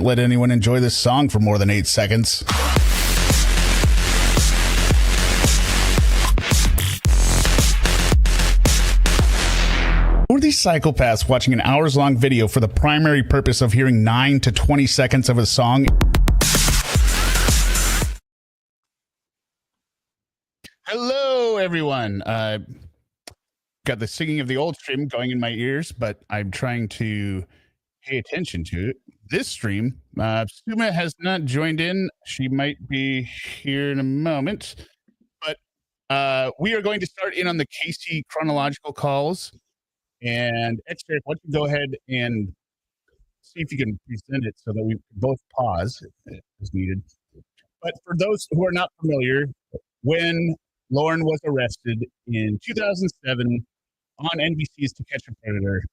can't let anyone enjoy this song for more than 8 seconds. Who are these psychopaths watching an hours-long video for the primary purpose of hearing 9 to 20 seconds of a song? Hello, everyone. Got the singing of the old stream going in my ears, but I'm trying to pay attention to it. This stream, Suma has not joined in. She might be here in a moment, but we are going to start in on the Casey chronological calls. And X-Ray, why don't you go ahead and see if you can present it so that we both pause as needed. But for those who are not familiar, when Lorne was arrested in 2007 on NBC's To Catch a Predator,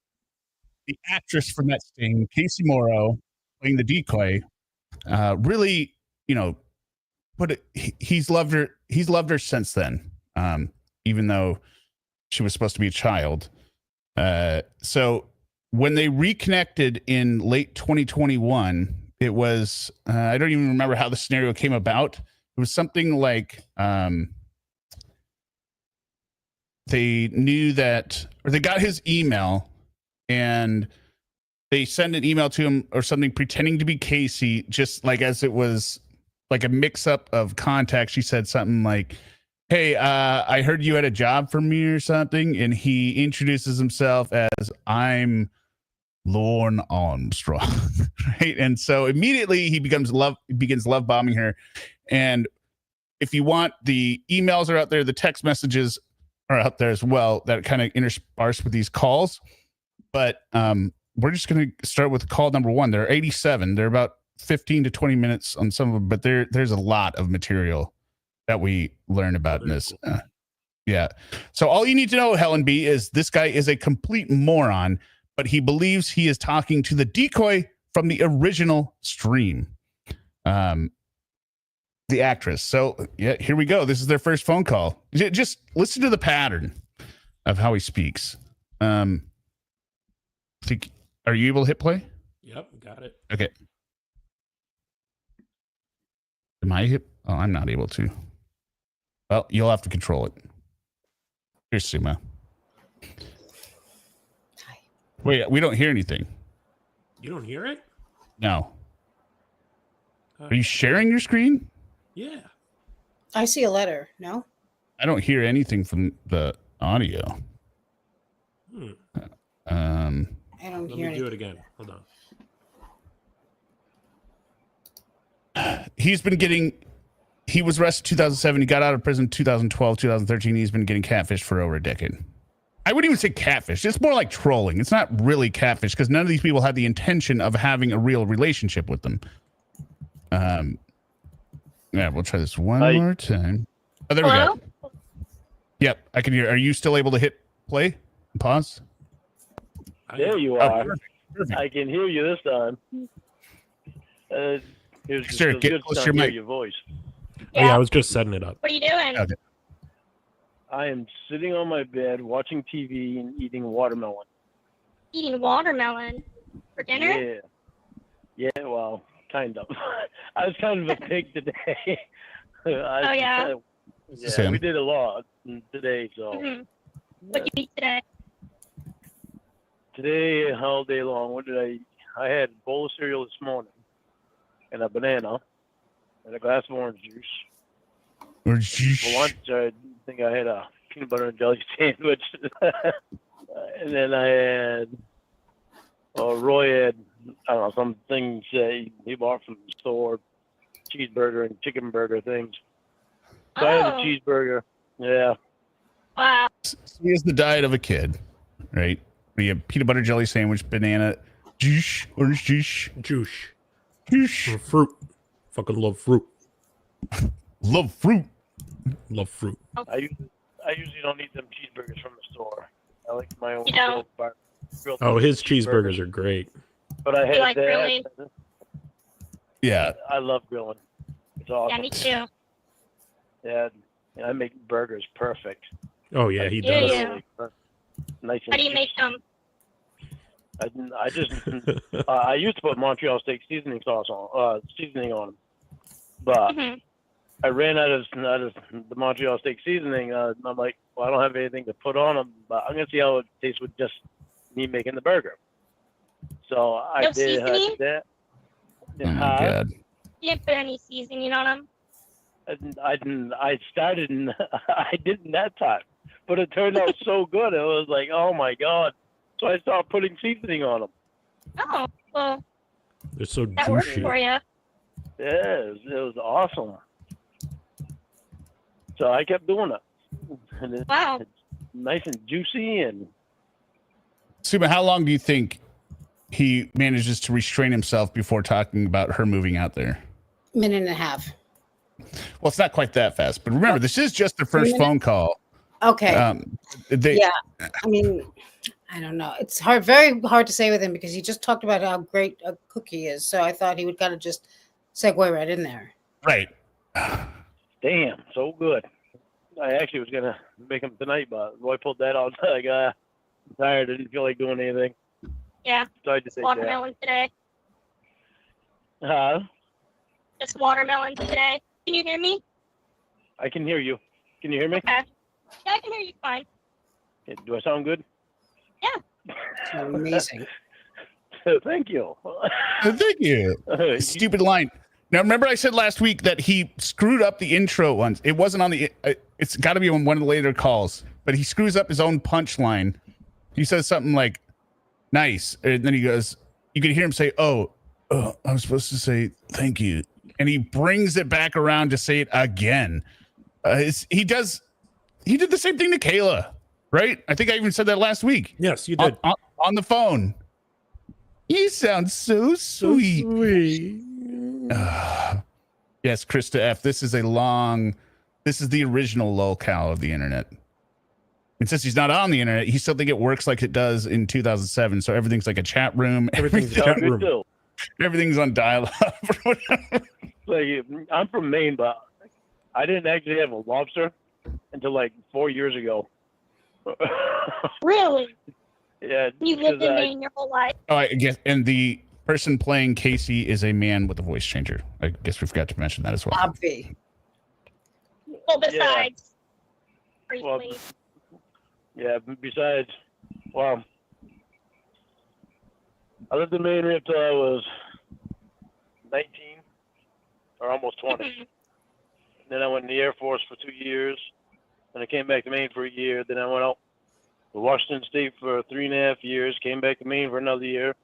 the actress from that sting, Casey Morrow, playing the decoy, really, but he's loved her. He's loved her since then, even though she was supposed to be a child. So when they reconnected in late 2021, it was, I don't even remember how the scenario came about. It was something like, they knew that, or they got his email and they sent an email to him or something pretending to be Casey, just like as it was like a mix up of contacts. She said something like, hey, I heard you had a job for me or something. And he introduces himself as, I'm Lorne Armstrong. Right. And so immediately he begins love bombing her. And if you want, the emails are out there, the text messages are out there as well that kind of interspersed with these calls. But we're just going to start with call number 1. There are 87. They're about 15 to 20 minutes on some of them, but there's a lot of material that we learn about in this. Yeah. So all you need to know, Helen B, is this guy is a complete moron, but he believes he is talking to the decoy from the original stream. The actress. So yeah, here we go. This is their first phone call. Just listen to the pattern of how he speaks. Are you able to hit play? Yep, got it. Okay. Am I hit? Oh, I'm not able to. Well, you'll have to control it. Here's Suma. Hi. Wait, we don't hear anything. You don't hear it? No. Are you sharing your screen? Yeah. I see a letter. No? I don't hear anything from the audio. I don't Let hear me do anything. it again. Hold on. He was arrested 2007. He got out of prison 2012, 2013. He's been getting catfished for over a decade. I wouldn't even say catfish. It's more like trolling. It's not really catfish because none of these people had the intention of having a real relationship with them. Yeah, we'll try this one more time. Oh, there we go. Yep, I can hear. Are you still able to hit play and pause? There you are. Perfect. I can hear you this time. Here's Sure, just get good close to to your hear mic. your voice. Oh, yeah, I was just setting it up. What are you doing? Okay. I am sitting on my bed watching TV and eating watermelon. Eating watermelon for dinner? Yeah. Yeah, well, kind of. I was kind of a pig today. Oh, yeah? Yeah, we did a lot today, so. Mm-hmm. What did you eat today? Today, all day long, what did I eat? I had a bowl of cereal this morning and a banana and a glass of orange juice. For lunch, I think I had a peanut butter and jelly sandwich. And then I had, Roy had, I don't know, some things he bought from the store, cheeseburger and chicken burger things. So I had a cheeseburger. Yeah. Wow. He has the diet of a kid, right? We have peanut butter jelly sandwich, banana, juice, orange juice. Fruit. Fucking love fruit. Love fruit. Love fruit. I usually don't eat them cheeseburgers from the store. I like my own You don't? grilled Oh, his cheeseburgers are great. But I had You like that. grilling? Yeah. I love grilling. It's awesome. Yeah, me too. Yeah, I make burgers perfect. Oh, yeah, he Yeah, does. yeah. Nice and How do you make them? I just I used to put Montreal steak seasoning on them, but Mhm. I ran out of the Montreal steak seasoning. I'm like, well, I don't have anything to put on them, but I'm gonna see how it tastes with just me making the burger. So I No did seasoning? that. Oh my god. You didn't put any seasoning on them. I started and I didn't that time, but it turned out so good. It was like, oh my god! So I started putting seasoning on them. Oh, well, They're so that worked juicy. for you. Yeah, it was awesome. So I kept doing it. And Wow. it's nice and juicy and Suma, how long do you think he manages to restrain himself before talking about her moving out there? Minute and a half. Well, it's not quite that fast, but remember, this is just the first phone call. Okay. They, Yeah. I mean, I don't know. It's very hard to say with him because he just talked about how great a cook he is. So I thought he would kind of just segue right in there. Right. damn, so good. I actually was gonna make them tonight, but Roy pulled that out. Like, I'm tired. I didn't feel like doing anything. Yeah. So I just ate that. Watermelon today. Just watermelon today. Can you hear me? I can hear you. Can you hear me? Okay. Yeah, I can hear you fine. Okay, do I sound good? Amazing. Thank you. Thank you. Stupid line. Now, remember I said last week that he screwed up the intro once. It wasn't on the, it's got to be on one of the later calls, but he screws up his own punchline. He says something like, nice. And then he goes, you can hear him say, oh, I was supposed to say thank you. And he brings it back around to say it again. He did the same thing to Kayla, right? I think I even said that last week. Yes, you did. On the phone. You sound so sweet. Yes, Krista F. This is the original lolcow of the internet. And since he's not on the internet, he still think it works like it does in 2007. So everything's like a chat room. Everything's a chat room. Still. Everything's on dial-up or whatever. Like, I'm from Maine, but I didn't actually have a lobster until like 4 years ago. Really? Yeah. You lived in because Maine your whole life. Oh, I guess, and the person playing Casey is a man with a voice changer. I guess we forgot to mention that as well. Obvi. Well, besides. Well, Briefly. yeah, besides, well, I lived in Maine until I was 19 or almost 20. Mhm. Then I went in the Air Force for 2 years. Then I came back to Maine for a year. Then I went out to Washington State for 3.5 years. Came back to Maine for another year.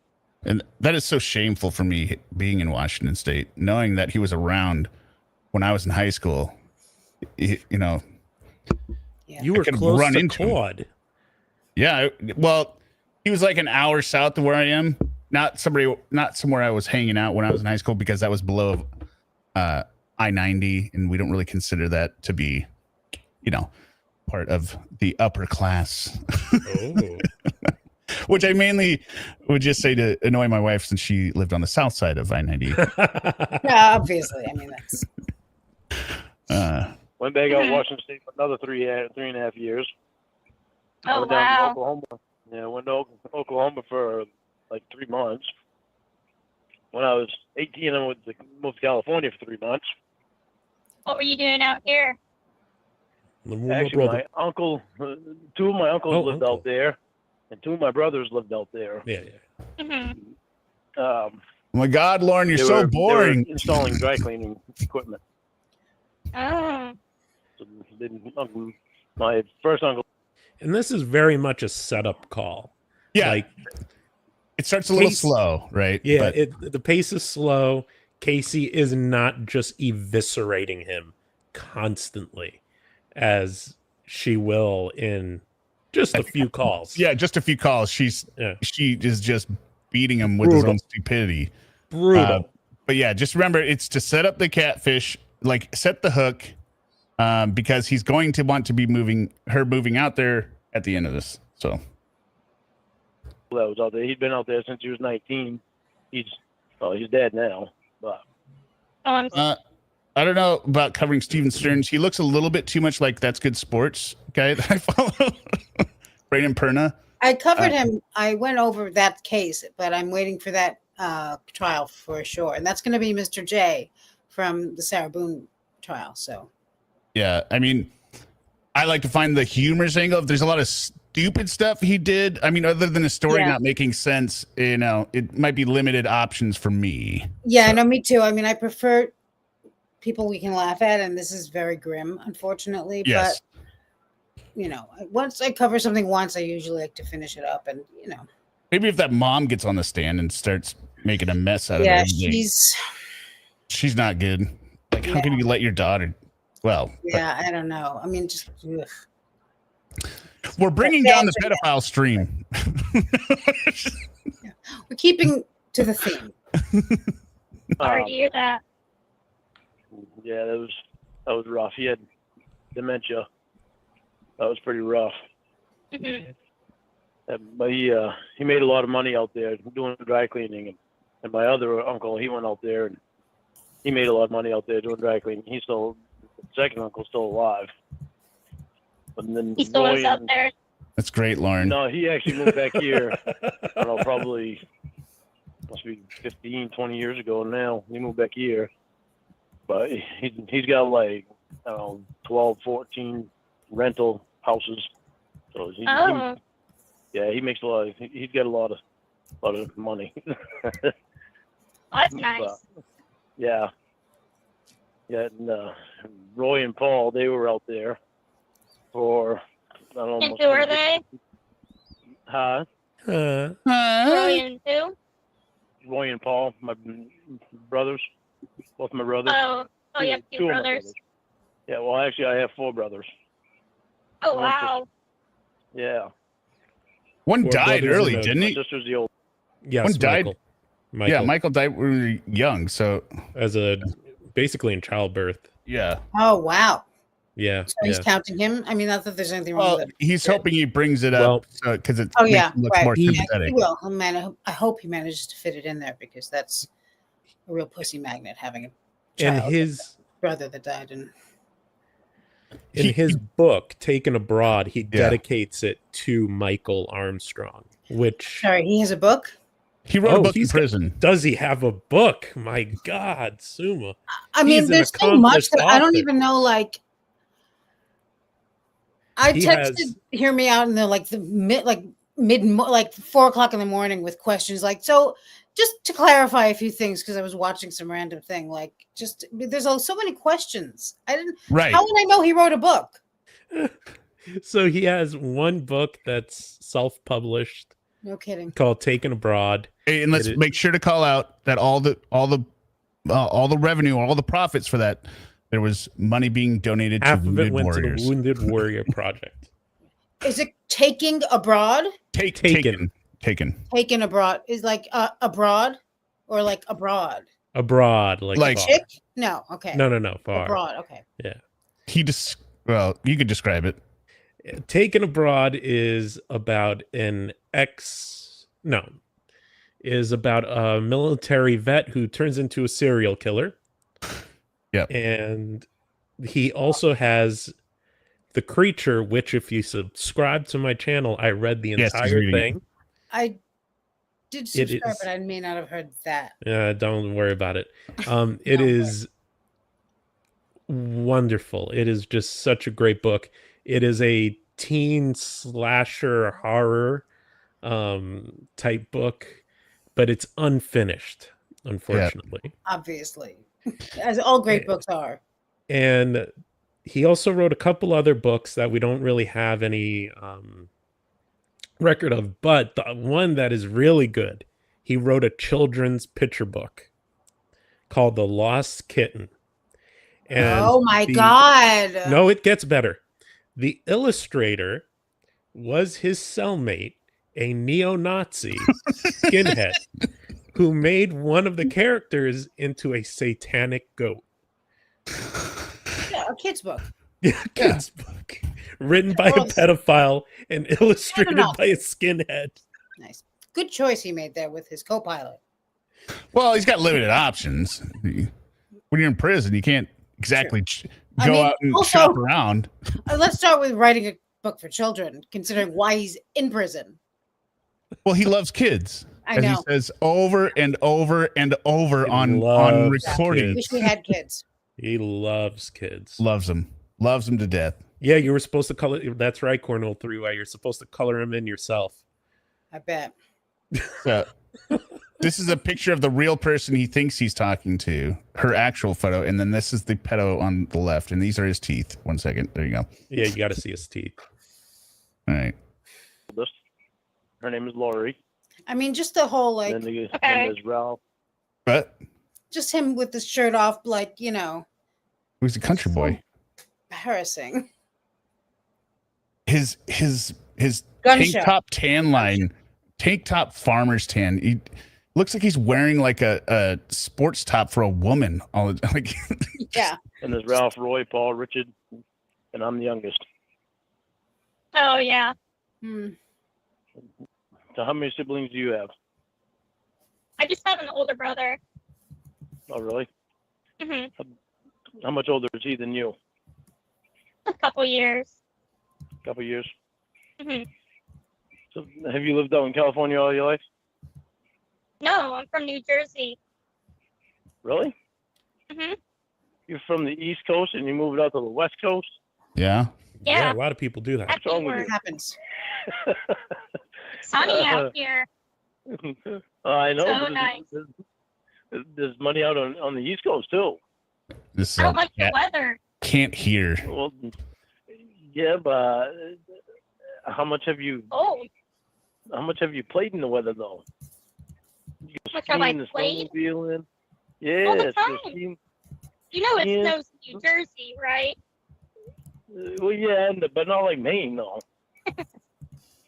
And that is so shameful for me being in Washington State, knowing that he was around when I was in high school. You know, You were could've close run to into him. Claude. yeah. Well, he was like an hour south of where I am. Not somewhere I was hanging out when I was in high school, because that was below I-90, and we don't really consider that to be, part of the upper class. Oh. Which I mainly would just say to annoy my wife, since she lived on the south side of I-90. Yeah, obviously. I mean, that's Went back out to Washington State for another 3.5 years. I Oh, went down to wow. Oklahoma. Yeah, went to Oklahoma for like 3 months. When I was 18, I moved to California for 3 months. What were you doing out here? Actually, my uncle, 2 of my uncles lived uncle. out there, and 2 of my brothers lived out there. Yeah. Hmm. Oh my God, Lauren, you're They so were boring. installing dry cleaning equipment. Oh. So my first uncle. And this is very much a setup call. Yeah, Like, it starts a little Case- slow, right? yeah, But the pace is slow. Casey is not just eviscerating him constantly, as she will in just a few calls. yeah, just a few calls. She is just beating him with his Brutal. own stupidity. Brutal. But yeah, just remember, it's to set up the catfish, like set the hook, because he's going to want to be moving out there at the end of this. So That was out there. He'd been out there since he was 19. He's dead now, but Oh, I'm I don't know about covering Steven Stearns. He looks a little bit too much like That's Good Sports guy that I follow. Brayden Perna. I covered him. I went over that case, but I'm waiting for that trial for sure. And that's going to be Mr. J from the Sarah Boone trial. So, yeah, I mean, I like to find the humorous angle. If there's a lot of stupid stuff he did, I mean, other than the story not making sense, you know, it might be limited options for me. Yeah, no, me too. I mean, I prefer people we can laugh at, and this is very grim, unfortunately. Yes. But, you know, once I cover something once, I usually like to finish it up, and, you know. Maybe if that mom gets on the stand and starts making a mess out of everything. Yeah, she's not good. Like, how can you let your daughter? Well, yeah, I don't know. I mean, just ugh. We're bringing down the pedophile stream. Yeah. We're keeping to the theme. Sorry to hear that. Yeah, that was rough. He had dementia. That was pretty rough. Mm-hmm. But he made a lot of money out there doing dry cleaning, and my other uncle, he went out there and he made a lot of money out there doing dry cleaning. He's still, second uncle's still alive. But then he still lives out there. That's great, Lauren. No, he actually moved back here. I don't know, probably must be 15, 20 years ago now. He moved back here. But he's got like, I don't know, 12, 14 rental houses. So he makes a lot. He's got a lot of money. That's nice. But, yeah. And Roy and Paul, they were out there for, I don't know. And who are they? Huh? Roy and who? Roy and Paul, my brothers. Both my brothers. Oh, you have two brothers. Brothers. Yeah, well, actually, I have 4 brothers. Oh, wow. Yeah. One died early, didn't he? My sister's the old. Yes, one died. Michael. Yeah, Michael died really young. So basically in childbirth. Yeah. Oh, wow. Yeah. So he's counting him. I mean, not that there's anything wrong with it. He's hoping he brings it up because it makes him look more sympathetic. He will. Oh, man, I hope he manages to fit it in there because that's a real pussy magnet having a child. And his brother that died. And in his book, Taken Abroad, he dedicates it to Michael Armstrong, which... Sorry, he has a book? He wrote a book in prison. Does he have a book? My God, Suma. I mean, there's so much that I don't even know, like... I texted Hear Me Out in the mid 4 o'clock in the morning with questions like, so just to clarify a few things because I was watching some random thing, like just there's so many questions. I didn't. Right. How would I know he wrote a book? So he has one book that's self-published. No kidding. Called Taken Abroad. Hey, and let's make sure to call out that all the revenue, all the profits for that. There was money being donated to Wounded Warriors. To the Wounded Warrior Project. Is it Taking Abroad? Taken. Taken Abroad is like abroad or like abroad? Abroad, like chick? No, okay. No, far. Abroad, okay. Yeah. You could describe it. Taken Abroad is about is about a military vet who turns into a serial killer. Yeah. And he also has The Creature, which if you subscribe to my channel, I read the entire thing. I did subscribe, but I may not have heard that. Yeah, don't worry about it. It is wonderful. It is just such a great book. It is a teen slasher horror type book, but it's unfinished, unfortunately. Yeah. Obviously. As all great books are. And he also wrote a couple other books that we don't really have any record of, but the one that is really good, he wrote a children's picture book called The Lost Kitten. And oh my God. No, it gets better. The illustrator was his cellmate, a neo-Nazi skinhead who made one of the characters into a satanic goat. Yeah, a kid's book. Yeah, a kid's book. Written by a pedophile and illustrated by a skinhead. Nice. Good choice he made there with his co-pilot. Well, he's got limited options. When you're in prison, you can't exactly go out and shop around. Let's start with writing a book for children, considering why he's in prison. Well, he loves kids. I As he know. says over and over and over He on loves recording. Wish we had kids. He loves kids. Loves them to death. Yeah, you were supposed to color. That's right, Cornell 3Y. You're supposed to color him in yourself. I bet. So this is a picture of the real person he thinks he's talking to, her actual photo, and then this is the pedo on the left, and these are his teeth. 1 second. There you go. Yeah, you got to see his teeth. All right. Her name is Lori. I mean, just the whole like, And then Okay. there's Ralph. But just him with the shirt off, like, you know, who's a country boy? embarrassing. His Gun tank show. top tan line, tank top farmer's tan. He looks like he's wearing like a sports top for a woman. All the, like, Yeah. And there's Ralph, Roy, Paul, Richard, and I'm the youngest. Oh yeah. Hmm. So how many siblings do you have? I just have an older brother. Oh, really? hmm How much older is he than you? A couple years. A couple years. hmm So have you lived out in California all your life? No, I'm from New Jersey. Really? hmm You're from the East Coast and you moved out to the West Coast? yeah. Yeah. A lot of people do that. That's wrong with where It happens. sunny out here. I know. So but nice. There's money out on the East Coast too. This I don't like the cat weather. can't hear. Well, yeah, but how much have you Oh, played in the weather though? You How much have I skiing, the played? snowmobiling? All Yes, the the time. skiing. you know it Yeah. snows in New Jersey, right? Well, yeah, but not like Maine though.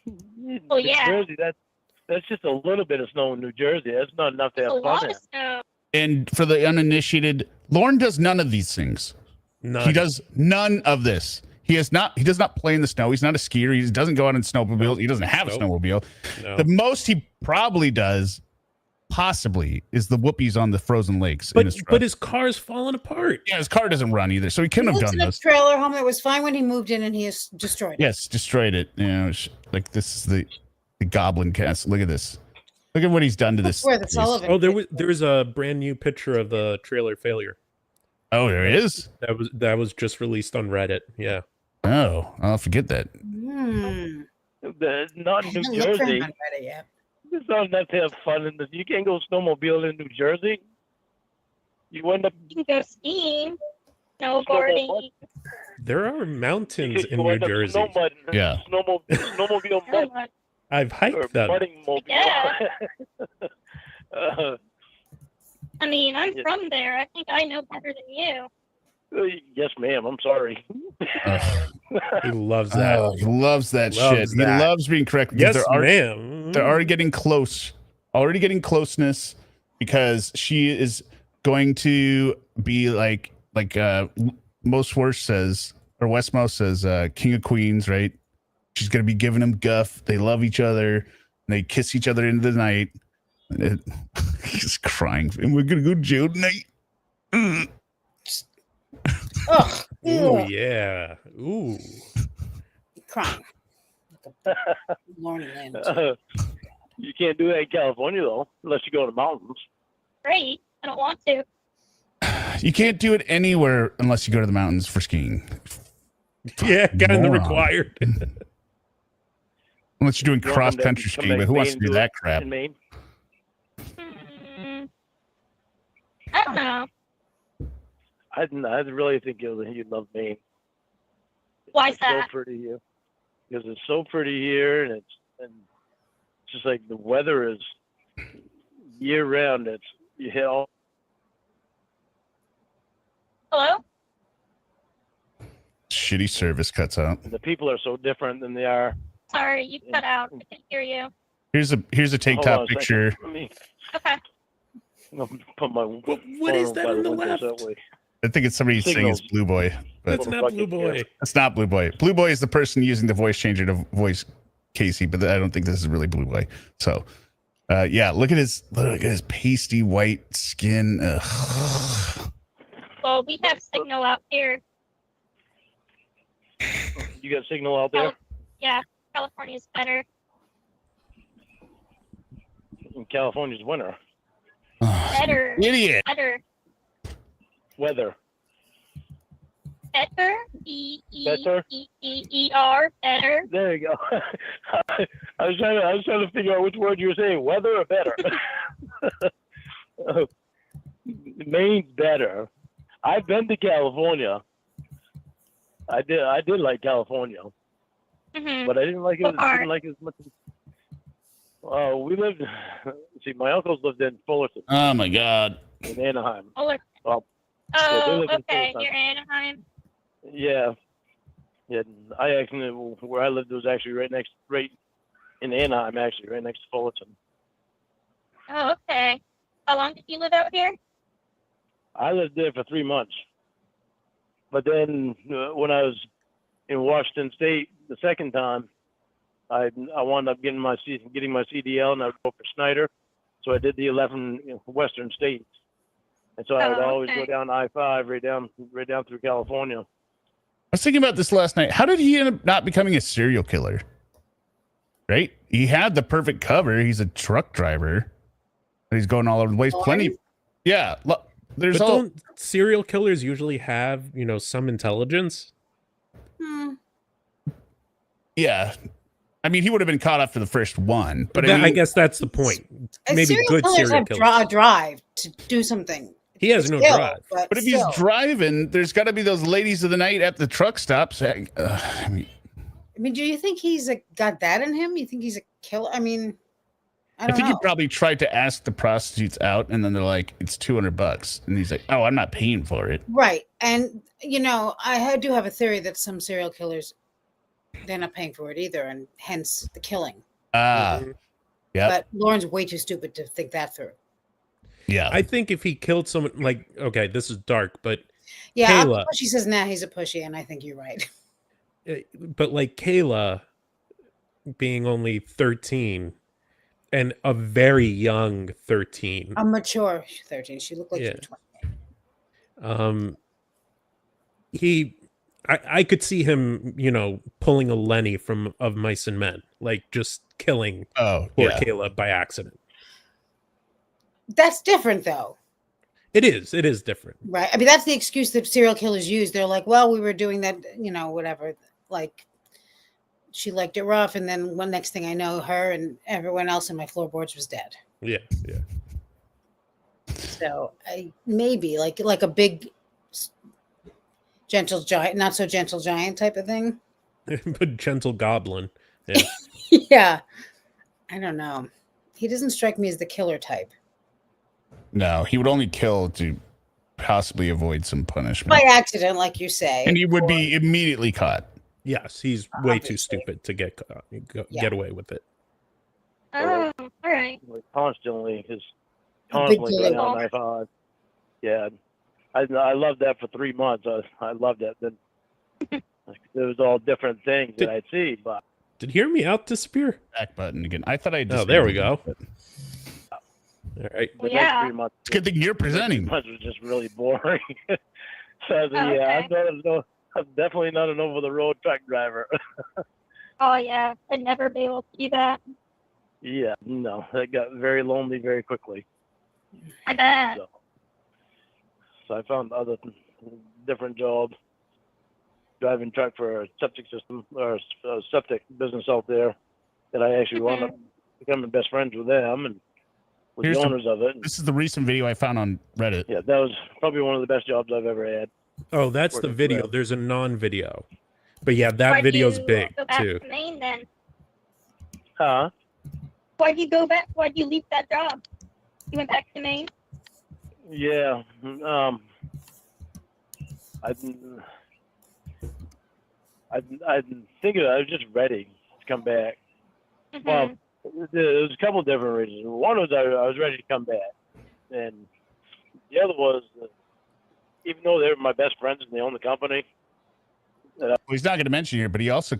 Well, New yeah. Jersey, that's just a little bit of snow in New Jersey. That's not enough to There's have a fun lot in. of snow. And for the uninitiated, Lorne does none of these things. None. He does none of this. He does not play in the snow. He's not a skier. He doesn't go out in snowmobile. Nope. He doesn't have a Nope. snowmobile. No. The most he probably does, possibly, is the whoopies on the frozen lakes. in his truck. But his car's falling apart. Yeah, his car doesn't run either, so he He couldn't have lives done in a this. trailer home that was fine when he moved in, and he has destroyed it. Yes, destroyed it. You know, like this is the goblin cast. Look at this. Look at what he's done to this. Where the place. Sullivan. Oh, there's a brand new picture of the trailer failure. Oh, there he is. That was just released on Reddit. Yeah. Oh, I'll forget that. Hmm. Not I in New haven't looked for him Jersey. on Reddit yet. It's not enough to have fun in this. You can't go snowmobile in New Jersey. You end up You can go skiing, snowboarding. There are mountains in you New end up Jersey. snowmudding. Yeah. Snowmobile Oh, mud my- I've or hiked them. mudding mobile. Yeah. uh, I mean, I'm Yeah. from there. I think I know better than you. yes, ma'am. I'm sorry. He loves that. Oh, he loves that Loves shit. that. He loves being correct. because Yes, they're ma'am. already getting close. Already getting closeness because she is going to be like Most Worst says, or Westmost says, King of Queens, right? She's gonna be giving him guff. They love each other. And they kiss each other into the night. He's crying. And we're gonna go to jail tonight. Mm. Ugh. Ooh, Ew. yeah. Ooh. Crying. Morning land. You can't do that in California though, unless you go to the mountains. Great. I don't want to. You can't do it anywhere unless you go to the mountains for skiing. Yeah, kind of Moron. required. Unless you're doing You want cross them to country come skiing, back but who wants to Maine do it that crap? In Maine. I don't know. I really think you'd love Maine. Why is It's so that? pretty here. Because it's so pretty here, and it's just like the weather is year round. You hit all. Hello? Shitty service cuts out. The people are so different than they are. Sorry, you cut out. I can't hear you. Here's a take Hold on top a second. picture. Let me Okay. put my. What is that on the left? I think it's somebody saying it's Signals. Blue Boy, but That's not Blue Boy. it's not Blue Boy. Blue Boy is the person using the voice changer to voice Casey, but I don't think this is really Blue Boy. So, yeah, look at his pasty white skin. Ugh. Well, we have signal out here. You got signal out there? Yeah, California's better. in California's winter. Better. Idiot. Better. Weather. Better. Better? B-E-E-E-R. Better. There you go. I was trying to figure out which word you were saying, weather or better. Maine's better. I've been to California. I did like California, Mm-hmm. but I didn't like it. What part? Didn't like it as much. We lived. See, my uncles lived in Fullerton, Oh my God. in Anaheim. Oh, Well, yeah, they live in okay. Fullerton. You're Anaheim. Yeah. Yeah. I actually, where I lived was actually right in Anaheim, actually, right next to Fullerton. Oh, okay. How long did you live out here? I lived there for 3 months. But then when I was in Washington State the second time, I wound up getting my CDL, and I would go for Snyder. So I did the 11 Western states. And so I would always go down I-5 right down through California. I was thinking about this last night. How did he end up not becoming a serial killer? Right? He had the perfect cover. He's a truck driver. He's going all over the place. Plenty. Yeah. There's But all. don't serial killers usually have, some intelligence? Yeah. I mean, he would have been caught after the first one, but I guess that's the point. Maybe serial good killers serial have killers. a drive to do something. He has no Still, drive. But if still. he's driving, there's got to be those ladies of the night at the truck stop saying, I mean, do you think he's got that in him? You think he's a killer? I mean, I don't think know. he probably tried to ask the prostitutes out, and then they're like, "It's $200," and he's like, "Oh, I'm not paying for it." Right, and I do have a theory that some serial killers, they're not paying for it either, and hence the killing. Ah, yeah, But Lauren's way too stupid to think that through. yeah. I think if he killed someone, okay, this is dark, but Yeah, Kayla. she says, "Nah, he's a pushy," and I think you're right. But like Kayla being only 13 and a very young 13. A mature 13. She looked like Yeah. she was 20. I could see him, pulling a Lenny from Of Mice and Men, like just killing Oh, poor yeah. Kayla by accident. That's different, though. It is different. Right. I mean, that's the excuse that serial killers use. They're like, well, we were doing that, whatever. Like, she liked it rough. And then one next thing I know, her and everyone else in my floorboards was dead. Yeah. So maybe like a big, gentle giant, not so gentle giant type of thing. But gentle goblin. Yeah. Yeah. I don't know. He doesn't strike me as the killer type. No, he would only kill to possibly avoid some punishment. By accident, like you say. And he would be immediately caught. Yes, he's way Obviously. too stupid to get Yeah. get away with it. Oh, all right. Like constantly big going killer. down I-5. Yeah, I loved that for 3 months. I loved that. Then it was all different things that I'd see, but Did HearMeowt disappear? Back button again. I thought I Oh, there we go. But All right. the Yeah. next 3 months, it's a good thing you're presenting. months was just really boring. So I was like, Oh, yeah, okay. I'm definitely not an over-the-road truck driver. Oh, yeah. I'd never be able to do that. Yeah, no, that got very lonely very quickly. I bet. So I found other different jobs, driving truck for a septic system or a septic business out there, that I actually wound up becoming best friends with them and with Here's the the- owners of it. This is the recent video I found on Reddit. Yeah, that was probably one of the best jobs I've ever had. Oh, that's the Working for video. them. There's a non-video. But yeah, that Why'd video's you big go back too. to Maine then? Huh? Why'd you go back? Why'd you leave that job? You went back to Maine? Yeah. I think I was just ready to come back. Mhm. Well, there was a couple of different reasons. One was I was ready to come back, and the other was even though they were my best friends and they own the company. Well, he's not going to mention here, but he also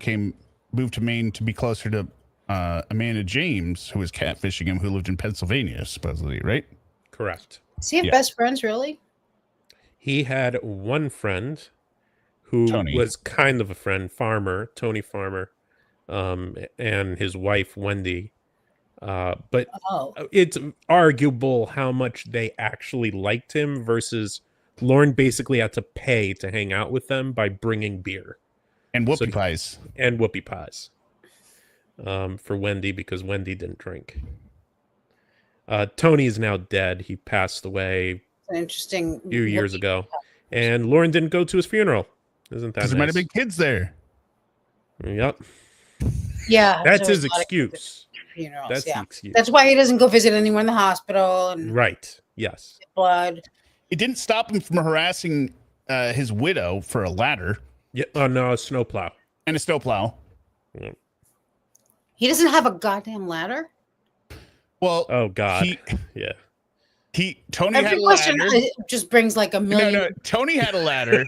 moved to Maine to be closer to Amanda James, who was catfishing him, who lived in Pennsylvania, supposedly, right? Correct. Does he have Yeah. best friends, really? He had one friend who Tony. was kind of a friend, Farmer, Tony Farmer, and his wife, Wendy. But Oh, it's arguable how much they actually liked him versus Lorne basically had to pay to hang out with them by bringing beer And whoopie pies. and whoopie pies for Wendy because Wendy didn't drink. Tony is now dead. He passed away it's an interesting. a few years ago. And Lorne didn't go to his funeral. Isn't that Because nice? there might have been kids there. Yep. Yeah, That's there's his a lot of kids at excuse. funerals, That's yeah. the excuse. That's why he doesn't go visit anyone in the hospital and Right. Yes. blood. It didn't stop him from harassing his widow for a ladder Yeah. Oh no, a snowplow. and a snowplow. He doesn't have a goddamn ladder. Well, Oh God. he Yeah. Tony had Every a question ladder. just brings like a million. No, Tony had a ladder,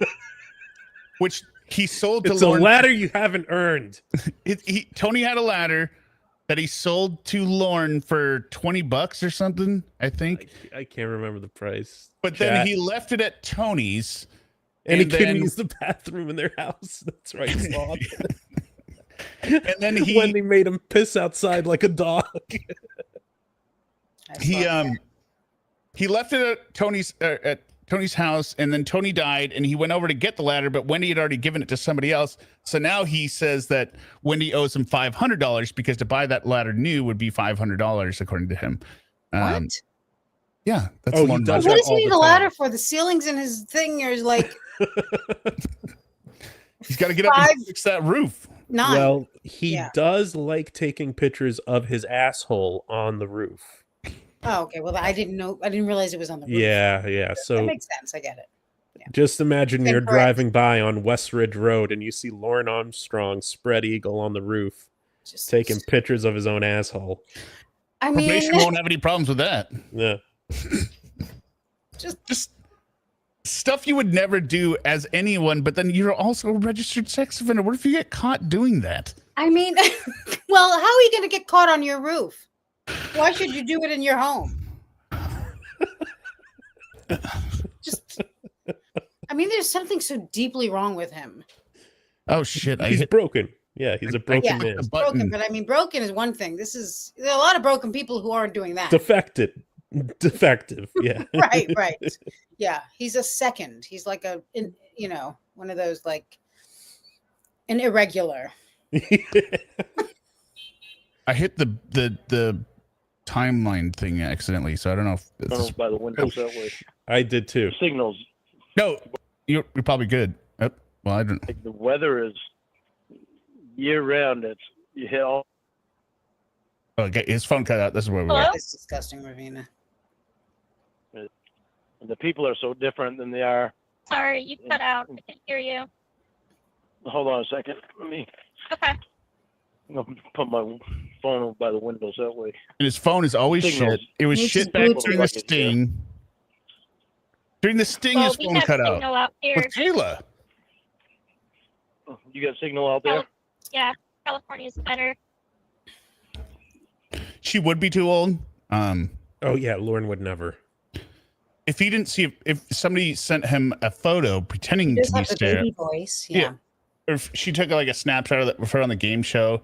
which he sold to It's a Lorne. ladder you haven't earned. Tony had a ladder that he sold to Lorne for $20 or something, I think. I can't remember the price. But then he left it at Tony's. and he and couldn't then- use the bathroom in their house. That's right, Sloth. And then when they made him piss outside like a dog. he left it at Tony's house, and then Tony died, and he went over to get the ladder, but Wendy had already given it to somebody else. So now he says that Wendy owes him $500 because to buy that ladder new would be $500 according to him. What? Yeah, that's Oh, Lorne he does Armstrong. What does he all need the a ladder time. for? The ceilings in his thing are like He's got to get up and 5, fix that roof. 9. Well, he Yeah. does like taking pictures of his asshole on the roof. Oh, okay. Well, I didn't know. I didn't realize it was on the roof. Yeah. That So makes sense. I get it. just imagine you're Incorrect. driving by on West Ridge Road and you see Lorne Armstrong spread eagle on the roof Just taking pictures of his own asshole. I mean, Probation won't have any problems with that. Yeah. Just stuff you would never do as anyone, but then you're also a registered sex offender. What if you get caught doing that? I mean, well, how are you going to get caught on your roof? Why should you do it in your home? Just, I mean, there's something so deeply wrong with him. Oh shit! He's broken. Yeah, he's a broken Yeah. man. the Broken, button. but I mean, broken is one thing. There are a lot of broken people who aren't doing that. Defective. Yeah. right. Yeah, he's a second. He's like one of those like an irregular. I hit the timeline thing accidentally, so I don't know if it's Tunnels by the windows that way. I did too. Signals. no. You're probably good. Oh, well, I don't. Like the weather is year round. It's you hit all. Oh, okay, his phone cut out. This is where we were. Hello? It's disgusting, Ravina. And the people are so different than they are. Sorry, you cut out. I can't hear you. Hold on a second. Let me. Okay. I'm gonna put my phone by the windows that way. And his phone is always Signals. shit. It was Needs shit his back Bluetooth. during the sting. During the sting, Well, his we phone have cut out. signal out here. With Kayla. You got signal out there? Yeah, California's better. She would be too old. Oh yeah, Lorne would never. If he didn't see if somebody sent him a photo pretending Just to be have the Sarah, baby voice. Yeah. Yeah. or if she took like a snapshot of her on the game show,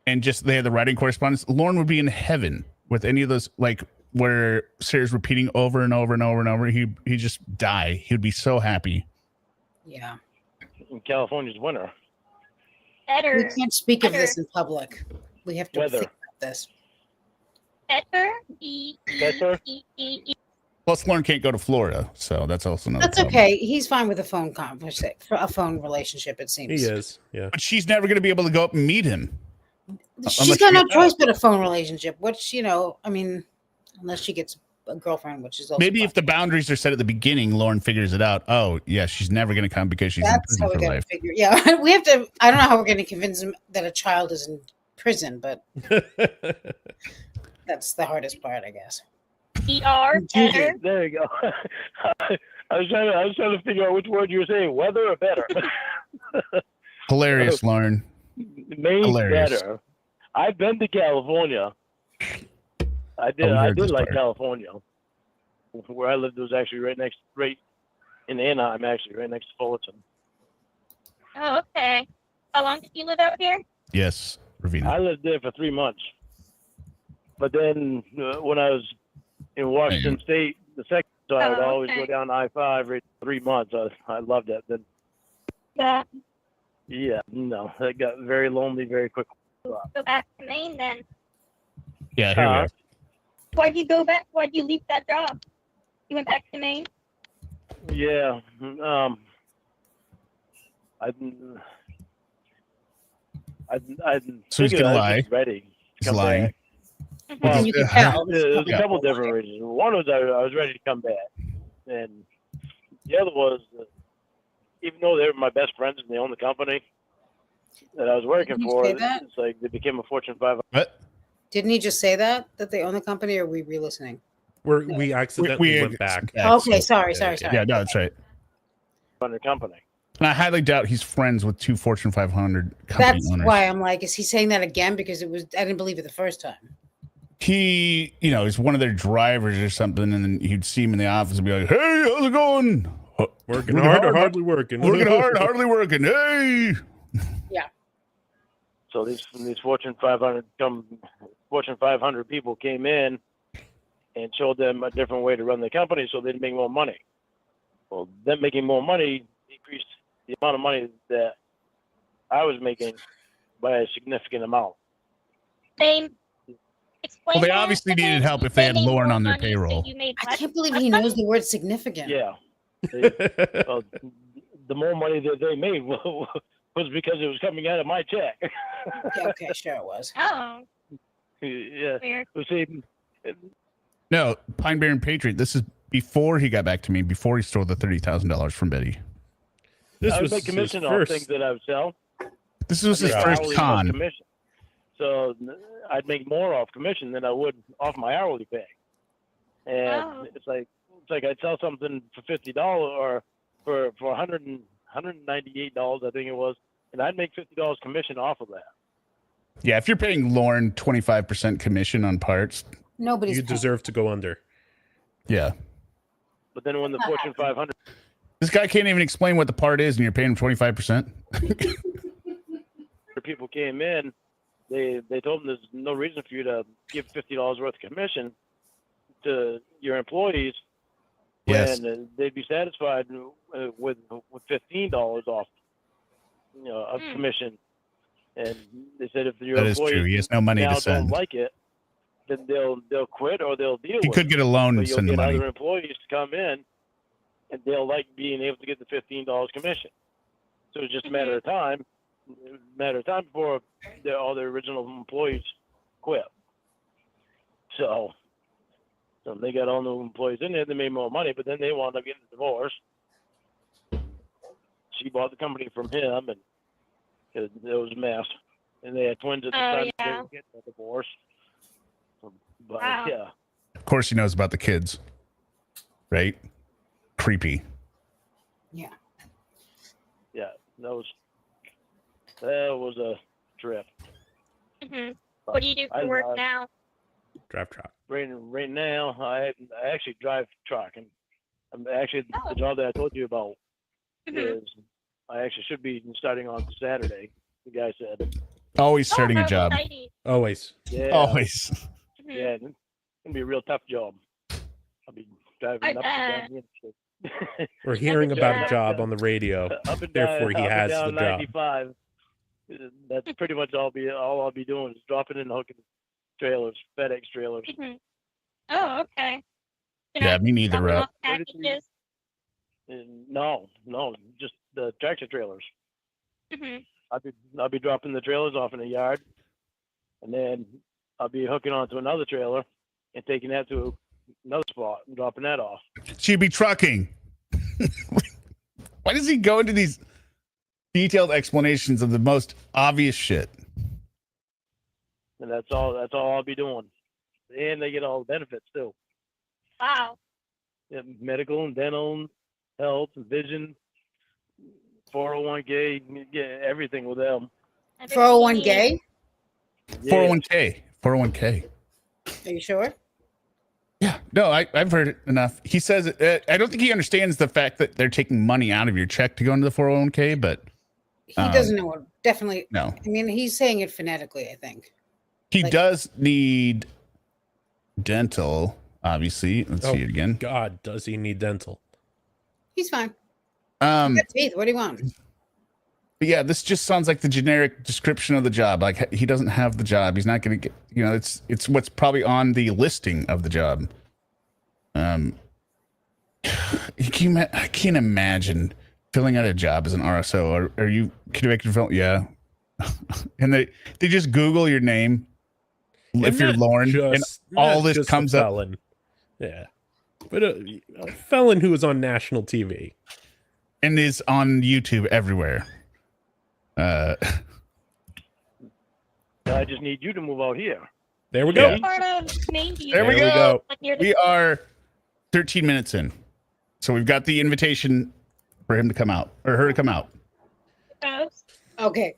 and just they had the writing correspondence, Lorne would be in heaven with any of those, like where Sarah's repeating over and over and over and over. He'd just die. He would be so happy. Yeah. In California's winter. We Better. can't speak of this in public. We have to Weather. think about this. Better. Better? Plus, Lorne can't go to Florida, so that's also another. That's problem. okay. He's fine with a phone conversation, a phone relationship. It seems He is. Yeah. But she's never going to be able to go up and meet him. she's Unless got she no gets choice but a phone relationship. Which I mean, unless she gets a girlfriend, which is also Maybe fine. if the boundaries are set at the beginning, Lorne figures it out. Oh, yeah, she's never going to come because she's in That's how prison we for got to life. figure. Yeah, we have to. I don't know how we're going to convince him that a child is in prison, but that's the hardest part, I guess. ER. Better. There you go. I was trying to figure out which word you were saying, weather or better. Hilarious, Lorne. Maine Hilarious. better. I've been to California. I we did heard this like part. California. Where I lived was actually right in Anaheim, actually, right next to Fullerton. Oh, okay. How long did you live out here? Yes, Ravina. I lived there for 3 months. But then when I was in Washington State, the second, so I would always go down I-5 every 3 months. I loved that. Then, yeah, no, it got very lonely very quickly. Go back to Maine then. Yeah, here we are. Why'd you go back? Why'd you leave that job? You went back to Maine? Yeah. I So he's gonna lie. Ready. He's lying. And you can tell. There's a couple different reasons. One was I was ready to come back, and the other was even though they were my best friends and they owned the company that I was working for, it's like they became a Fortune 500. What? Didn't he just say that they own the company, or are we re-listening? We accidentally went back. Okay, sorry. Yeah, no, that's right. Company. And I highly doubt he's friends with 2 Fortune 500 company That's owners. why I'm like, is he saying that again? Because I didn't believe it the first time. He, is one of their drivers or something, and then you'd see him in the office and be like, "Hey, how's it going? Working hard or hardly working? Working hard, hardly working. Hey." Yeah. So these Fortune 500 people came in and showed them a different way to run the company, so they'd make more money. Well, them making more money increased the amount of money that I was making by a significant amount. They obviously needed help if they had Lorne on their payroll. I can't believe he knows the word significant. Yeah. The more money that they made was because it was coming out of my check. Yeah, okay, sure it was. Oh. Yeah. Weird. No, Pine Barren Patriot. This is before he got back to me, before he stole the $30,000 from Betty. I would make commission on things that I would sell. This was his first con. Commission. So I'd make more off commission than I would off my hourly pay. And it's like I'd sell something for $50 or for $198, I think it was, and I'd make $50 commission off of that. Yeah, if you're paying Lorne 25% commission on parts, you deserve to go under. Yeah. But then when the Fortune 500, this guy can't even explain what the part is, and you're paying him 25%. people came in, they told them there's no reason for you to give $50 worth of commission to your employees. Yes. When they'd be satisfied with $15 off, of commission. And they said if your employees true. He has no money to send. Don't like it, then they'll quit or they'll deal. He could get a loan and send the money. Other employees to come in, and they'll like being able to get the $15 commission. So it's just a matter of time. Before all their original employees quit. So they got all new employees in there. They made more money, but then they wound up getting a divorce. She bought the company from him, and it was a mess. And they had twins at the time. They were getting a divorce. But yeah. Of course, he knows about the kids, right? Creepy. Yeah. Yeah, that was a trip. Mm-hmm. What do you do for work now? Drive truck. Right now, I actually drive truck, and I'm actually the job that I told you about is I actually should be starting on Saturday. The guy said. Always starting a job. Always. Yeah. Always. Yeah, it's gonna be a real tough job. I'll be driving up and down the We're hearing about a job on the radio. Therefore, he has the job. 95. That's pretty much all I'll be doing is dropping in hooking trailers, FedEx trailers. Mm-hmm. Oh, okay. Yeah, me neither, Rob. Packages? No, just the tractor trailers. Mm-hmm. I'll be dropping the trailers off in the yard, and then I'll be hooking onto another trailer and taking that to another spot and dropping that off. She'd be trucking. Why does he go into these detailed explanations of the most obvious shit? And that's all I'll be doing. And they get all the benefits too. Wow. Yeah, medical and dental, and health and vision, 401k, you get everything with them. 401k? Yeah. 401k. Are you sure? Yeah. No, I've heard it enough. He says, I don't think he understands the fact that they're taking money out of your check to go into the 401k, but he doesn't know what. Definitely. No. I mean, he's saying it phonetically, I think. He does need dental, obviously. Let's see it again. God, does he need dental? He's fine. Um, Teeth. What do you want? but yeah, this just sounds like the generic description of the job. Like he doesn't have the job. He's not going to get. It's what's probably on the listing of the job. I can't imagine filling out a job as an RSO. Are you convicted of? Yeah. And they just Google your name if you're Lorne, and all this comes up. Yeah, but a felon who was on national TV and is on YouTube everywhere. I just need you to move out here. There we go. What part of Maine do you There we live? go. Like near the We are 13 minutes in, so we've got the invitation for him to come out or her to come out. coast? Okay.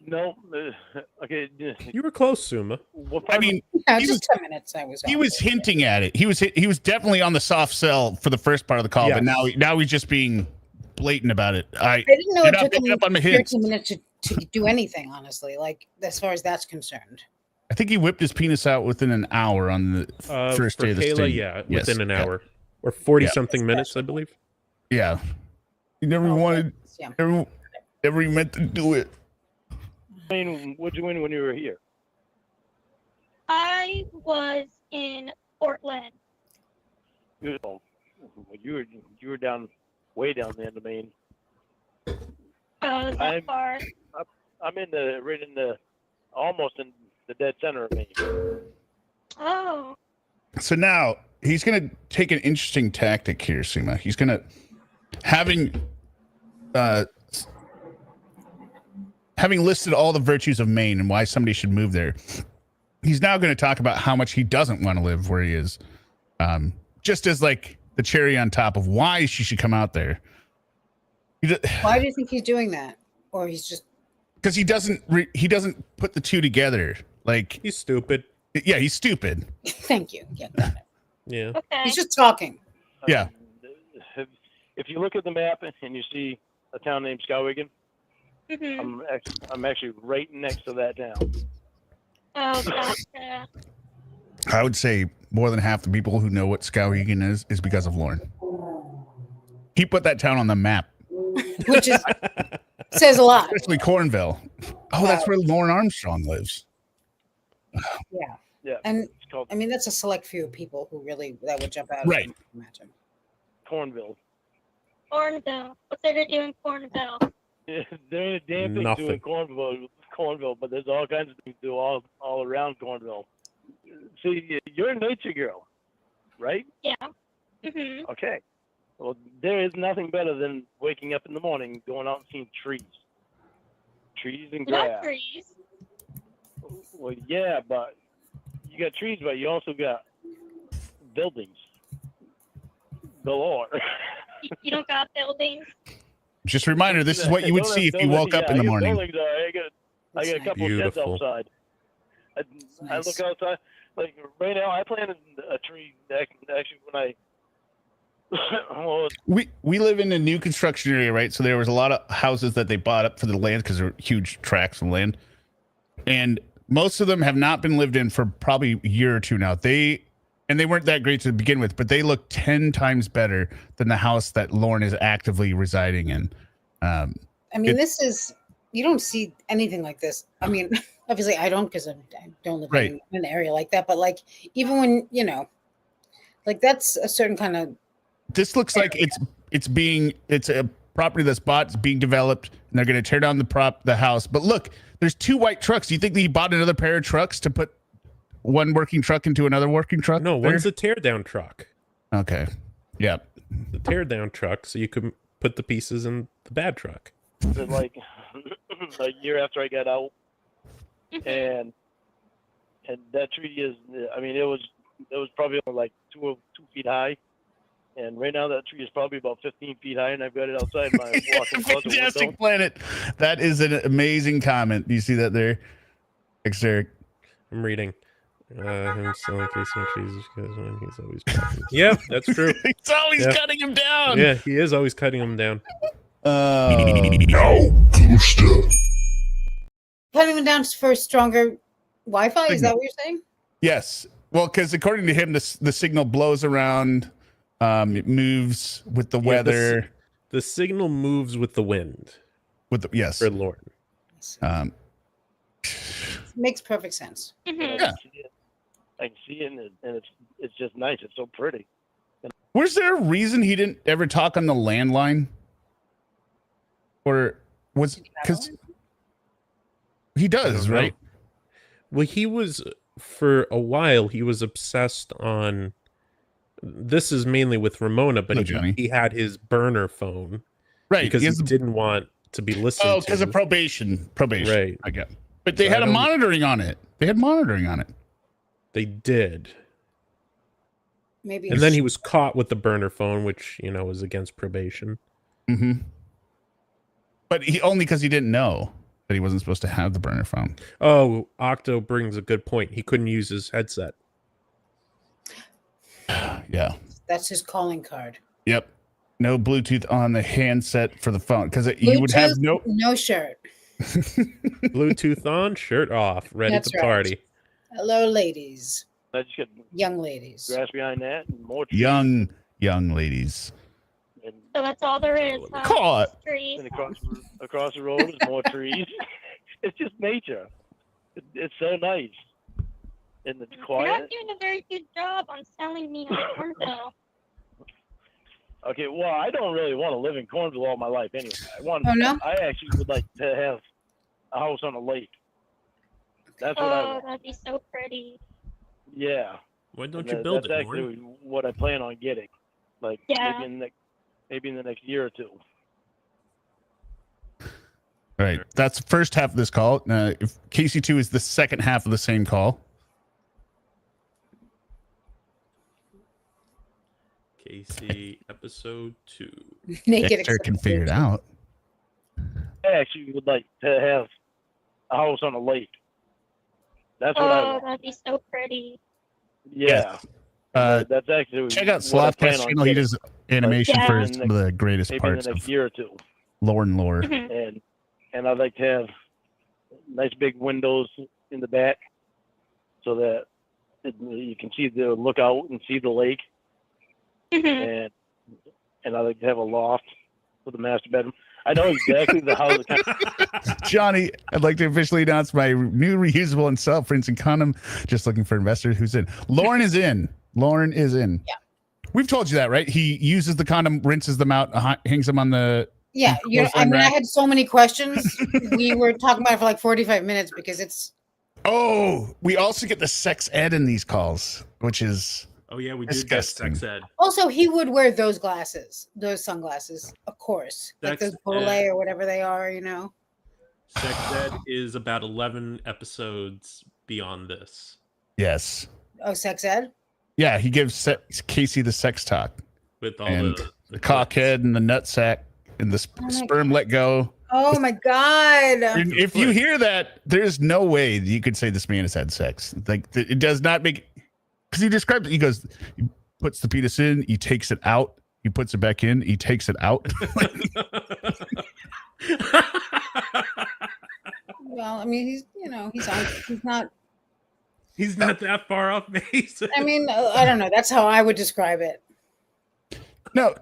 No, okay. You were close, Suma. I mean, Yeah, he just 10 minutes. he was hinting at it. He was definitely on the soft sell for the first part of the call, Yes. but now he's just being blatant about it. I didn't know you're it not took picking him up on my hints. 13 minutes to do anything, honestly, like as far as that's concerned. I think he whipped his penis out within an hour on the first for day of the Kayla, sting. yeah, Yes. within an Yeah. hour or 40 something minutes, I believe. Yeah. He never wanted, Yeah. never meant to do it. I mean, what'd you win when you were here? I was in Portland. You were down way down there in the Maine. That I'm- far. I'm right in the almost in the dead center of Maine. Oh. So now he's going to take an interesting tactic here, Suma. He's going to having listed all the virtues of Maine and why somebody should move there. He's now going to talk about how much he doesn't want to live where he is, just as like the cherry on top of why she should come out there. Why do you think he's doing that? Or he's just because he doesn't put the two together. Like He's stupid. yeah, he's stupid. thank you. Yeah, got it. Yeah. Okay. He's just talking. Yeah. If you look at the map and you see a town named Skowhegan, Mhm. I'm actually right next to that town. Oh, gotcha. I would say more than half the people who know what Skowhegan is because of Lorne. He put that town on the map, Which is says a lot. especially Cornville. Oh, that's where Lorne Armstrong lives. Yeah. Yeah, And it's called I mean that's a select few of people who really that would jump out. Right. I imagine. Cornville. Cornville. What's there to do in Cornville? There ain't a damn thing to do in Cornville, but there's all kinds of things to do all around Cornville. See, you're a nature girl, right? Yeah. Mhm. Okay. Well, there is nothing better than waking up in the morning, going out and seeing trees and Not grass. trees. Well, yeah, but you got trees, but you also got buildings galore. You don't got buildings. Just a reminder, this is what you would see if you woke up in the morning. I got a couple of sheds Beautiful. outside. I look outside. Like right now, I planted a tree. Actually, when I well, We live in a new construction area, right? So there was a lot of houses that they bought up for the land because they're huge tracts of land, and most of them have not been lived in for probably a year or two now. They weren't that great to begin with, but they look 10 times better than the house that Lorne is actively residing in. I mean, this is you don't see anything like this. I mean, obviously I don't because I don't live Right. in an area like that. But like even when like that's a certain kind of This looks like it's a property that's bought, it's being developed, and they're going to tear down the house. But look, there's 2 white trucks. Do you think that he bought another pair of trucks to put one working truck into another working truck? No, there? one's a teardown truck. Okay. Yeah. The teardown truck, so you can put the pieces in the bad truck. like a year after I got out, and that tree is. I mean, it was probably like 2 feet high. And right now, that tree is probably about 15 feet high, and I've got it outside my walk-in closet window. Fantastic planet. That is an amazing comment. Do you see that there? Thanks, Derek. I'm reading. Him selling casing trees because he's always talking. Yeah, that's true. He's always Yeah. cutting him down. Yeah, he is always cutting them down. cutting them down for stronger Wi-Fi. Is that what you're saying? Yes. Well, because according to him, the signal blows around. It moves with the weather. The signal moves with the wind. Yes. For Lorne. Makes perfect sense. Yeah. I can see it, and it's just nice. It's so pretty. Was there a reason he didn't ever talk on the landline? Or was because he does, right? Well, he was for a while. He was obsessed on. This is mainly with Ramona, but he had his burner phone, right? Because he didn't want to be listened to. Oh, because of probation, right? I get. But they had a monitoring on it. They had monitoring on it. They did. Maybe. And then he was caught with the burner phone, which was against probation. Mm-hmm. But only because he didn't know that he wasn't supposed to have the burner phone. Oh, Octo brings a good point. He couldn't use his headset. Yeah. That's his calling card. Yep. No Bluetooth on the handset for the phone because you would have no shirt. Bluetooth on, shirt off, ready to party. Hello, ladies. I just get young ladies. Grass behind that and more trees. Young ladies. So that's all there is. Caught. Trees. And across the road is more trees. It's just nature. It's so nice. And it's quiet. You're not doing a very good job on selling me on Cornville. Okay, well, I don't really want to live in Cornville all my life anyway. I actually would like to have a house on a lake. That's what I want. That'd be so pretty. Yeah. Why don't you build it? That's actually what I plan on getting. Like maybe in the next year or two. All right. That's the first half of this call. If KC2 is the second half of the same call. KC episode 2. Dexter can figure it out. I actually would like to have a house on a lake. That's what I want. That'd be so pretty. Yeah. That's actually check out Slothcast channel. He does animation for some of the greatest parts in the next year or two. Lorne lore. And I'd like to have nice big windows in the back so that you can see look out and see the lake. And I'd like to have a loft with a master bedroom. I know exactly the house. Johnny, I'd like to officially announce my new reusable and self-rinsing condom. Just looking for investors. Who's in? Lorne is in. Lorne is in. Yeah. We've told you that, right? He uses the condom, rinses them out, hangs them on the. Yeah. I had so many questions. We were talking about it for like 45 minutes because it's. Oh, we also get the sex ed in these calls, which is. Oh yeah, we did get sex ed. Also, he would wear those sunglasses, of course, like those parlay or whatever they are, Sex ed is about 11 episodes beyond this. Yes. Oh, sex ed. Yeah, he gives Casey the sex talk with all the cockhead and the nutsack and the sperm let go. Oh my god! If you hear that, there's no way that you could say this man has had sex. Like it does not make. Because he describes it, he goes, he puts the penis in, he takes it out, he puts it back in, he takes it out. Well, I mean, he's not that far off base. I mean, I don't know. That's how I would describe it. No,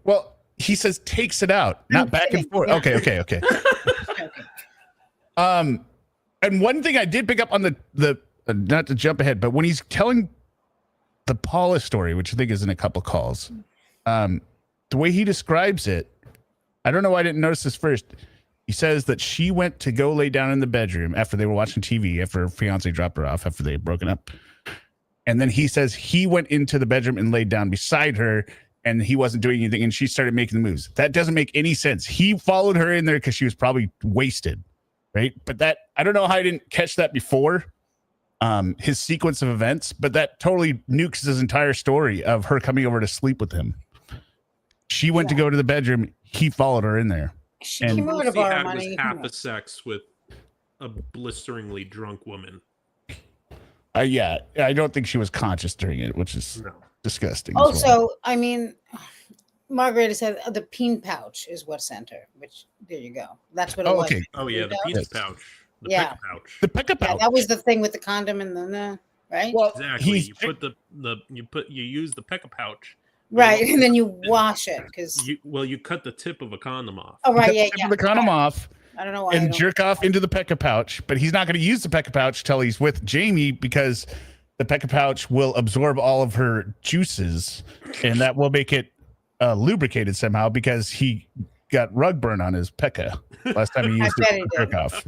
well, he says takes it out, not back and forth. Yeah. Okay. And one thing I did pick up on the not to jump ahead, but when he's telling the Paula story, which I think is in a couple calls, the way he describes it, I don't know why I didn't notice this first. He says that she went to go lay down in the bedroom after they were watching TV, after her fiance dropped her off, after they had broken up. And then he says he went into the bedroom and laid down beside her and he wasn't doing anything. And she started making the moves. That doesn't make any sense. He followed her in there because she was probably wasted. Right. But I don't know how I didn't catch that before. His sequence of events, but that totally nukes his entire story of her coming over to sleep with him. She went to go to the bedroom. He followed her in there. She came over to borrow money. Was half a sex with a blisteringly drunk woman. Yeah, I don't think she was conscious during it, which is disgusting. Also, I mean, Margareta said the peen pouch is what sent her, which there you go. That's what it was. Oh yeah, the penis pouch. The pouch. The pecker pouch. Yeah, that was the thing with the condom and the. right? Well, Exactly. You put you use the pecker pouch. Right, and then you wash it because. You cut the tip of a condom off. Oh right, yeah, tip yeah. of the condom off I don't know why. and jerk off into the pecker pouch, but he's not going to use the pecker pouch till he's with Jamie because the pecker pouch will absorb all of her juices, and that will make it lubricated somehow because he got rug burn on his pecker last time he used it for jerk off.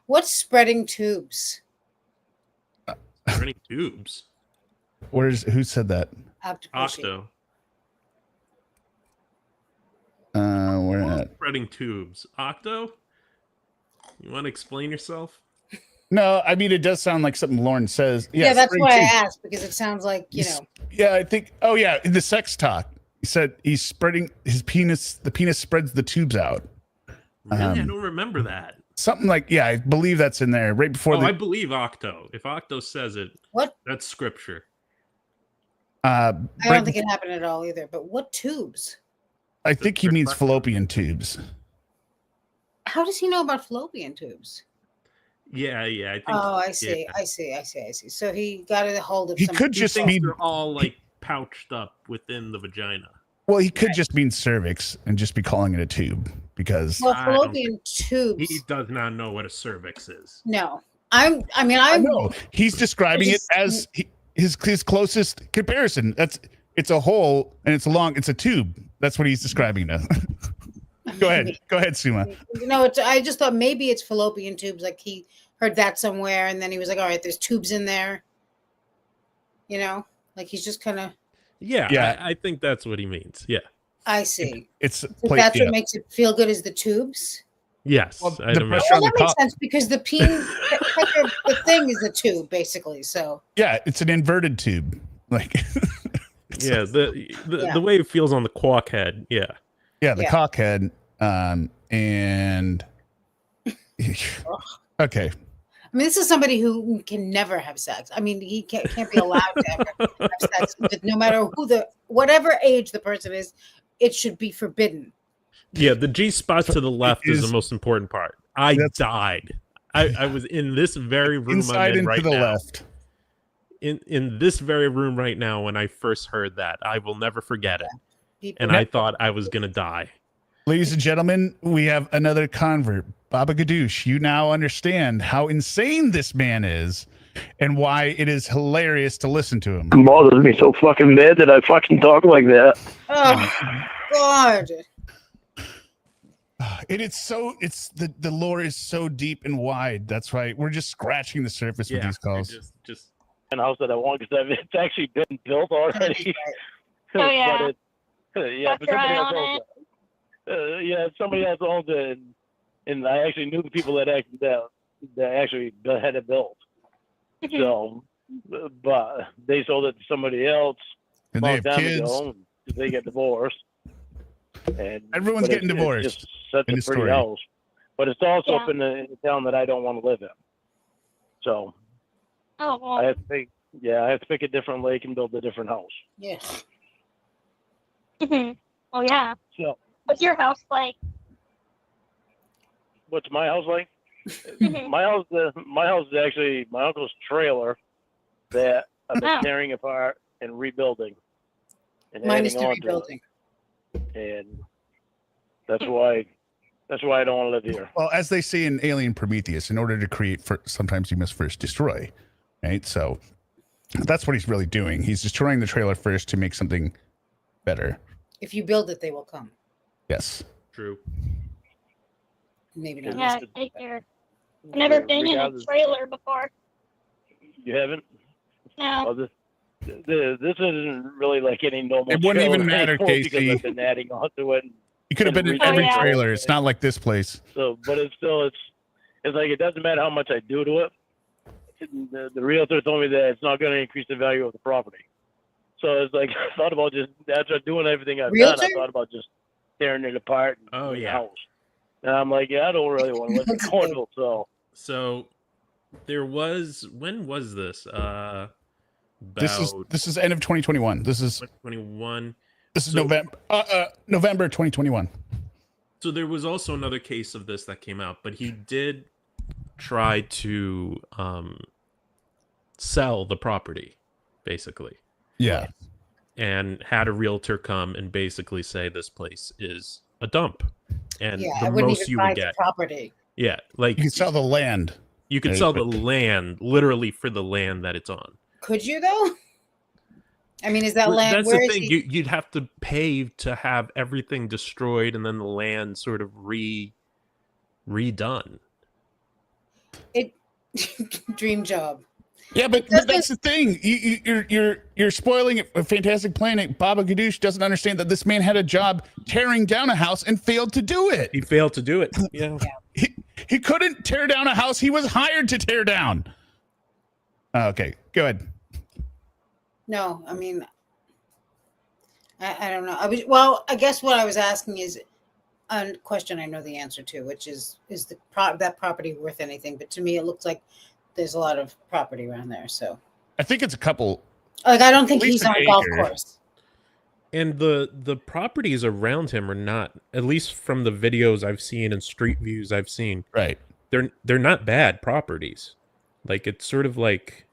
What's spreading tubes? Spreading tubes. Who said that? Octo. Where at? Spreading tubes. Octo? You want to explain yourself? No, I mean, it does sound like something Lorne says. Yeah, that's why I asked, because it sounds like, Yeah, I think, oh yeah, in the sex talk, he said he's spreading his penis, the penis spreads the tubes out. Really? I don't remember that. Something like, yeah, I believe that's in there right before I believe Octo. If Octo says it, that's scripture. I don't think it happened at all either, but what tubes? I think he means fallopian tubes. How does he know about fallopian tubes? Yeah, I think. Oh, I see. I see. So he got a hold of. He could just mean they're all like pouched up within the vagina. Well, he could just mean cervix and just be calling it a tube because fallopian tubes. He does not know what a cervix is. No, I know. He's describing it as his closest comparison. It's a hole and it's long. It's a tube. That's what he's describing now. Go ahead, Suma. I just thought maybe it's fallopian tubes. Like he heard that somewhere, and then he was like, "All right, there's tubes in there." Like he's just kind of. Yeah. I think that's what he means. Yeah. I see. That's what makes it feel good is the tubes. Yes. Well, that makes sense because the the thing is a tube basically. So. Yeah, it's an inverted tube. Like. Yeah, the way it feels on the quack head. Yeah. Yeah, the cock head. And okay. I mean, this is somebody who can never have sex. I mean, he can't be allowed to ever have sex. No matter whatever age the person is, it should be forbidden. Yeah, the G spot to the left is the most important part. I died. I was in this very room inside and right to the now. left. In this very room right now, when I first heard that, I will never forget it. And I thought I was gonna die. Ladies and gentlemen, we have another convert, Baba Gadoosh. You now understand how insane this man is and why it is hilarious to listen to him. It bothers me so fucking bad that I fucking talk like that. Oh, God. And the lore is so deep and wide. That's right. We're just scratching the surface with these calls. Just an house that I want because it's actually been built already. Oh yeah. But somebody else owns it. Somebody else owns it, and I actually knew the people that actually had it built. So, but they sold it to somebody else a long time ago. They get divorced. And everyone's getting divorced. It's just such a pretty house, but it's also up in the town that I don't want to live in. So, I have to pick a different lake and build a different house. Yeah. Oh yeah. So, what's your house like? What's my house like? My house is actually my uncle's trailer that I've been tearing apart and rebuilding. And mine is rebuilding. And that's why I don't want to live here. Well, as they say in Alien Prometheus, in order to create, sometimes you must first destroy, right? So that's what he's really doing. He's destroying the trailer first to make something better. If you build it, they will come. Yes. True. Maybe not. Yeah, take care. I've never been in a trailer before. You haven't? No. Well, this isn't really like any normal. It wouldn't even matter, Casey. Because I've been adding onto it. You could have been in every trailer. It's not like this place. So, but it's like it doesn't matter how much I do to it. The realtor told me that it's not going to increase the value of the property. So it's like I thought about just after doing everything I've done, I thought about just tearing it apart. And the house. And I'm like, I don't really want to live in Cornwall. So there was, when was this? This is end of 2021. This is 2021. This is November 2021. So there was also another case of this that came out, but he did try to sell the property, basically. Yeah. And had a realtor come and basically say this place is a dump. And Yeah, the I wouldn't most even you buy would the get. property. Yeah, like You can sell the land. you could sell the land literally for the land that it's on. Could you though? I mean, is that land? That's Where the is thing. he? You'd have to pay to have everything destroyed and then the land sort of redone. It dream job. Yeah, but that's the thing. You're spoiling a fantastic planet. Baba Ganoush doesn't understand that this man had a job tearing down a house and failed to do it. He failed to do it. Yeah. He couldn't tear down a house he was hired to tear down. Okay, go ahead. No, I mean, I don't know. I guess what I was asking is a question I know the answer to, which is that property worth anything? But to me, it looks like there's a lot of property around there. So I think it's a couple. Like, I don't think At least he's on a an golf acre. course. And the properties around him are not, at least from the videos I've seen and street views I've seen, Right. they're not bad properties. Like it's sort of like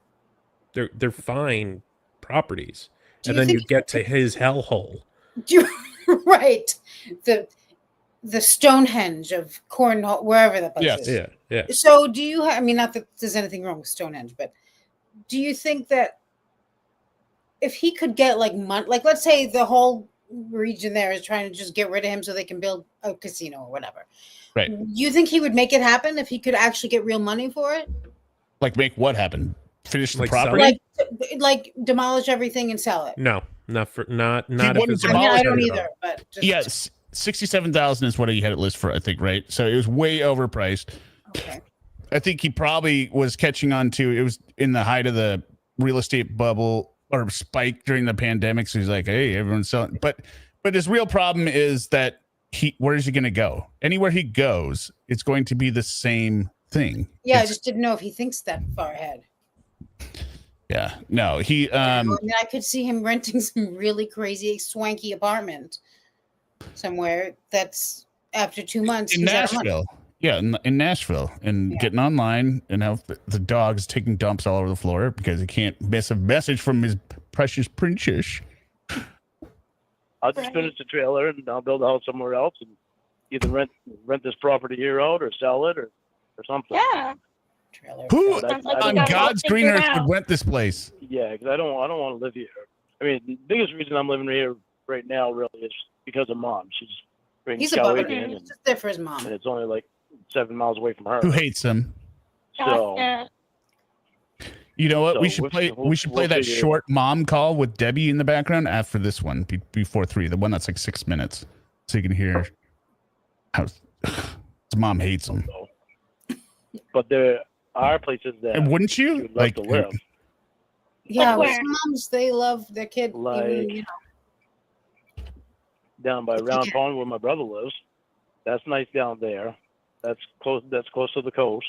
they're fine properties. And then you get to his hellhole. Right. The Stonehenge of Cornwall, wherever that place is. Yeah, yeah. So do you I mean, not that there's anything wrong with Stonehenge, but do you think that if he could get like money, like let's say the whole region there is trying to just get rid of him so they can build a casino or whatever. Right. You think he would make it happen if he could actually get real money for it? Like make what happen? Finish the Like sell property? Like demolish everything and sell it. No, not if wouldn't it's I mean, I don't demolish it either, but just, Yes, 67,000 is what he had it listed for, I think, right? So it was way overpriced. okay. I think he probably was catching on to it was in the height of the real estate bubble or spike during the pandemic. So he's like, hey, everyone's selling. But his real problem is that where is he going to go? Anywhere he goes, it's going to be the same thing. Yeah, I just didn't know if he thinks that far ahead. Yeah, no, he. I mean, I could see him renting some really crazy, swanky apartment somewhere. That's after 2 months in he's out of money. Nashville. Yeah, in Nashville, and getting online and how the dog's taking dumps all over the floor because he can't miss a message from his precious princess. I'll just finish the trailer and I'll build a house somewhere else and either rent this property here out or sell it or something. Yeah. Trailer. Who Sounds like on we got it all God's green figured earth would out. rent this place? Yeah, because I don't want to live here. I mean, the biggest reason I'm living here right now really is because of Mom. She's bringing He's above it. Kelly in, He's just there for his mom. and it's only like 7 miles away from her. Who hates him? So Yeah. You know what? So we should play. We should play that figure it short mom call with Debbie in the background after this one, before 3. The one that's like 6 minutes, so you can hear how his mom hates him. but there are places that And wouldn't you you'd love like to live. Yeah, Like well, where? some moms, they love their kid. Like- even, you know. Down by Round Pond where my brother lives. That's nice down there. That's close to the coast.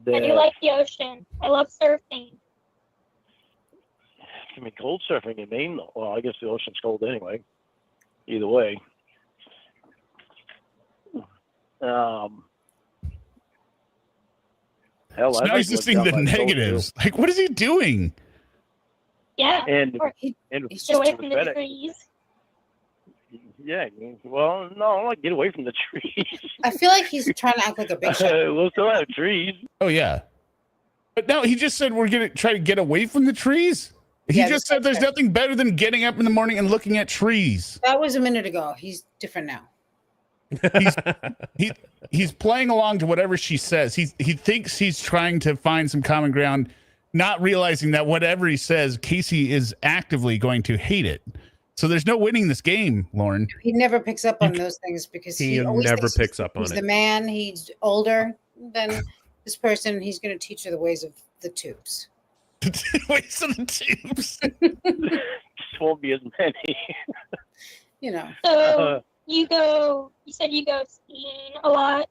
I do like the ocean. I love surfing. I mean, cold surfing in Maine, though. Well, I guess the ocean's cold anyway. Either way. Hell, So I'd now like he's to live listing down the by coast, too. negatives. Like, what is he doing? Yeah. And He- and he's Get away just from the FedEx. trees. Yeah, well, no, I'm like get away from the trees. I feel like he's trying to act like a big shot. We'll still have trees. Oh yeah, but no, he just said we're gonna try to get away from the trees. He Yeah, just that's said there's fair. nothing better than getting up in the morning and looking at trees. That was a minute ago. He's different now. He's playing along to whatever she says. He thinks he's trying to find some common ground, not realizing that whatever he says, Casey is actively going to hate it. So there's no winning this game, Lauren. He never picks up on those things because He always never thinks picks up on he's it. the man. He's older than this person. He's going to teach her the ways of the tubes. Waste of the tubes. Just won't be as many. You know. So you said you go skiing a lot.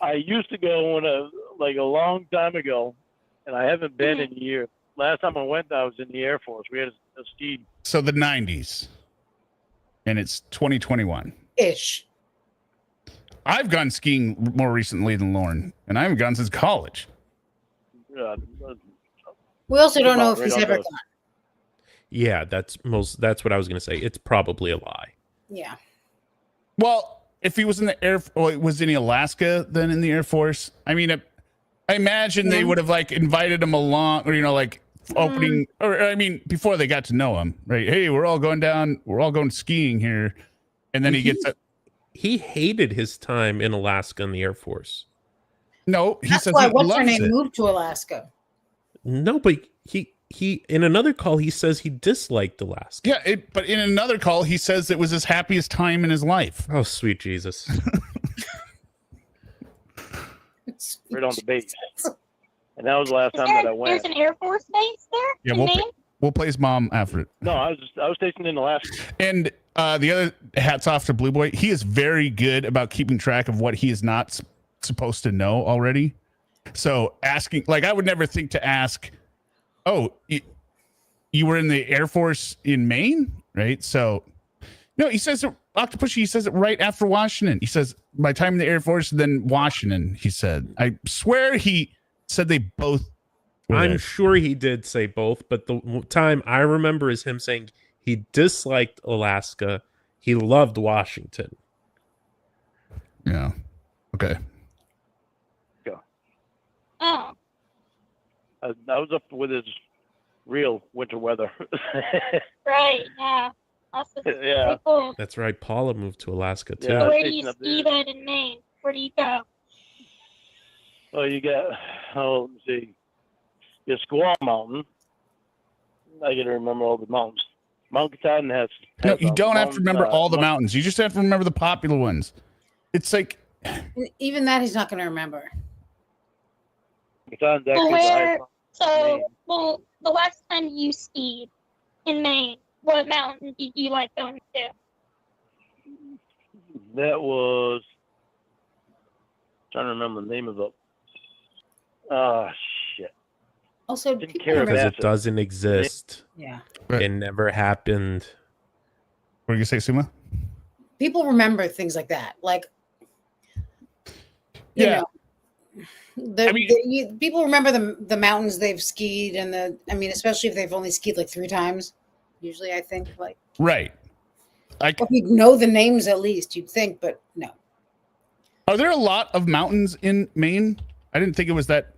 I used to go like a long time ago, and I haven't been in years. Last time I went, I was in the Air Force. We had a ski. So the 90s, and it's 2021. Ish. I've gone skiing more recently than Lauren, and I haven't gone since college. We also don't know if right he's on ever the- gone. Yeah, that's what I was going to say. It's probably a lie. Yeah. Well, if he was in the was in Alaska, then in the Air Force. I mean, I imagine they would have like invited him along, or like opening, or I mean, before they got to know him, right? Hey, we're all going skiing here, and then he gets a. He hated his time in Alaska in the Air Force. No, he That's says why he what's her loves name it. moved to Alaska. No, but he in another call he says he disliked Alaska. Yeah, but in another call, he says it was his happiest time in his life. Oh, sweet Jesus. right on the base. And that was the last Is time there, that I went. there's an Air Force base there Yeah, in Maine? we'll play his mom after it. No, I was stationed in Alaska. And the other hats off to Blue Boy. He is very good about keeping track of what he is not supposed to know already. So asking, like, I would never think to ask, oh, you were in the Air Force in Maine, right? So, no, he says it, Octopussy, he says it right after Washington. He says, my time in the Air Force, then Washington, he said. I swear he said they both were I'm there. sure he did say both, but the time I remember is him saying he disliked Alaska. He loved Washington. Yeah. Okay. Oh, I was up with his real winter weather. right, yeah. That's Yeah. pretty cool. That's right. Paula moved to Alaska too. Yeah. So where do stationed you up ski there. then in Maine? Where do you go? Oh, you got, let me see. You Squaw Mountain. I got to remember all the mountains. Mount Katahdin has. No, you don't have to remember all the Mount- mountains. You just have to remember the popular ones. It's like, Even that he's not going to remember. Katahdin's Well, actually the where? highest mountain in So, Maine. well, the last time you skied in Maine, what mountain did you like going to? That was, trying to remember the name of it. Oh, shit. Also, Didn't people care remember. Because about it doesn't exist. Yeah. It never happened. what are you going to say, Suma? People remember things like that. Like, you Yeah. know, I mean- people remember the mountains they've skied and especially if they've only skied like 3 times. Usually, I think like Right. if you know the names at least, you'd think, but no. Are there a lot of mountains in Maine? I didn't think it was that.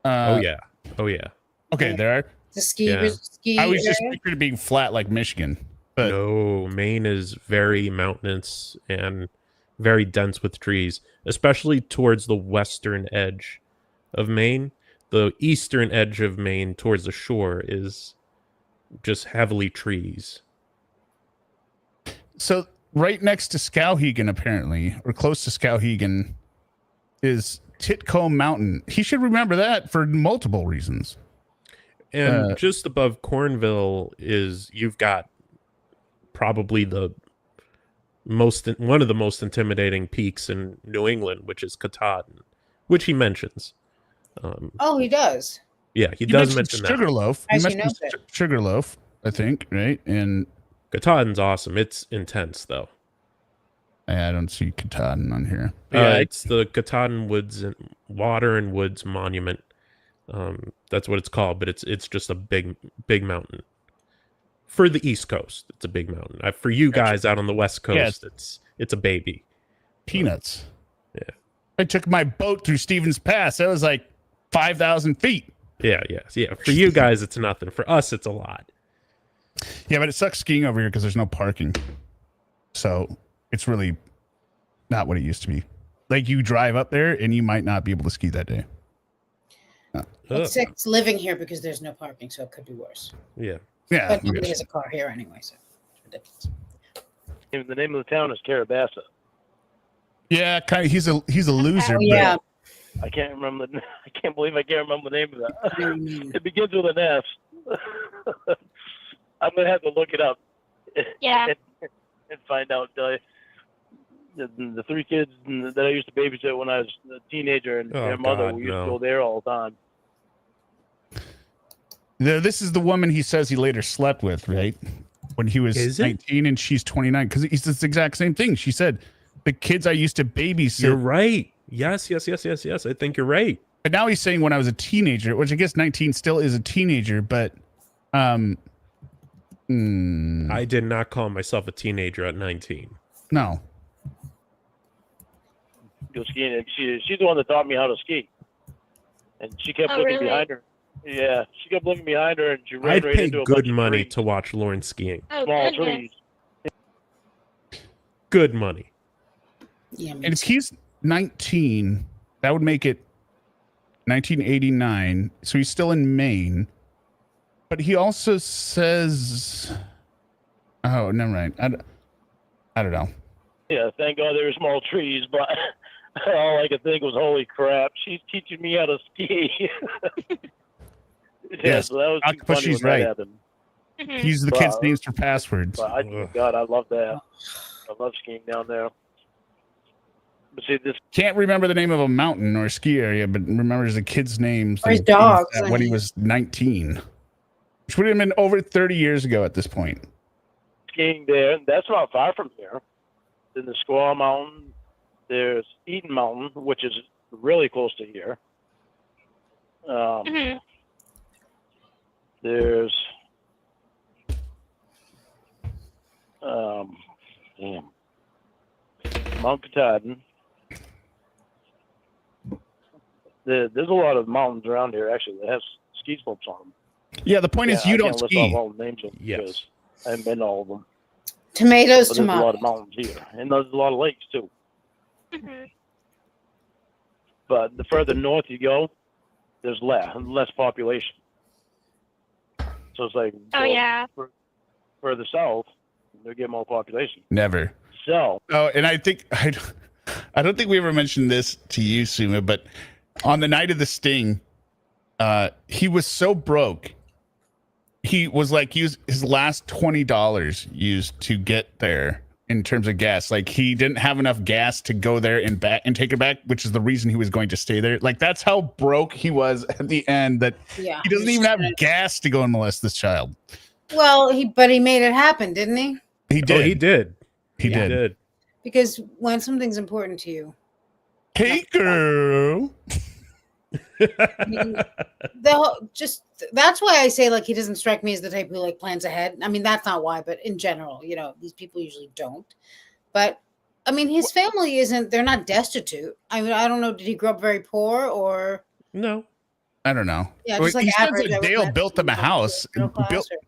Oh yeah. Okay, Yeah. there are. The ski, Yeah. ski I was just area? pictured it being flat like Michigan. But No, Maine is very mountainous and very dense with trees, especially towards the western edge of Maine. The eastern edge of Maine towards the shore is just heavily trees. so right next to Skowhegan, apparently, or close to Skowhegan, is Titcomb Mountain. He should remember that for multiple reasons. And just above Cornville you've got probably one of the most intimidating peaks in New England, which is Katahdin, which he mentions. Oh, he does. Yeah, he You does mentioned mention that. Sugarloaf. You Actually, mentioned knows it. Sugarloaf, I think, right? And Katahdin's awesome. It's intense though. I don't see Katahdin on here. But It's the Katahdin Water and Woods Monument. That's what it's called, but it's just a big mountain. For the East Coast, it's a big mountain. For you guys out on the West Coast, it's a baby. Peanuts. Yeah. I took my boat through Stevens Pass. That was like 5,000 feet. Yeah. For you guys, it's nothing. For us, it's a lot. Yeah, but it sucks skiing over here because there's no parking. So it's really not what it used to be. Like you drive up there and you might not be able to ski that day. It's living here because there's no parking, so it could be worse. Yeah. Yeah. But nobody has a car here anyway, so it's ridiculous. The name of the town is Carabassa. Yeah, kind of. He's a loser. Oh, yeah. I can't remember. I can't believe I can't remember the name of that. Mm. It begins with an S. I'm gonna have to look it up. Yeah. And find out. The 3 kids that I used to babysit when I was a teenager and their mother, we used to go there all the time. This is the woman he says he later slept with, right? When he was Is it? 19 and she's 29. Because it's the exact same thing. She said, the kids I used to babysit. You're right. Yes. I think you're right. But now he's saying when I was a teenager, which I guess 19 still is a teenager, but I did not call myself a teenager at 19. No. Go skiing. And she's the one that taught me how to ski. And she kept looking behind her. Yeah, she kept looking behind her, and she ran I'd right pay into a good bunch money of trees, to watch Lorne skiing. Oh, small goodness. trees. Good money. Yeah, And if he's 19, that would make it 1989. So he's still in Maine. But he also says, oh, never mind. I don't know. Yeah, thank God there were small trees, but all I could think was, holy crap, she's teaching me how to ski. Yeah, Yes, so that was too but funny she's when right. that happened. Mhm. He's the kids' names for passwords. But God, I love that. I love skiing down there. But see, this Can't remember the name of a mountain or ski area, but remembers the kid's names Or his dogs. when he was 19, which would have been over 30 years ago at this point. skiing there, that's not far from here. In the Squaw Mountain, there's Eaton Mountain, which is really close to here. Mhm. There's Mount Katahdin. There's a lot of mountains around here actually that have ski slopes on them. Yeah, the point is you I don't can't list ski. off all the names of them Yes. because I haven't been to all of them. Tomatoes, But there's a lot of tomatoes. mountains here, and there's a lot of lakes too. Mhm. But the further north you go, there's less population. So it's like Oh, yeah. further south, they get more population. Never. So Oh, and I think I don't think we ever mentioned this to you, Suma, but on the night of the sting, he was so broke. He was like his last $20 used to get there in terms of gas. Like he didn't have enough gas to go there and back and take it back, which is the reason he was going to stay there. Like that's how broke he was at the end, that Yeah. he doesn't even have gas to go and molest this child. Well, he made it happen, didn't he? He did. Oh, he did. He He did. did. Because when something's important to you, Hey, girl. that's why I say like he doesn't strike me as the type who like plans ahead. I mean, that's not why, but in general, these people usually don't. But I mean, his family they're not destitute. I mean, I don't know, did he grow up very poor or No. I don't know. yeah, Well, just like he says average, that I would Dale imagine, built them a house. middle class or-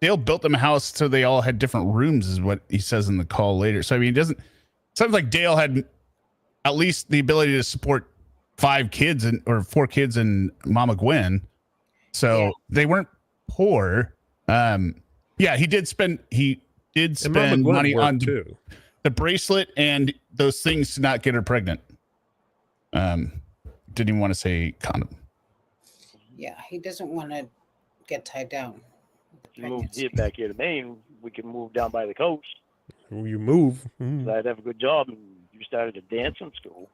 Dale built them a house so they all had different rooms, is what he says in the call later. So I mean, it sounds like Dale had at least the ability to support 5 kids or 4 kids and Mama Gwen. So they weren't poor. He did spend And Mama Gwen money worked on too. the bracelet and those things to not get her pregnant. Didn't even want to say condom. Yeah, he doesn't want to get tied down. if you move here back here to Maine, we can move down by the coast. You move. Mm. I'd have a good job, and you started a dancing school.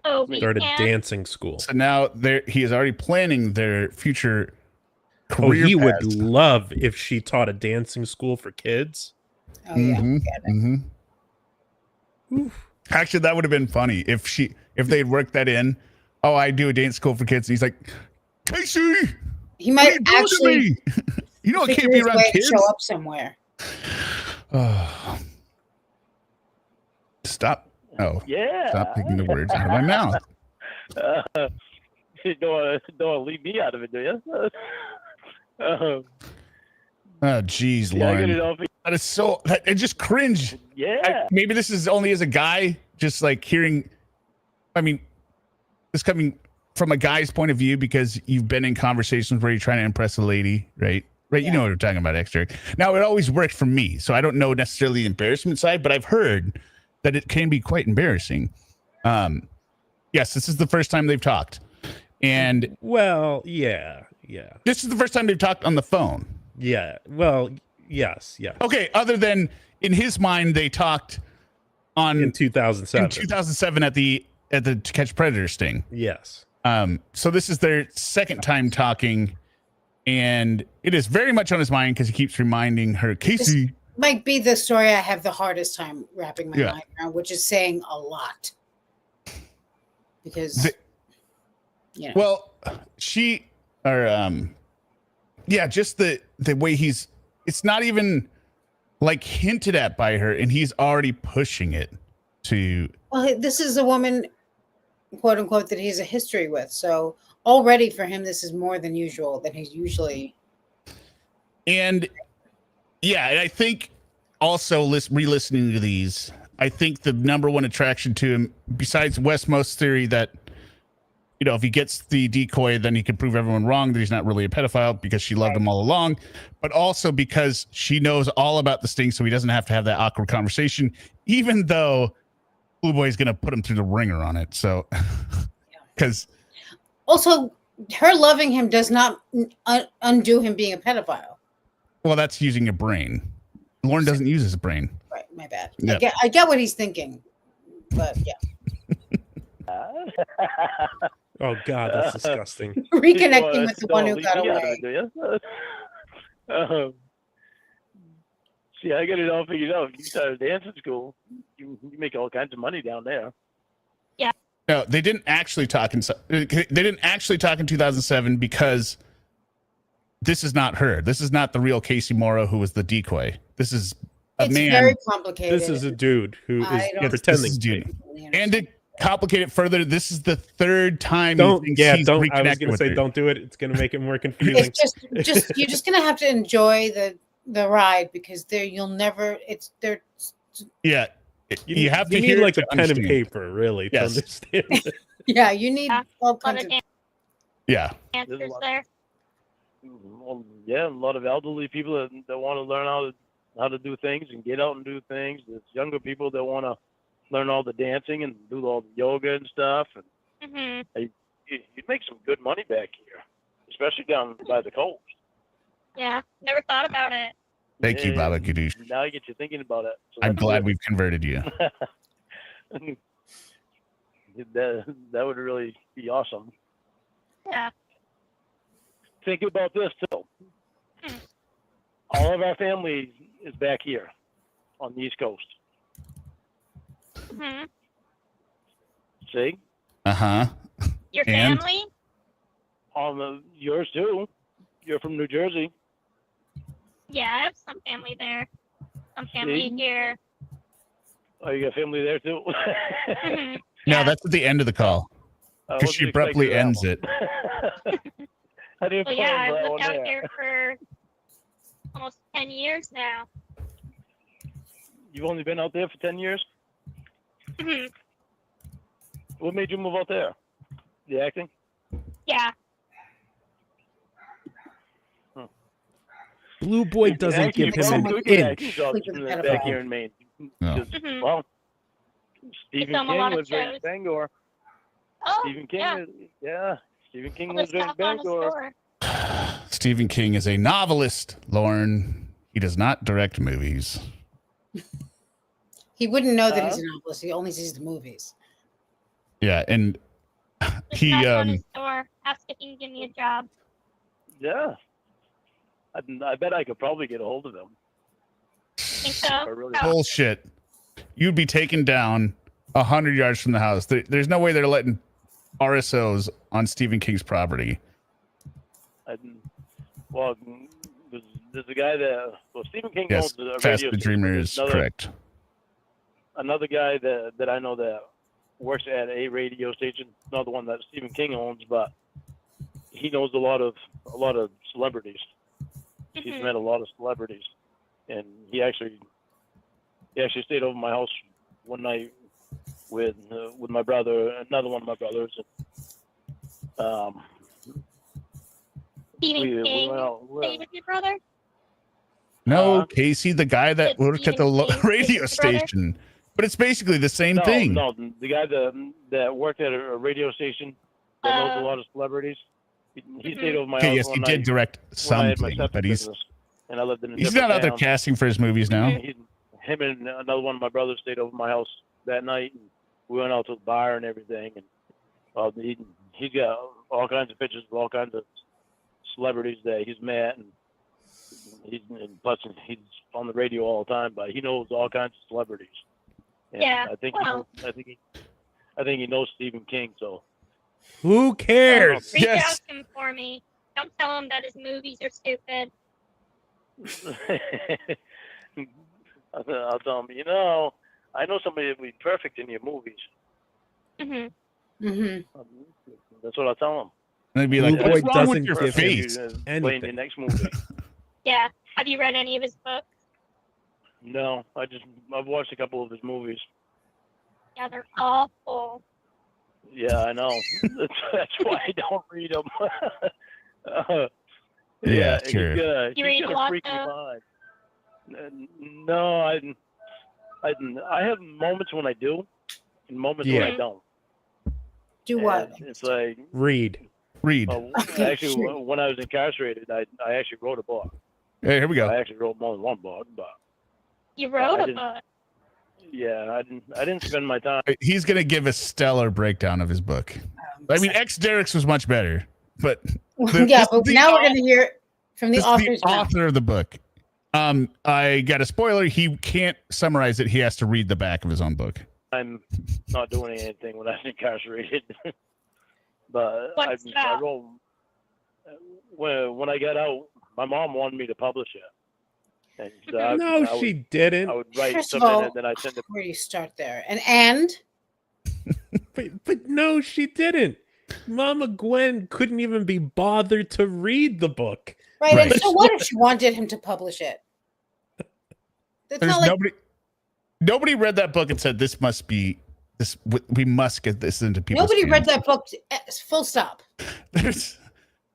Oh, we Started can. dancing school. So now he is already planning their future Oh, career. he would paths. love if she taught a dancing school for kids. Oh yeah, Mhm, get it. mhm. Actually, that would have been funny if they'd worked that in. Oh, I do a dance school for kids. And he's like, Casey, He what are might you doing to actually me? You know, I figure can't be his around way to kids. show up somewhere. Oh. Stop. Oh, Yeah. stop taking the words out of my mouth. You don't want to leave me out of it, do you? Oh, geez, Yeah, I get Lauren. it off. That is so. I just cringe. Yeah. Maybe this is only as a guy, just like hearing. I mean, this coming from a guy's point of view because you've been in conversations where you're trying to impress a lady, right? Right. You know what we're talking about, extra. Now, it always worked for me, so I don't know necessarily the embarrassment side, but I've heard that it can be quite embarrassing. Yes, this is the first time they've talked, and Well, yeah. this is the first time they've talked on the phone. Yeah. Well, yes. Okay, other than in his mind, they talked on In 2007. in 2007 at the To Catch Predator sting. Yes. So this is their second time talking, and it is very much on his mind because he keeps reminding her, Casey. Might be the story I have the hardest time wrapping my mind around, which is saying a lot. Because You know. Well, just the way it's not even like hinted at by her, and he's already pushing it to. Well, this is a woman, quote unquote, that he has a history with. So already for him, this is more than usual than he's usually. And yeah, I think also re-listening to these, I think the number one attraction to him, besides Westmost theory that, you know, if he gets the decoy, then he can prove everyone wrong that he's not really a pedophile because she loved him all along, but also because she knows all about the sting, so he doesn't have to have that awkward conversation, even though Blue Boy's going to put him through the ringer on it. So, because also her loving him does not undo him being a pedophile. Well, that's using your brain. Lorne doesn't use his brain. Right, my bad. Yep. I get what he's thinking, but yeah. Oh God, that's disgusting. Reconnecting with the one who got away. See, I got it all figured out. You started dancing school. You make all kinds of money down there. Yeah. No, they didn't actually talk in 2007 because this is not her. This is not the real Casey Morrow who was the decoy. This is a man. It's very complicated. This is a dude who is This pretending. is dude. And to complicate it further, this is the third time. Don't. I was going to say, don't do it. It's going to make it more confusing. It's just you're just going to have to enjoy the ride because you'll never. It's there. Yeah, you have to need like a pen understand. and paper, really, to understand. Yeah, you need all A lot kinds of of. Yeah. answers there. Well, yeah, a lot of elderly people that want to learn how to do things and get out and do things. There's younger people that want to learn all the dancing and do all the yoga and stuff. And you'd make some good money back here, especially down by the coast. Yeah, never thought about it. Thank you, Baba Gadoosh. Now I get you thinking about it. So I'm that's glad good. we've converted you. that would really be awesome. Yeah. Think about this too. All of our family is back here on the East Coast. hmm See? Uh-huh. Your And? family? Yours too. You're from New Jersey. Yeah, I have some family there. Some family See? here. Oh, you got family there too? Mhm. No, Yeah. that's at the end of the call. I Because wasn't she abruptly expecting ends that it. one. I didn't Well, plan yeah, that I've one lived out there. here for almost 10 years now. You've only been out there for 10 years? Mhm. What made you move out there? The acting? Yeah. Blue Boy doesn't Actually, give him someone an we can inch. acting jobs Sleep with in a the pedophile. back here in Maine. No. Because, Mhm. well, Stephen film a King lot of lives right in shows. Bangor. Oh, Stephen King yeah. Stephen King I'll lives just right in stop on a Bangor. store. Stephen King is a novelist, Lorne. He does not direct movies. He wouldn't know that he's a novelist. He only sees the movies. Yeah, and Just he knock on his door. Ask if he can give me a job. Yeah. I bet I could probably get a hold of him. Think so? I really- Oh, bullshit. You'd be taken down 100 yards from the house. There's no way they're letting RSOs on Stephen King's property. Well, there's a guy that Stephen King Yes, owns a Fast radio the station. Dreamer There's is correct. Another guy that I know that works at a radio station, not the one that Stephen King owns, but he knows a lot of celebrities. He's mhm. met a lot of celebrities, and he actually stayed over my house one night with my brother, another one of my brothers. Stephen we King went out. stayed with your brother? No, Casey, the guy that Did worked at the Stephen King radio stay with your brother? station. But it's basically the same thing. No, the guy that worked at a radio station that knows a lot of celebrities. He stayed over my Okay, house yes, one he night did direct when I had my something, septic but he's business, and I lived in a not different out there town. casting for his movies now. Him and another one of my brothers stayed over my house that night, and we went out to the bar and everything. And he's got all kinds of pictures of all kinds of celebrities that he's met, and plus he's on the radio all the time. But he knows all kinds of celebrities. And Yeah, I think well. I think he knows Stephen King. So Who cares? Reach Yes. out to him for me. Don't tell him that his movies are stupid. I'll tell him, I know somebody that would be perfect in your movies. Mm-hmm. Mm-hmm. That's what I'll tell him. And they'd be like, Blue what's Boy wrong with doesn't your give him face? Play in anything. your next movie. Yeah. Have you read any of his books? No, I've watched a couple of his movies. Yeah, they're awful. Yeah, I know. That's why I don't read them. Yeah, he's sure. gonna, You he's read a gonna lot, freak me though? mind. No, I have moments when I do, and moments when I Yeah. don't. Do what? And it's like, Read. Read. actually, Sure. when I was incarcerated, I actually wrote a book. Hey, here we go. I actually wrote more than one book, but You wrote I a didn't- book. yeah, I didn't spend my time. He's going to give a stellar breakdown of his book. I mean, X Derek's was much better, but yeah, but now we're going to hear it from the this is author's the mouth. author of the book. I got a spoiler. He can't summarize it. He has to read the back of his own book. I'm not doing anything when I was incarcerated. But What's I that? wrote, when I got out, my mom wanted me to publish it. And so No, she didn't. I would write First of something all, and then I'd send it. where do you start there? And But no, she didn't. Mama Gwen couldn't even be bothered to read the book. right, Right. and so what if she wanted him to publish it? It's There's not like nobody read that book and said this must be this. We must get this into people's nobody read hands. that book. Full stop.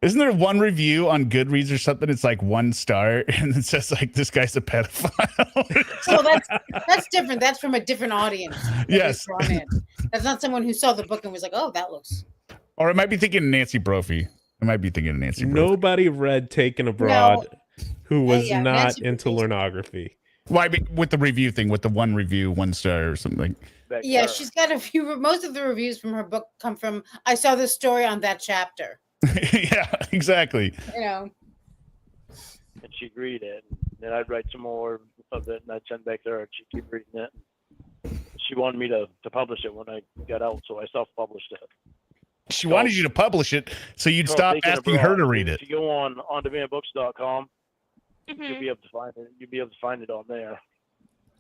Isn't there one review on Goodreads or something? It's like 1 star, and it says like this guy's a pedophile. So that's different. That's from a different audience. that Yes. was drawn in. That's not someone who saw the book and was like, "Oh, that looks." Or it might be thinking of Nancy Brophy. I might be thinking of Nancy Brophy. Nobody read Taken Abroad who was yeah, not Nancy into Brophy's- pornography. Why with the review thing, with the 1 review, 1 star or something. Back Yeah, there. she's got a few. Most of the reviews from her book come from. I saw this story on that chapter. Yeah, exactly. You know. And she'd read it. And then I'd write some more of it and I'd send back to her and she'd keep reading it. She wanted me to publish it when I got out, so I self-published it. She wanted you to publish it, so you'd stop Taken asking her to Abroad. read it. If you go on ondemandbooks.com, Mm-hmm. you'll be able to find it. You'll be able to find it on there.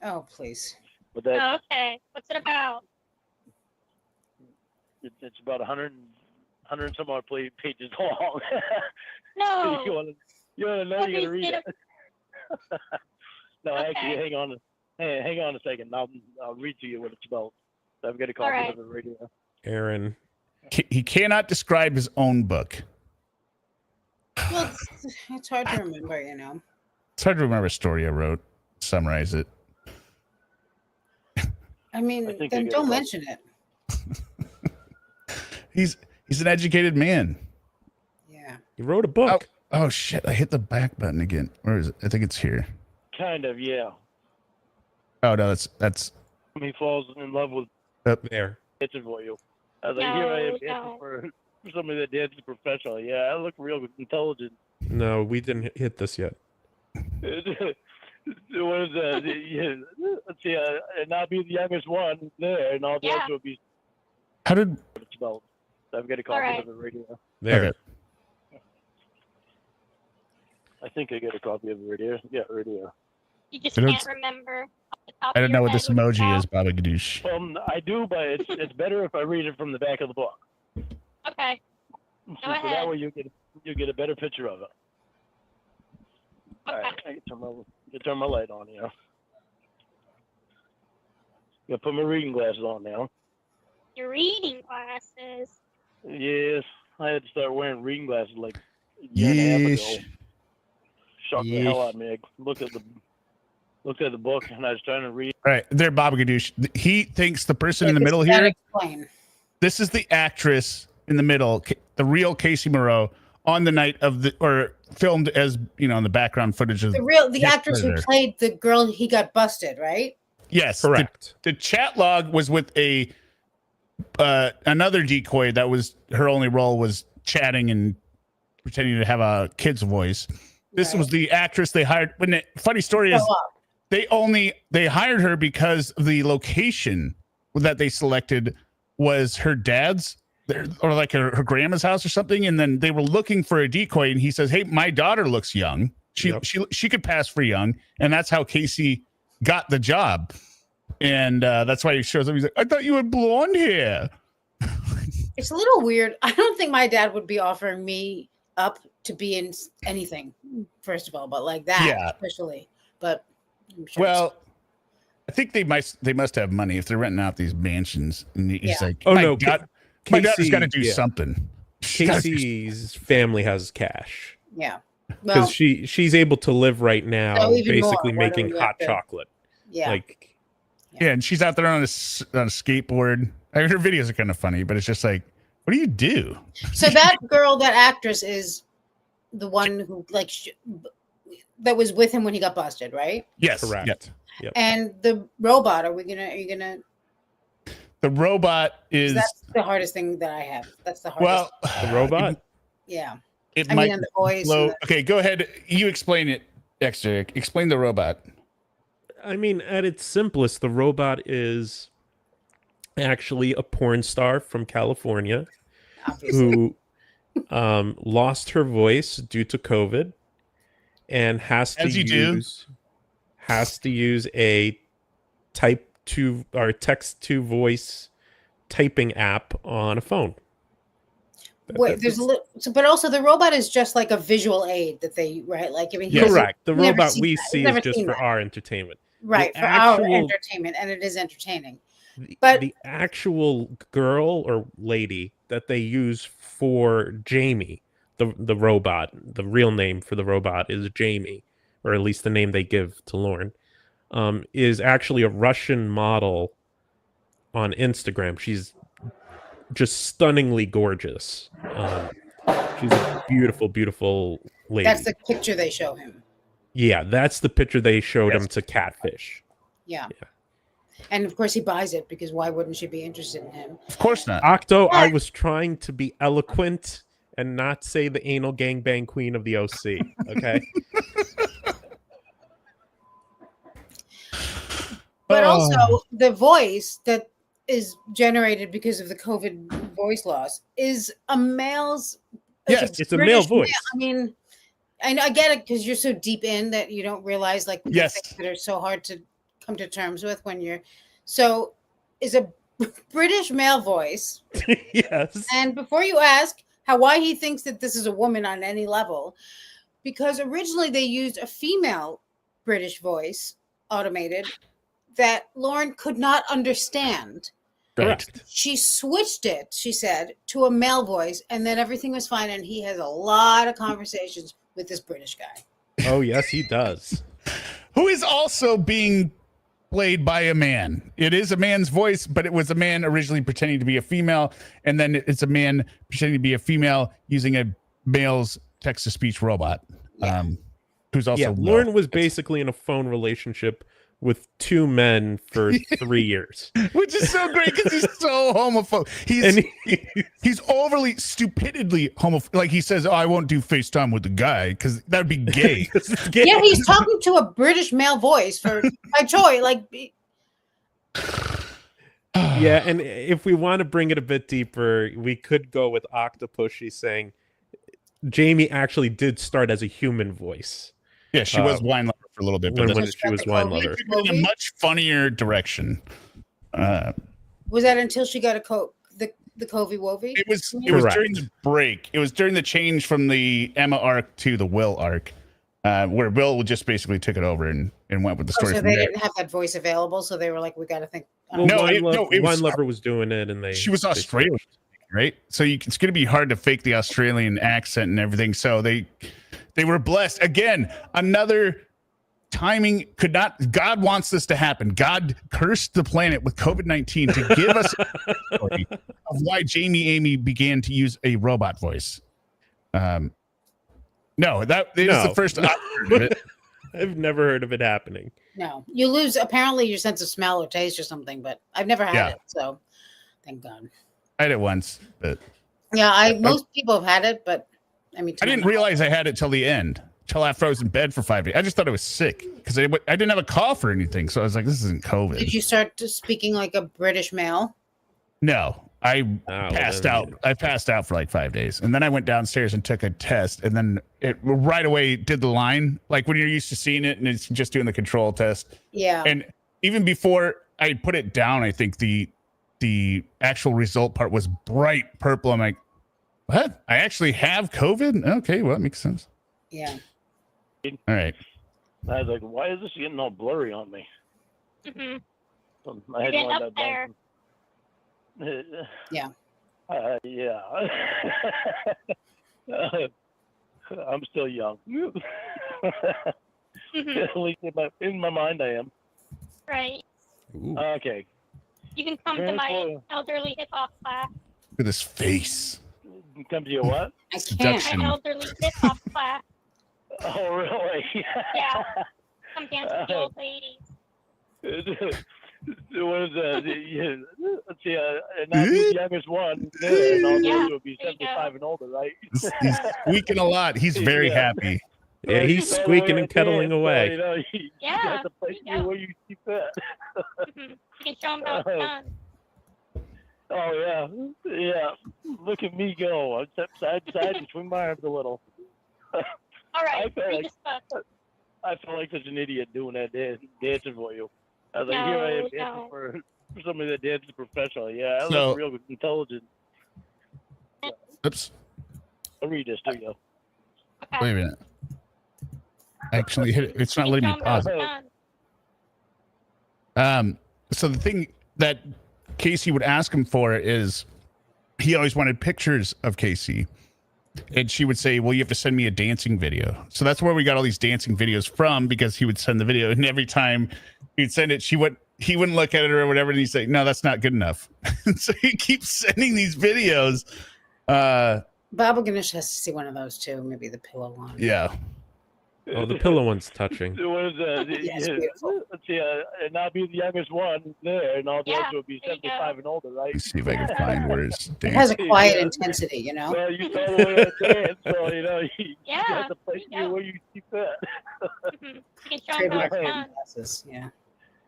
Oh, please. But that Oh, okay. What's it about? it's about 100 and some odd pages long. No. you want to know? You Please got to read get it. No, Okay. actually, hang on a second. I'll read to you what it's about. I've got a copy right. of it right here. Aaron. He cannot describe his own book. Well, it's hard to remember, you know. It's hard to remember a story I wrote. Summarize it. I mean, I think then I got don't it. mention it. He's an educated man. Yeah. You wrote a book. Oh shit! I hit the back button again. Where is it? I think it's here. Kind of, yeah. Oh no, that's He falls in love with There. dancing for you. I was like, here I am No, dancing no. for somebody that dances professionally. Yeah, I look real intelligent. No, we didn't hit this yet. What is that? Yeah, let's see, and I'll be the youngest one there, and all the Yeah. rest will be how did what it's about. I've got a copy Alright. of it right here. There. Okay. I think I got a copy of it right here. Yeah, right here. You just I don't- can't remember. Off the top I of don't your know what head this it's emoji about. is, Baba Gadoosh. I do, but it's better if I read it from the back of the book. Okay. So ahead. that way you get a better picture of it. All Okay. right, I can turn my light on here. Gonna put my reading glasses on now. Your reading glasses. Yes, I had to start wearing reading glasses like a year and a half Yeesh. ago. Shocked the hell out of me. I looked at the book and I was trying to read. All right, there, Baba Gadoosh. He thinks the person in the Yeah, middle just gotta here. Explain. This is the actress in the middle, the real Casey Moreau, on the night of or filmed as in the background footage of The Yes, actress who Predator. played the girl he got busted, right? Yes, Correct. The chat log was with another decoy that was her only role was chatting and pretending to have a kid's voice. This Right. was the actress they hired. Funny story is Show up. they hired her because the location that they selected was her dad's, or like her grandma's house or something, and then they were looking for a decoy, and he says, "Hey, my daughter looks young. She could pass for young," and that's how Casey got the job. And that's why he shows up. He's like, "I thought you had blonde hair." It's a little weird. I don't think my dad would be offering me up to be in anything, first of all, but like that, especially. But I'm sure well, I think they must have money if they're renting out these mansions. And he's like, "Oh my no, my daughter's got to do something." Casey's family has cash. Yeah, because she's able to live right now, basically making hot chocolate. Yeah, like and she's out there on a skateboard. I mean, her videos are kind of funny, but it's just like, what do you do? So that girl, that actress, is the one who that was with him when he got busted, right? Yes, correct. Yep. And the robot, are you gonna? The robot is that's the hardest thing that I have. That's the hardest. Well, the robot. It I might mean, and the voice. Okay, go ahead. You explain it, Dexter. Explain the robot. I mean, at its simplest, the robot is actually a porn star from California who lost her voice due to COVID and has to use a type to or text to voice typing app on a phone. Wait, there's a little, but also the robot is just like a visual aid that they Like, I mean, correct. The robot we see is just for our entertainment, right? For our entertainment, and it is entertaining. But the actual girl or lady that they use for Jamie, the robot, the real name for the robot is Jamie, or at least the name they give to Lorne, is actually a Russian model on Instagram. She's just stunningly gorgeous. She's a beautiful, beautiful lady. That's the picture they show him. Yeah, that's the picture they showed him to catfish. Yeah. And of course he buys it, because why wouldn't she be interested in him? Of course not. Octo, I was trying to be eloquent and not say the anal gangbang queen of the OC. Okay. But also the voice that is generated because of the COVID voice loss is a male's. Yes, it's a male voice. I mean, I get it, because you're so deep in that you don't realize the things that are so hard to come to terms with when you're. So, is a British male voice. Yes. And before you ask why he thinks that this is a woman on any level, because originally they used a female British voice, automated, that Lorne could not understand. Correct. She switched it, she said, to a male voice, and then everything was fine. And he has a lot of conversations with this British guy. Oh, yes, he does. Who is also being played by a man. It is a man's voice, but it was a man originally pretending to be a female, and then it's a man pretending to be a female using a male's text-to-speech robot. Who's also Lorne was basically in a phone relationship with two men for 3 years, which is so great because he's so homophobic. He's overly stupidly homophobic. Like he says, "Oh, I won't do FaceTime with the guy because that'd be gay." Yeah, he's talking to a British male voice for by choice. Yeah, and if we want to bring it a bit deeper, we could go with Octopushy saying Jamie actually did start as a human voice. Yeah, she was wine lover for a little bit, but when she was wine lover, in a much funnier direction. Was that until she got the Covey Wovey? It was during the break. It was during the change from the Emma arc to the Will arc, where Will just basically took it over and went with the story. So they didn't have that voice available, so they were like, "We got to think." Wine Lover was doing it, and she was Australian, right? So it's going to be hard to fake the Australian accent and everything. So they were blessed. Again, another timing could not. God wants this to happen. God cursed the planet with COVID-19 to give us a story of why Jamie Amy began to use a robot voice. No, that is the first I've heard of it. I've never heard of it happening. No, you lose apparently your sense of smell or taste or something, but I've never had it, so thank God. I had it once, but most people have had it, but I mean, I didn't realize I had it till the end, till after I was in bed for 5 days. I just thought I was sick because I didn't have a cough or anything, so I was like, "This isn't COVID." Did you start speaking like a British male? No, I well, passed then, out. yeah. I passed out for like 5 days, and then I went downstairs and took a test, and then it right away did the line, like when you're used to seeing it, and it's just doing the control test. Yeah. And even before I put it down, I think the actual result part was bright purple. I'm like, what? I actually have COVID? Okay, well, that makes sense. Yeah. All right. I was like, why is this getting all blurry on me? Mm-hmm. So I You're had getting one up that there. Yeah. Yeah. I'm still young. Mm-hmm. At least in my mind, I am. Right. Ooh. Okay. You can come to my elderly hip hop class. Look at this face. Come to your what? I can't. Seduction. My elderly hip hop class. Oh, really? Yeah. Come dance with the old ladies. What is that? Let's see, and I'll be the youngest one there, and all Yeah, those will be there you go. 75 and older, right? He's squeaking a lot. He's very Yeah. happy. Yeah, he's You know, squeaking the and way I kettling dance, away. You know, you Yeah, have to place there you me go. where you see fit. Mm-hmm. You can show them how it's done. Oh, yeah. Look at me go. I step side to side and swing my arms a little. All right. I feel Read like- this book. I feel like such an idiot doing that dancing for you. I was like, No, here I am no. dancing for somebody that dances professionally. Yeah, I So- look real intelligent. Oops. I'll read this to you. Okay. Wait a minute. I actually hit it. It's not You can letting me show 'em how pause it's it. done. So the thing that Casey would ask him for is he always wanted pictures of Casey. And she would say, well, you have to send me a dancing video. So that's where we got all these dancing videos from, because he would send the video, and every time he'd send it, he wouldn't look at it or whatever, and he'd say, no, that's not good enough. So he keeps sending these videos. Baba Ganesh has to see one of those too. Maybe the pillow one. Yeah. Oh, the pillow one's touching. What is that? Yes, beautiful. Let's see, and I'll be the youngest one there, and all the Yeah, others will be there you go. 75 and older, right? Let's see if I can find where his It has a dance. quiet Yeah. intensity, you know. Well, you saw the way I dance, so you know you Yeah, have to place there you me go. where you see fit. Mm-hmm. You can show them how Trademark it's done. glasses, yeah.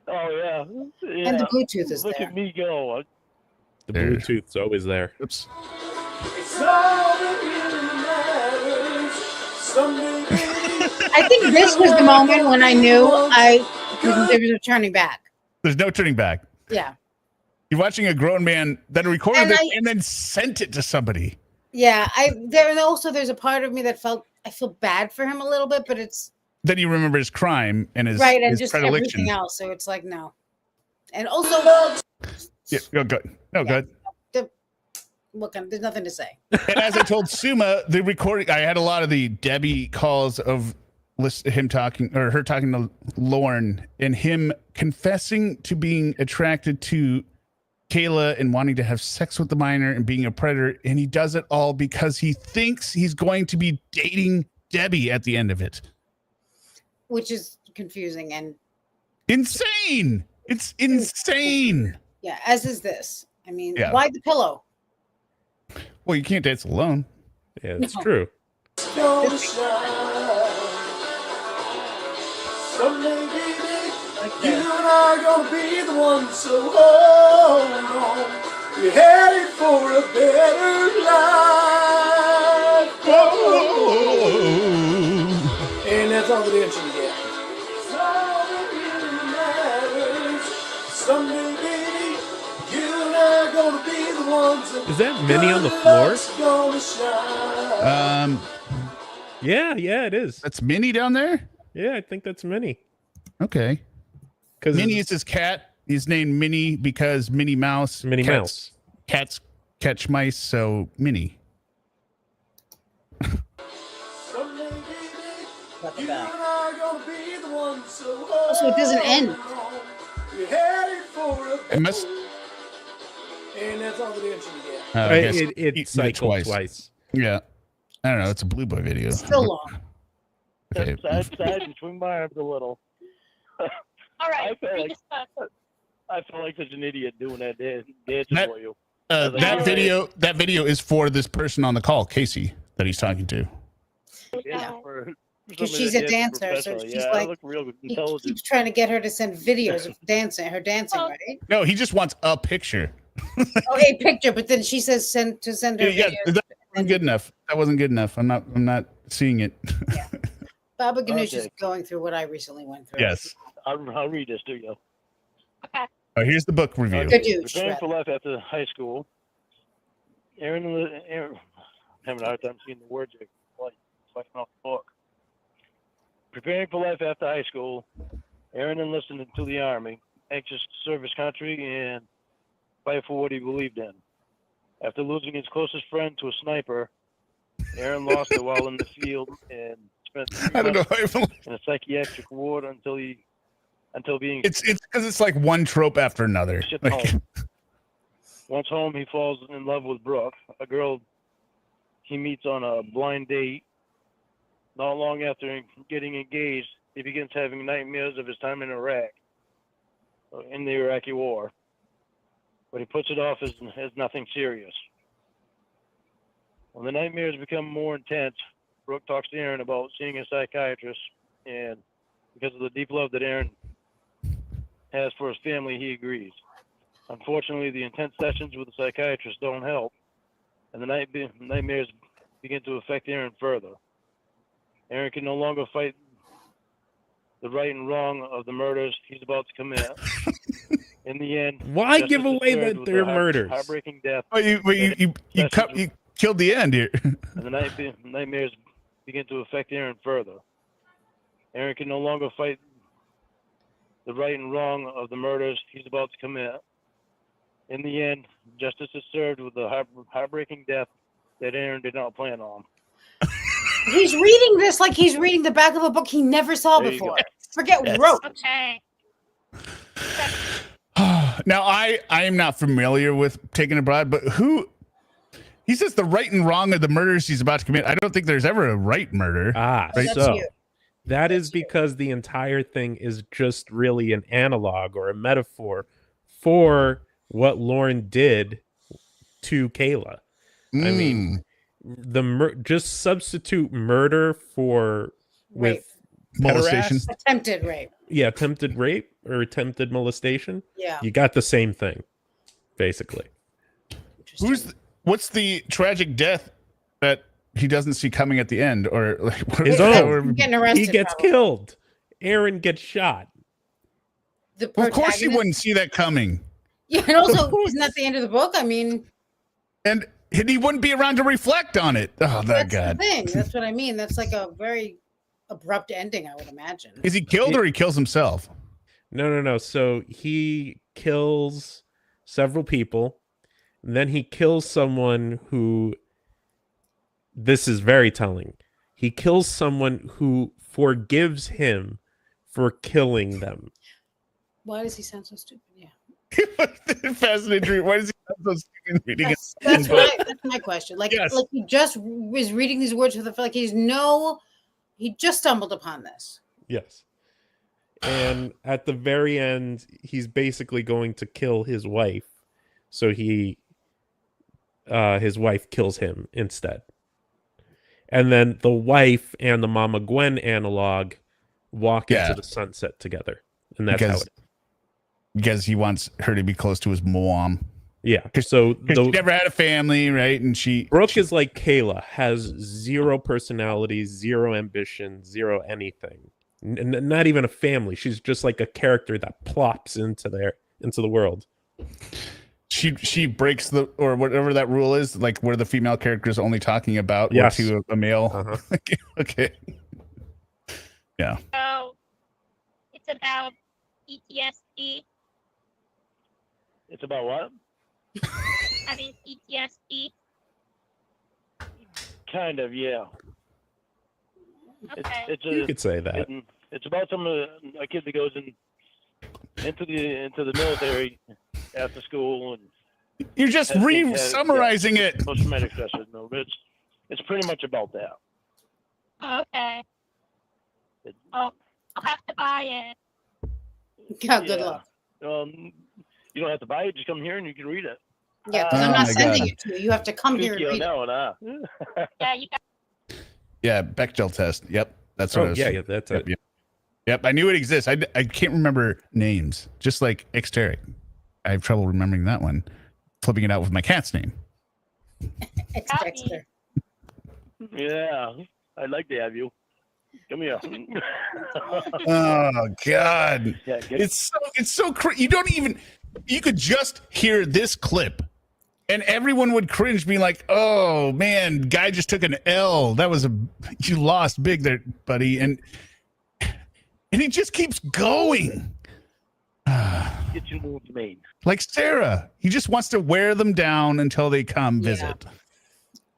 Oh yeah. And the Bluetooth is Look there. at me go. The There. Bluetooth's always there. Oops. I think this was the moment when I knew there was no turning back. There's no turning back. Yeah. You're watching a grown man that recorded And it I- and then sent it to somebody. Yeah. There's a part of me that I feel bad for him a little bit, but it's Then you remember his crime and his, right, and his just predilection. everything else. So it's like no. And also Yeah, go good. No, good. there's nothing to say. And as I told Suma, the recording, I had a lot of the Debbie calls of him talking, or her talking to Lorne, and him confessing to being attracted to Kayla and wanting to have sex with the minor and being a predator. And he does it all because he thinks he's going to be dating Debbie at the end of it. Which is confusing and Insane. It's insane. yeah, as is this. I mean, Yeah. why the pillow? Well, you can't dance alone. Yeah, that's No. true. Someday, baby, you and I are gonna be the ones, so hold on. You're headed for a better life. And that's all the attention you get. It's all that really matters. Someday, baby, you and I are gonna be the ones. Is that Minnie on the floor? Gonna shine. Yeah, it is. That's Minnie down there. Yeah, I think that's Minnie. Okay. Because Minnie is his cat. He's named Minnie because Minnie Mouse. Minnie Mouse. Cats catch mice, so Minnie. Someday, baby, Got the you and back. I are gonna be the ones, so Also, it doesn't end. you're headed for a It must. and that's all the attention you get. I guess It eat me cycled twice. Yeah. I don't know. It's a Blue Boy video. Still long. Okay. Step side to side and swing my arms a little. All right. I feel Read like- this book. I feel like such an idiot doing that dancing That- for you. That video is for this person on the call, Casey, that he's talking to. Yeah. For Because somebody she's that a dances dancer, so professionally. she's yeah, I like- look real He intelligent. keeps trying to get her to send videos of her dancing, Well- right? No, he just wants a picture. Oh, a picture, but then she says send her Yeah, video. that wasn't good enough. That wasn't good enough. I'm not seeing it. Yeah. Baba Ganoush is Okay. going through what I recently went through. Yes. I'll read this to you. Okay. Here's the book review. Good douche. Preparing for life after high school. Aaron, I'm having a hard time seeing the words here. It's like off the book. Preparing for life after high school. Aaron enlisted into the Army, anxious to serve his country and fight for what he believed in. After losing his closest friend to a sniper, Aaron lost it while in the field and spent 3 I don't know. months in a psychiatric ward until being It's because it's like one trope after another. shipped Like, home. Once home, he falls in love with Brooke, a girl he meets on a blind date. Not long after getting engaged, he begins having nightmares of his time in Iraq, in the Iraqi war. But he puts it off as nothing serious. When the nightmares become more intense, Brooke talks to Aaron about seeing a psychiatrist, and because of the deep love that Aaron has for his family, he agrees. Unfortunately, the intense sessions with the psychiatrist don't help, and the nightmares begin to affect Aaron further. Aaron can no longer fight the right and wrong of the murders he's about to commit. In the end, Why justice give is away served that with they're a murders? heartbreaking death, but you killed the end here. and the nightmares begin to affect Aaron further. Aaron can no longer fight the right and wrong of the murders he's about to commit. In the end, justice is served with a heartbreaking death that Aaron did not plan on. He's reading this like he's reading the back of a book he never saw There you before. go. Forget Yes. rope. Okay. Now I am not familiar with Taken Abroad, but he says the right and wrong of the murders he's about to commit. I don't think there's ever a right murder. Ah, That's so you. that is because the entire thing is just really an analog or a metaphor for what Lorne did to Kayla. I mean, just substitute murder for Rape. with Molestation. pederast. Attempted rape. Yeah, attempted rape or attempted molestation. Yeah. You got the same thing, basically. What's the tragic death that he doesn't see coming at the end, or like His That's own. getting arrested. He gets probably. killed. Aaron gets shot. The Well, of course, he protagonist- wouldn't see that coming, Yeah, and also, isn't that the end of the book? I mean, and he wouldn't be around to reflect on it. Oh, that that's God! the thing. That's what I mean. That's like a very abrupt ending, I would imagine. Is he killed or he kills himself? No. So he kills several people. And then he kills someone who. This is very telling. He kills someone who forgives him for killing them. Why does he sound so stupid? Yeah. Fascinating dream. Why does he have those stupid reading? That's my question. Like, Yes. like he just was reading these words for the like he just stumbled upon this. Yes. And at the very end, he's basically going to kill his wife. So his wife kills him instead. And then the wife and the Mama Gwen analog walk into the sunset together. And that's how it because he wants her to be close to his mom. Yeah. So She never had a family, right? And Brooke is like Kayla, has zero personality, zero ambition, zero anything. Not even a family. She's just like a character that plops into the world. She breaks the or whatever that rule is, like where the female character is only talking about Yes. to a male. Uh-huh. Okay. Yeah. So it's about PTSD. It's about what? Having PTSD. Kind of, yeah. Okay. You could say that. It's about a kid that goes into the military after school and You're just summarizing it. post-traumatic stress syndrome. It's pretty much about that. Okay. Oh, I'll have to buy it. Yeah, good luck. You don't have to buy it. Just come here and you can read it. Yeah, because I'm Oh not my sending God. it to you. You have to come here and read it. No. Yeah, you got. Yeah, Bechdel test. Yep, that's what I Oh, was. yeah, that's it. Yep, I knew it exists. I can't remember names. Just like exteric, I have trouble remembering that one. flipping it out with my cat's name. It's Dexter. Yeah, I'd like to have you. Come here. Oh God, Yeah, it's so you don't even, you could just hear this clip and everyone would cringe, being like, oh man, guy just took an L. That was you lost big there, buddy. And he just keeps going. get your move made. Like Sarah, he just wants to wear them down until they come visit.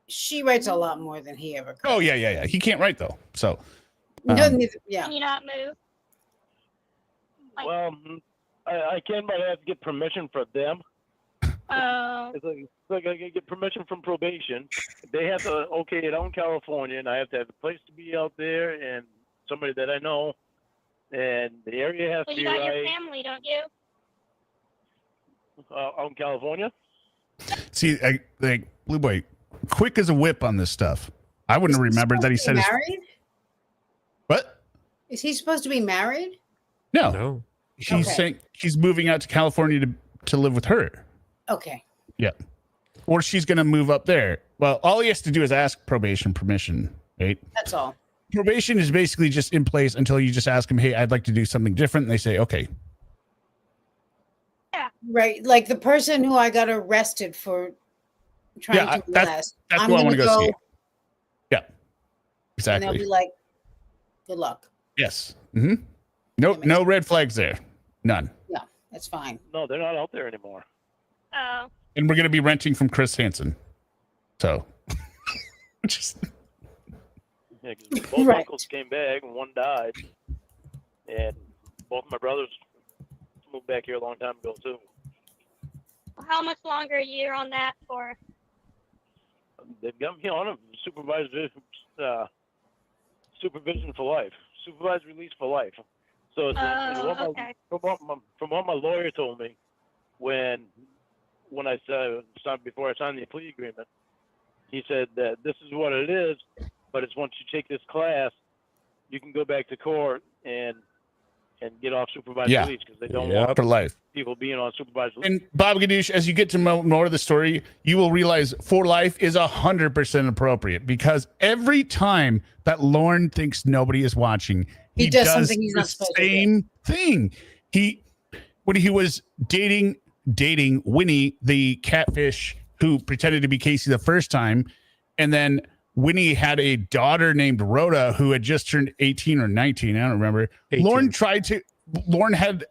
She writes a lot more than he ever could. Oh yeah. He can't write though. So Yeah. Can you not move? Like, Well, I can, but I have to get permission from them. It's like I get permission from probation. They have to okay it out in California, and I have to have a place to be out there and somebody that I know, and the area has well, to you be got your right. family, don't you? Out in California. see, like Blue Boy, quick as a whip on this stuff. I wouldn't have remembered that he said his, married. what? Is he supposed to be married? No. He's Okay. saying he's moving out to California to live with her. Okay. Yeah. Or she's going to move up there. Well, all he has to do is ask probation permission, right? That's all. Probation is basically just in place until you just ask him, hey, I'd like to do something different. And they say, okay. Right. Like the person who I got arrested for trying Yeah, to molest. That's I'm who I want to gonna go see. Yeah. And Exactly. they'll be like, good luck. Yes. Mm-hmm. No red flags there. None. Yeah, that's fine. No, they're not out there anymore. Oh, And we're going to be renting from Chris Hansen. So, just Yeah, 'cause both Right. uncles came back and one died, and both my brothers moved back here a long time ago too. how much longer are you on that for? They've got me on a supervision for life, supervised release for life. So it's Okay. from what my lawyer told me when I signed before I signed the plea agreement, he said that this is what it is, but it's once you take this class, you can go back to court and get off supervised Yeah. release because they don't Yep. want for life. people being on supervised release. And Bob Gadoosh, as you get to know more of the story, you will realize for life is 100% appropriate because every time that Lorne thinks nobody is watching, He does something he's the not supposed to do. same thing. When he was dating Winnie, the catfish who pretended to be Casey the first time, and then Winnie had a daughter named Rhoda who had just turned 18 or 19. I don't remember. 18. Lorne had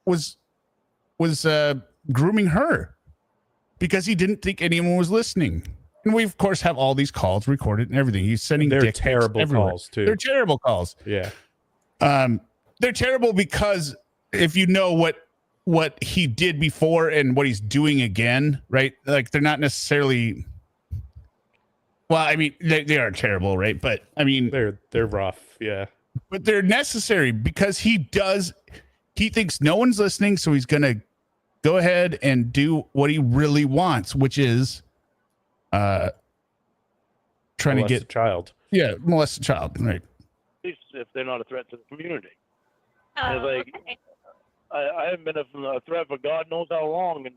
was grooming her because he didn't think anyone was listening. And we of course have all these calls recorded and everything. He's sending They're dick pics terrible everywhere. calls too. They're terrible calls. Yeah. They're terrible because if you know what he did before and what he's doing again, right? Like they're not necessarily. Well, I mean, they are terrible, right? But I mean, They're rough. Yeah. but they're necessary because he thinks no one's listening, so he's gonna go ahead and do what he really wants, which is trying Molest to get a child. molest a child, right? If they're not a threat to the community. Oh, It's like okay. I haven't been a threat for God knows how long,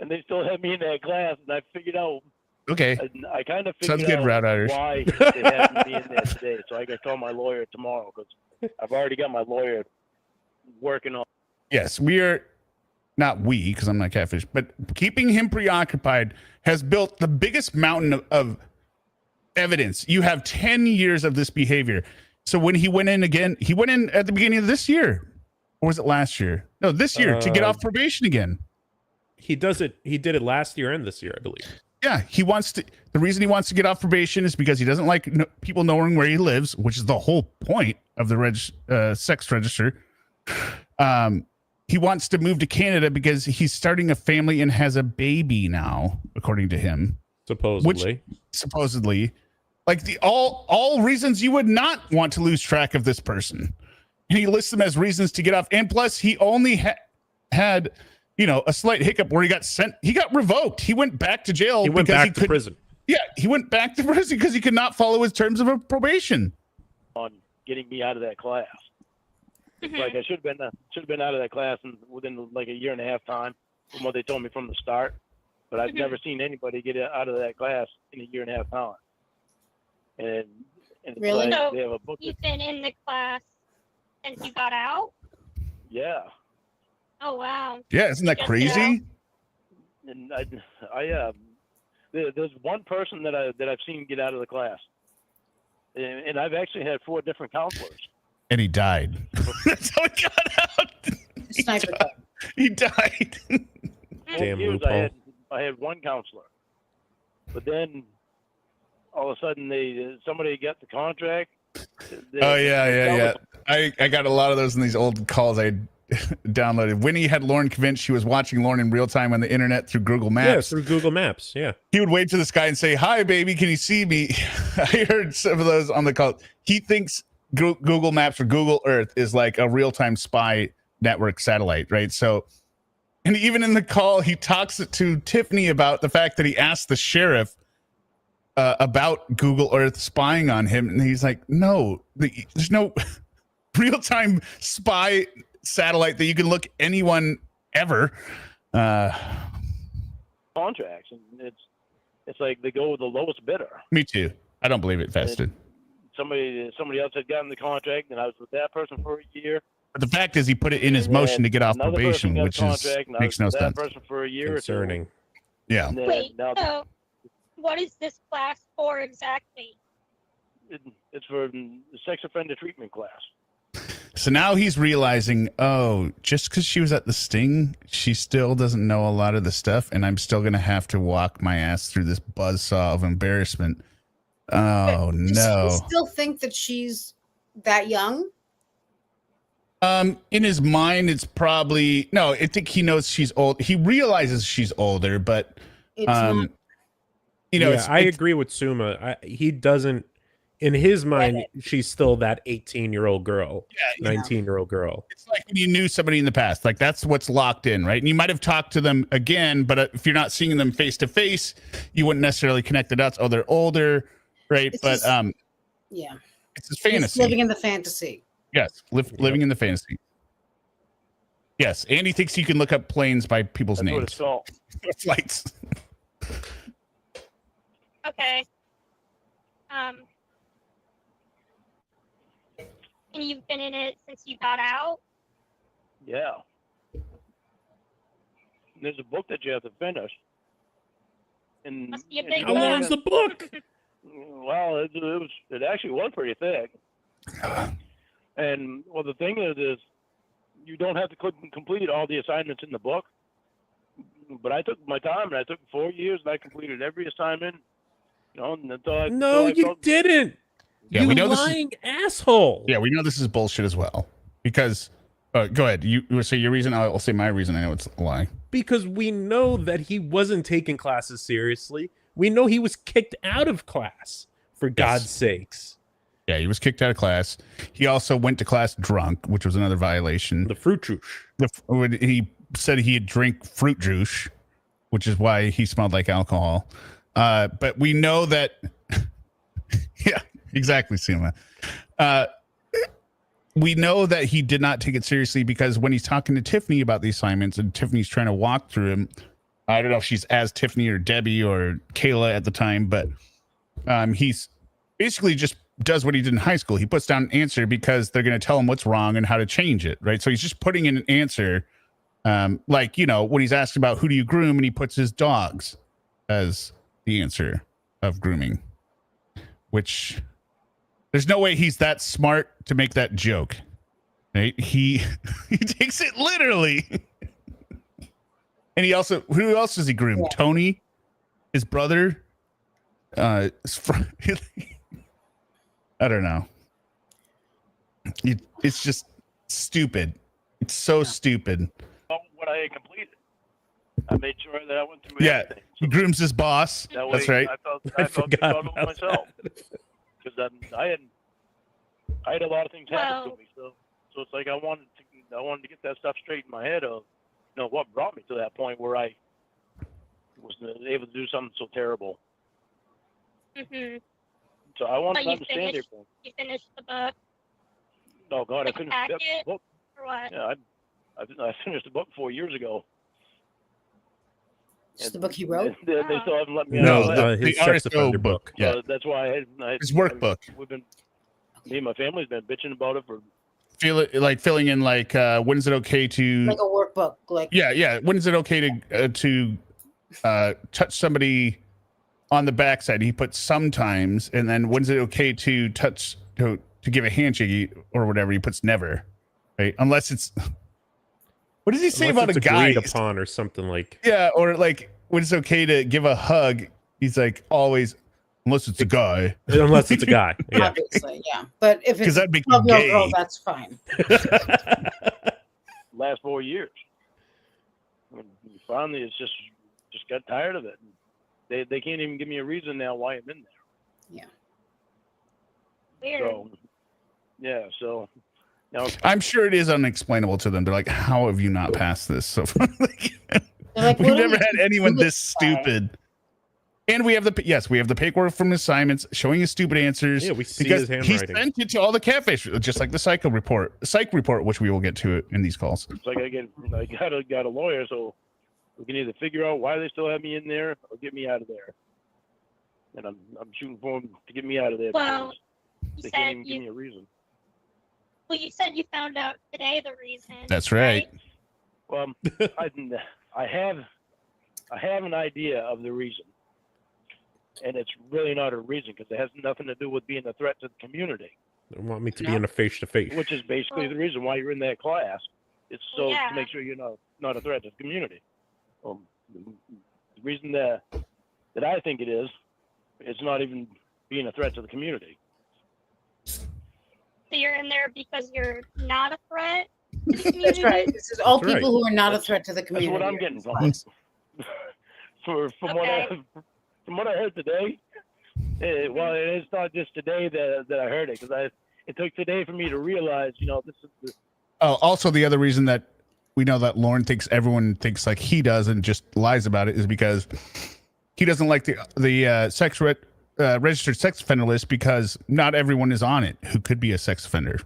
and they still had me in that class, and I figured out. Okay, I kind of sounds figured good, Route out Irish. why they had me in there today. So I got to call my lawyer tomorrow because I've already got my lawyer working on. Yes, we are not we because I'm not catfish, but keeping him preoccupied has built the biggest mountain of evidence. You have 10 years of this behavior. So when he went in again, he went in at the beginning of this year, or was it last year? No, this year to get off probation again. He does it. He did it last year and this year, I believe. Yeah, he wants to. The reason he wants to get off probation is because he doesn't like people knowing where he lives, which is the whole point of the sex register. He wants to move to Canada because he's starting a family and has a baby now, according to him. Supposedly, like all reasons you would not want to lose track of this person. And he lists them as reasons to get off. And plus, he only had. A slight hiccup where he got revoked. He went back to jail. He went back to prison. Yeah, he went back to prison because he could not follow his terms of probation. On getting me out of that class. It's like I should have been out of that class within like a year and a half time. from what they told me from the start. But I've never seen anybody get out of that class in a year and a half time. And it's Really? like So they have a book. you've been in the class since you got out? Yeah. Oh wow. Yeah, isn't that Just crazy? And there's one person that I've seen get out of the class, and I've actually had 4 different counselors. And he died. That's how he got out. Sniper. He died. 4 Damn years loophole. I had one counselor, but then all of a sudden somebody got the contract. Oh yeah. I got a lot of those in these old calls I downloaded. Winnie had Lorne convinced she was watching Lorne in real time on the internet through Google Maps. Yeah, through Google Maps. Yeah. He would wave to the sky and say, "Hi, baby, can you see me?" I heard some of those on the call. He thinks Google Maps or Google Earth is like a real-time spy network satellite, right? So, and even in the call, he talks to Tiffany about the fact that he asked the sheriff about Google Earth spying on him, and he's like, "No, there's no real-time spy satellite that you can look anyone ever." Contracts, and it's like they go with the lowest bidder. Me too. I don't believe it vested. Somebody else had gotten the contract, and I was with that person for a year. But the fact is, he put it in his motion to get off Another probation, person got a which is contract, and I makes was no with that sense. person for a year Concerning. Yeah. or two. Wait, Now so what is this class for exactly? it's for the sex offender treatment class. So now he's realizing, oh, just because she was at the sting, she still doesn't know a lot of the stuff, and I'm still going to have to walk my ass through this buzzsaw of embarrassment. Oh, Does no. he still think that she's that young? In his mind, it's probably no. I think he knows she's old. He realizes she's older, but It's not. you know, yeah, I agree with Suma. He doesn't, in his mind, she's still that 18-year-old girl, yeah, 19-year-old girl. it's like when you knew somebody in the past. Like that's what's locked in, right? And you might have talked to them again, but if you're not seeing them face to face, you wouldn't necessarily connect the dots. Oh, they're older, right? It's But just- yeah, it's his he's fantasy. living in the fantasy. Yes, living in the fantasy. Yes, and he thinks you can look up planes by people's That's what names it's called. or flights. Okay. And you've been in it since you got out? Yeah. There's a book that you have to finish. And Must be a and big How book. long's the book? Well, it actually was pretty thick. And well, the thing is you don't have to complete all the assignments in the book. But I took my time, and I took 4 years, and I completed every assignment. You know, until No, I you felt, didn't. Yeah, you we know this is- lying asshole. Yeah, we know this is bullshit as well. Because, go ahead. You say your reason. I'll say my reason. I know it's a lie. Because we know that he wasn't taking classes seriously. We know he was kicked out of class, for God's sakes. Yeah, he was kicked out of class. He also went to class drunk, which was another violation. The fruit juice. He said he had drank fruit juice, which is why he smelled like alcohol. But we know that. Yeah, exactly, Sima. We know that he did not take it seriously because when he's talking to Tiffany about the assignments and Tiffany's trying to walk through him, I don't know if she's as Tiffany or Debbie or Kayla at the time, but he's basically just does what he did in high school. He puts down an answer because they're going to tell him what's wrong and how to change it, right? So he's just putting in an answer, like, you know, when he's asked about who do you groom, and he puts his dogs as the answer of grooming, which there's no way he's that smart to make that joke, right? He takes it literally. And he also, who else does he groom? Yeah. Tony, his brother. I don't know. It's just stupid. It's so stupid. what I had completed. I made sure that I went through Yeah, everything. he grooms his boss. That way That's right. I felt I good forgot about about myself because I had a lot of things happen to me. So it's like I wanted to get that stuff straight in my head of, you know, what brought me to that point where I was able to do something so terrible. Mm-hmm. So I wanted But to you understand finished- everything. You finished the book Oh God, I like finished packet? that book. or what? Yeah, I finished the book 4 years ago. Just the book he wrote? They still haven't let me No, out. Of his the sex RSO offender book. Yeah, So that's why his workbook. We've been, me and my family's been bitching about it for. Feel it like filling in like when is it okay to Like a workbook. Like yeah when is it okay to touch somebody on the backside? He puts sometimes, and then when's it okay to touch to give a handshake or whatever? He puts never, right? Unless it's what does he say Unless about it's a guy? agreed upon or something like. Yeah, or like when it's okay to give a hug. He's like always, unless it's a guy. Unless it's a guy. Yeah. obviously, yeah. But if 'Cause it's a that'd make you 12-year-old gay. girl, that's fine. Last 4 years. And finally, it's just got tired of it. They can't even give me a reason now why I'm in there. Yeah. Weird. So, yeah. So now I'm sure it is unexplainable to them. They're like, how have you not passed this so far? They're like, We've what do never we had do anyone with this that? stupid. And we have the paperwork from assignments showing his stupid answers. Yeah, we see because his he handwriting. sent it to all the catfish, just like the psych report, which we will get to in these calls. it's like I got a lawyer, so we can either figure out why they still have me in there or get me out of there. And I'm shooting for them to get me out of there. Well, because you they said can't even give you. me a reason. Well, you said you found out today the reason. That's right. Well, I have an idea of the reason, and it's really not a reason because it has nothing to do with being a threat to the community, They want me to be in a face-to-face. which is basically the reason why you're in that class. It's so Yeah. to make sure you're not a threat to the community. The reason that I think it is, it's not even being a threat to the community. So you're in there because you're not a threat. That's right. This is all That's people right. who are not a threat to the That's community. what I'm getting from it. From what I heard today, well, it's not just today that I heard it because it took today for me to realize, this is Oh, also the other reason that we know that Lorne thinks everyone thinks like he does and just lies about it is because he doesn't like the registered sex offender list because not everyone is on it who could be a sex offender,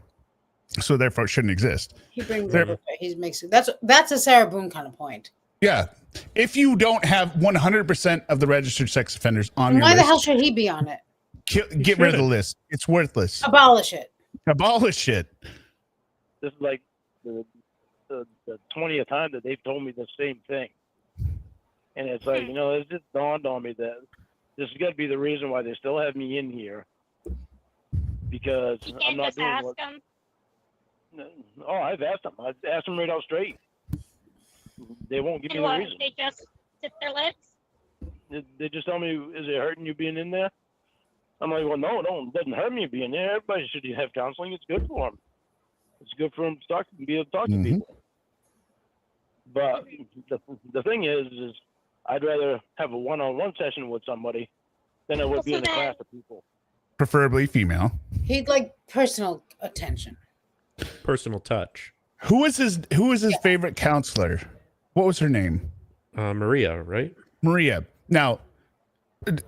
so therefore it shouldn't exist. He brings There- it up. He makes it. That's a Sarah Boone kind of point. Yeah, if you don't have 100% of the registered sex offenders on And your why the list, hell should he be on it? get rid of the list. It's worthless. Abolish it. Abolish it. this is like the 20th time that they've told me the same thing, and it's like it just dawned on me that this has got to be the reason why they still have me in here because You I'm can't not just doing ask what. them. Oh, I've asked them. I've asked them right out straight. They won't give me And the what? reason. They just sit their lips. They just tell me, is it hurting you being in there? I'm like, well, no, it doesn't hurt me being there. Everybody should have counseling. It's good for them. It's good for them to be able to talk to people. But the thing is I'd rather have a one-on-one session with somebody than I would be in a class of people. Preferably female. He'd like personal attention. Personal touch. Who was his favorite counselor? What was her name? Maria, right? Maria. Now,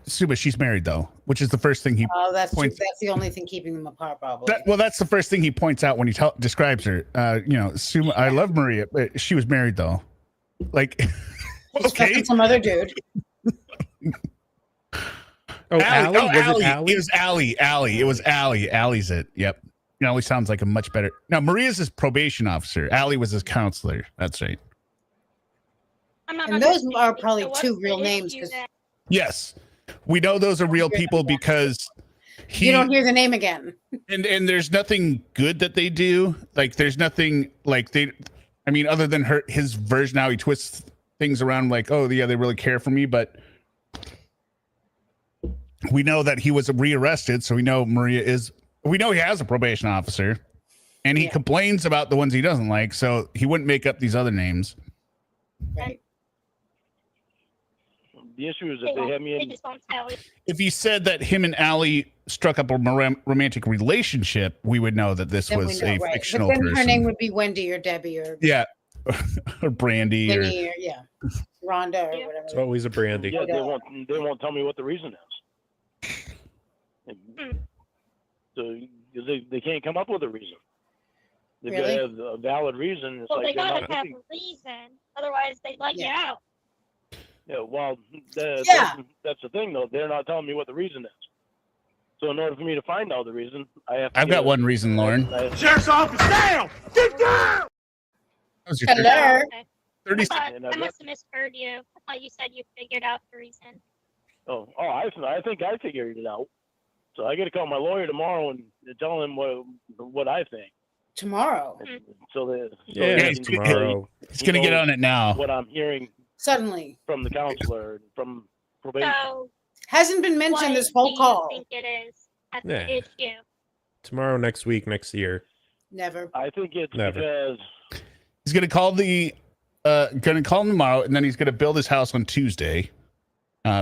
Suba, she's married though, which is the first thing he. Oh, that's true. points- That's the only thing keeping them apart, probably. That's the first thing he points out when he describes her. Suba, I love Maria, but she was married though. Like, She's okay. fucking some other dude. Oh, Allie? Was Allie. it Allie? It was Allie. Allie. It was Allie. Allie's it. Yep. Allie sounds like a much better. Now, Maria's his probation officer. Allie was his counselor. That's right. I'm not And those understanding. are probably So what's two the real names, issue 'cause- then? Yes. We know those are real people because You don't hear the name again. and there's nothing good that they do. Like there's nothing like other than his version, how he twists things around like, oh yeah, they really care for me, but we know that he was rearrested, so we know he has a probation officer, and he complains about the ones he doesn't like, so he wouldn't make up these other names. Right. The issue is if they have me They in. just won't tell you. If he said that him and Allie struck up a romantic relationship, we would know that this Then we was know, a right. fictional But then person. her name would be Wendy or Debbie or Yeah. Or Brandy Winnie or Rhonda or Yeah. whatever. It's always a brandy. Yeah, they won't tell me what the reason is. So they can't come up with a reason. They've got Really? to have a valid reason. It's Well, like they they're gotta not have looking. a reason. Otherwise, they'd let you out. Yeah, well, Yeah. that's the thing, though. They're not telling me what the reason is. So in order for me to find out the reason, I have to. I've got one reason, Lauren. Sheriff's office down! Get down! That was your Hello. Okay. 30 I must have misheard you. I thought you said you figured out the reason. I think I figured it out. So I got to call my lawyer tomorrow and tell him what I think. Tomorrow. It's tomorrow. It's going to get on it now. What I'm hearing Suddenly. from the counselor, from probation. So, Hasn't been mentioned this whole call. What do you think it is? That's Yeah. the issue. Tomorrow, next week, next year. Never. I think it's Never. because He's going to call him tomorrow, and then he's going to build his house on Tuesday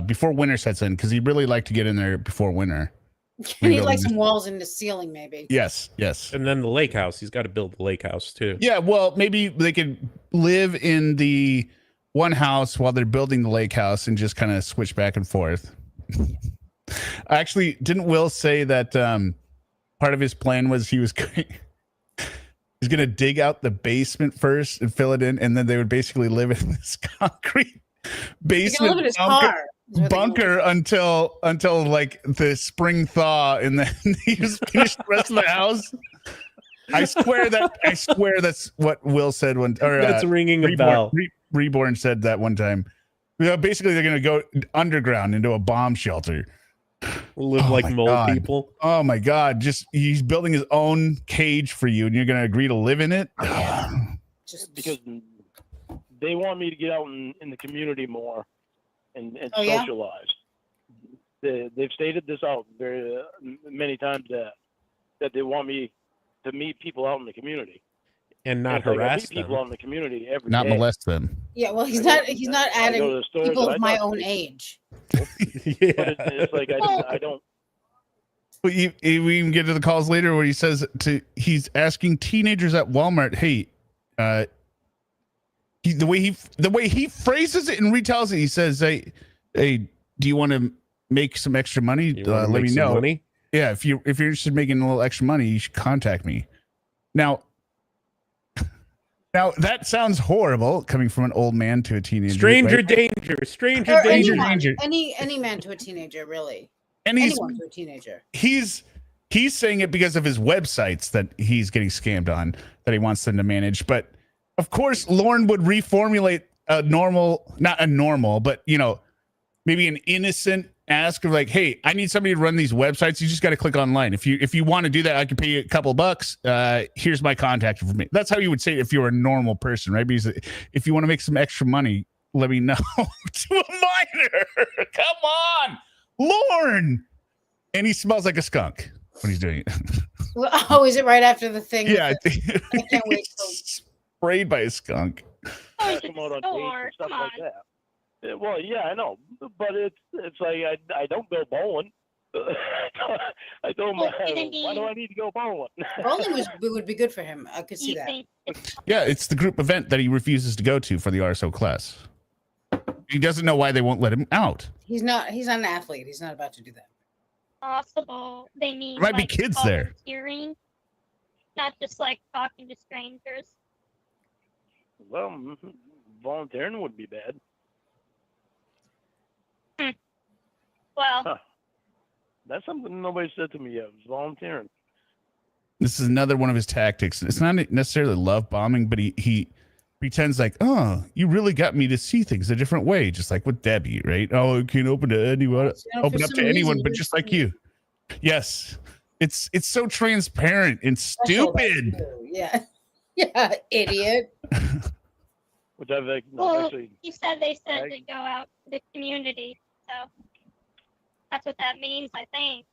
before winter sets in, because he'd really like to get in there before winter. You need like some walls in the ceiling, maybe. Yes. And then the lake house. He's got to build the lake house too. Yeah, well, maybe they could live in the one house while they're building the lake house and just kind of switch back and forth. Actually, didn't Will say that part of his plan was he's going to dig out the basement first and fill it in, and then they would basically live in this concrete basement live in his car. bunker until like the spring thaw, and then he just finished the rest of the house. I swear that's what Will said when, or That's ringing a bell. Reborn said that one time. Basically, they're going to go underground into a bomb shelter. Live like mole people. Oh my God! He's building his own cage for you, and you're going to agree to live in it? just because they want me to get out in the community more and yeah? socialize. They've stated this out very many times that they want me to meet people out in the community and not harass them. People out in the community every not day. molest them. Yeah, well, he's not adding people of my own age. Yeah. But it's like I don't. We even get to the calls later where he says he's asking teenagers at Walmart, "Hey, the way he phrases it and retells it, he says, "Hey, do you want to make some extra money? Let me know. Money? Yeah, if you're interested in making a little extra money, you should contact me." Now that sounds horrible coming from an old man to a teenager. Stranger right? danger. Stranger Or danger. Any man to a teenager, really. Anyone to a teenager. He's saying it because of his websites that he's getting scammed on, that he wants them to manage. But of course, Lorne would reformulate not a normal, but maybe an innocent ask of like, "Hey, I need somebody to run these websites. You just got to click online. If you want to do that, I can pay you a couple bucks. Here's my contact information." That's how you would say it if you were a normal person, right? Because if you want to make some extra money, let me know. To a minor, come on, Lorne. And he smells like a skunk when he's doing it. Oh, is it right after the thing? Yeah, I can't wait. Sprayed by a skunk. Come out on dates and stuff like that. Well, yeah, I know, but it's like I don't go bowling. I don't. Why do I need to go bowling? Bowling would be good for him. I could see that. Yeah, it's the group event that he refuses to go to for the RSO class. He doesn't know why they won't let him out. He's not an athlete. He's not about to do that. Possible. They mean There might be kids there. Volunteering, not just like talking to strangers. Well, volunteering would be bad. Well, that's something nobody said to me yet. Was volunteering. This is another one of his tactics. It's not necessarily love bombing, but he pretends like, "Oh, you really got me to see things a different way," just like with Debbie, right? "Oh, it can open to anyone, open up to anyone, but just like you." Yes, it's so transparent and stupid. Yeah, idiot. Which I've actually. You said they said to go out to the community, so that's what that means, I think.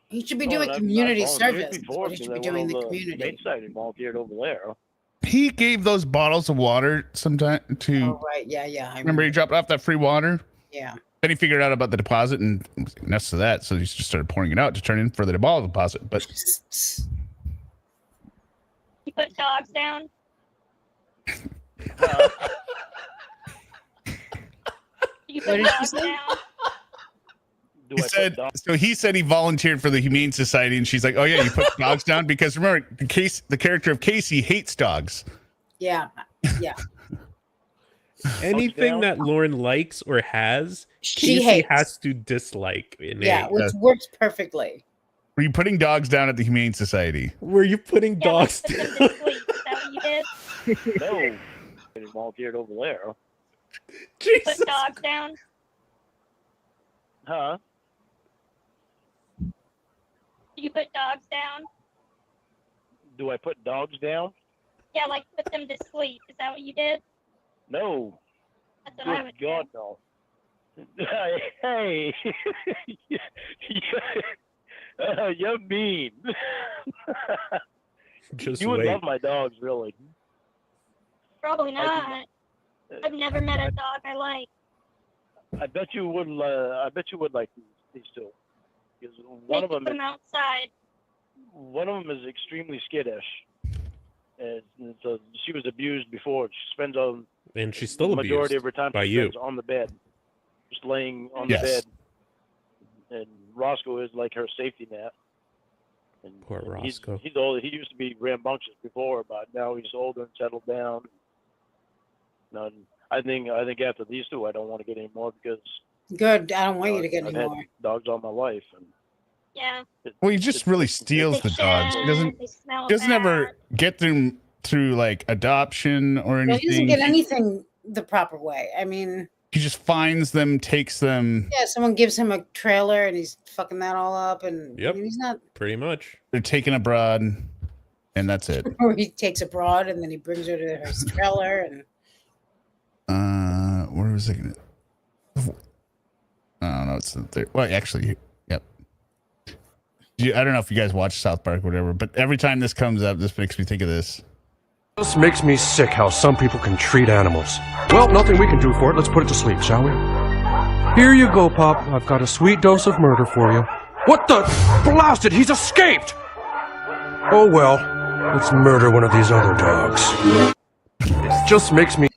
He should be doing community service. Before, He should be doing the community. I volunteered over there. He gave those bottles of water sometime to. Oh right, yeah. I remember he dropped off that free water. Yeah. Then he figured out about the deposit and next to that, so he just started pouring it out to turn in for the deposit. But You put dogs down. You put dogs down. He said he volunteered for the Humane Society, and she's like, "Oh yeah, you put dogs down," because remember, the character of Casey hates dogs. Yeah. Anything down? that Lauren likes or has, She Casey hates. has to dislike. Yeah, which works perfectly. Were you putting dogs down at the Humane Society? Were you putting Yeah, like dogs put them down? to sleep. Is that what you did? No, he volunteered over there. Jesus. Put dogs down? Huh? Do you put dogs down? Do I put dogs down? Yeah, like put them to sleep. Is that what you did? No. That's what I Good would God, no. Hey, you're mean. Just You would wait. love my dogs, really. Probably not. I've never met a dog I like. I bet you would. I bet you would like these two. Because one Make of you them, put them outside. one of them is extremely skittish. And so she was abused before. She spends a And she's still majority abused of her time by she you. spends on the bed, just laying on Yes. the bed. And Roscoe is like her safety net. And, Poor and Roscoe. He's old. He used to be rambunctious before, but now he's older and settled down. And I think after these two, I don't want to get any more because Good. I don't want you to get I've any had more. dogs all my life, and Yeah. Well, he just really steals They the dogs. He shed, they smell doesn't ever bad. get them through like adoption or No, he doesn't anything. get anything the proper way. I mean, He just finds them, takes them. yeah, someone gives him a trailer and he's fucking that all up, and Yep. I mean, he's not. Pretty much. They're taken abroad, and that's it. Or he takes a broad and then he brings her to his trailer, and Where was I gonna? I don't know. It's there. Well, actually, yep. I don't know if you guys watch South Park or whatever, but every time this comes up, this makes me think of this. This makes me sick how some people can treat animals. Well, nothing we can do for it. Let's put it to sleep, shall we? Here you go, Pop. I've got a sweet dose of murder for you. What the? Blasted! He's escaped! Oh well, let's murder one of these other dogs. It just makes me...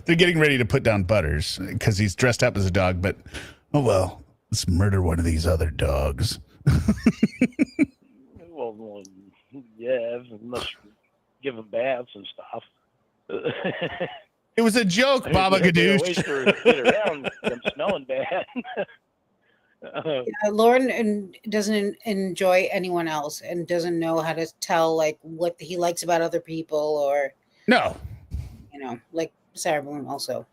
They're getting ready to put down Butters because he's dressed up as a dog, but oh well, let's murder one of these other dogs. well, yeah, unless you give them baths and stuff. It was a joke, Baba Gadoosh. Get around them smelling bad. Lauren doesn't enjoy anyone else and doesn't know how to tell like what he likes about other people, or No, like Sarah Boone also,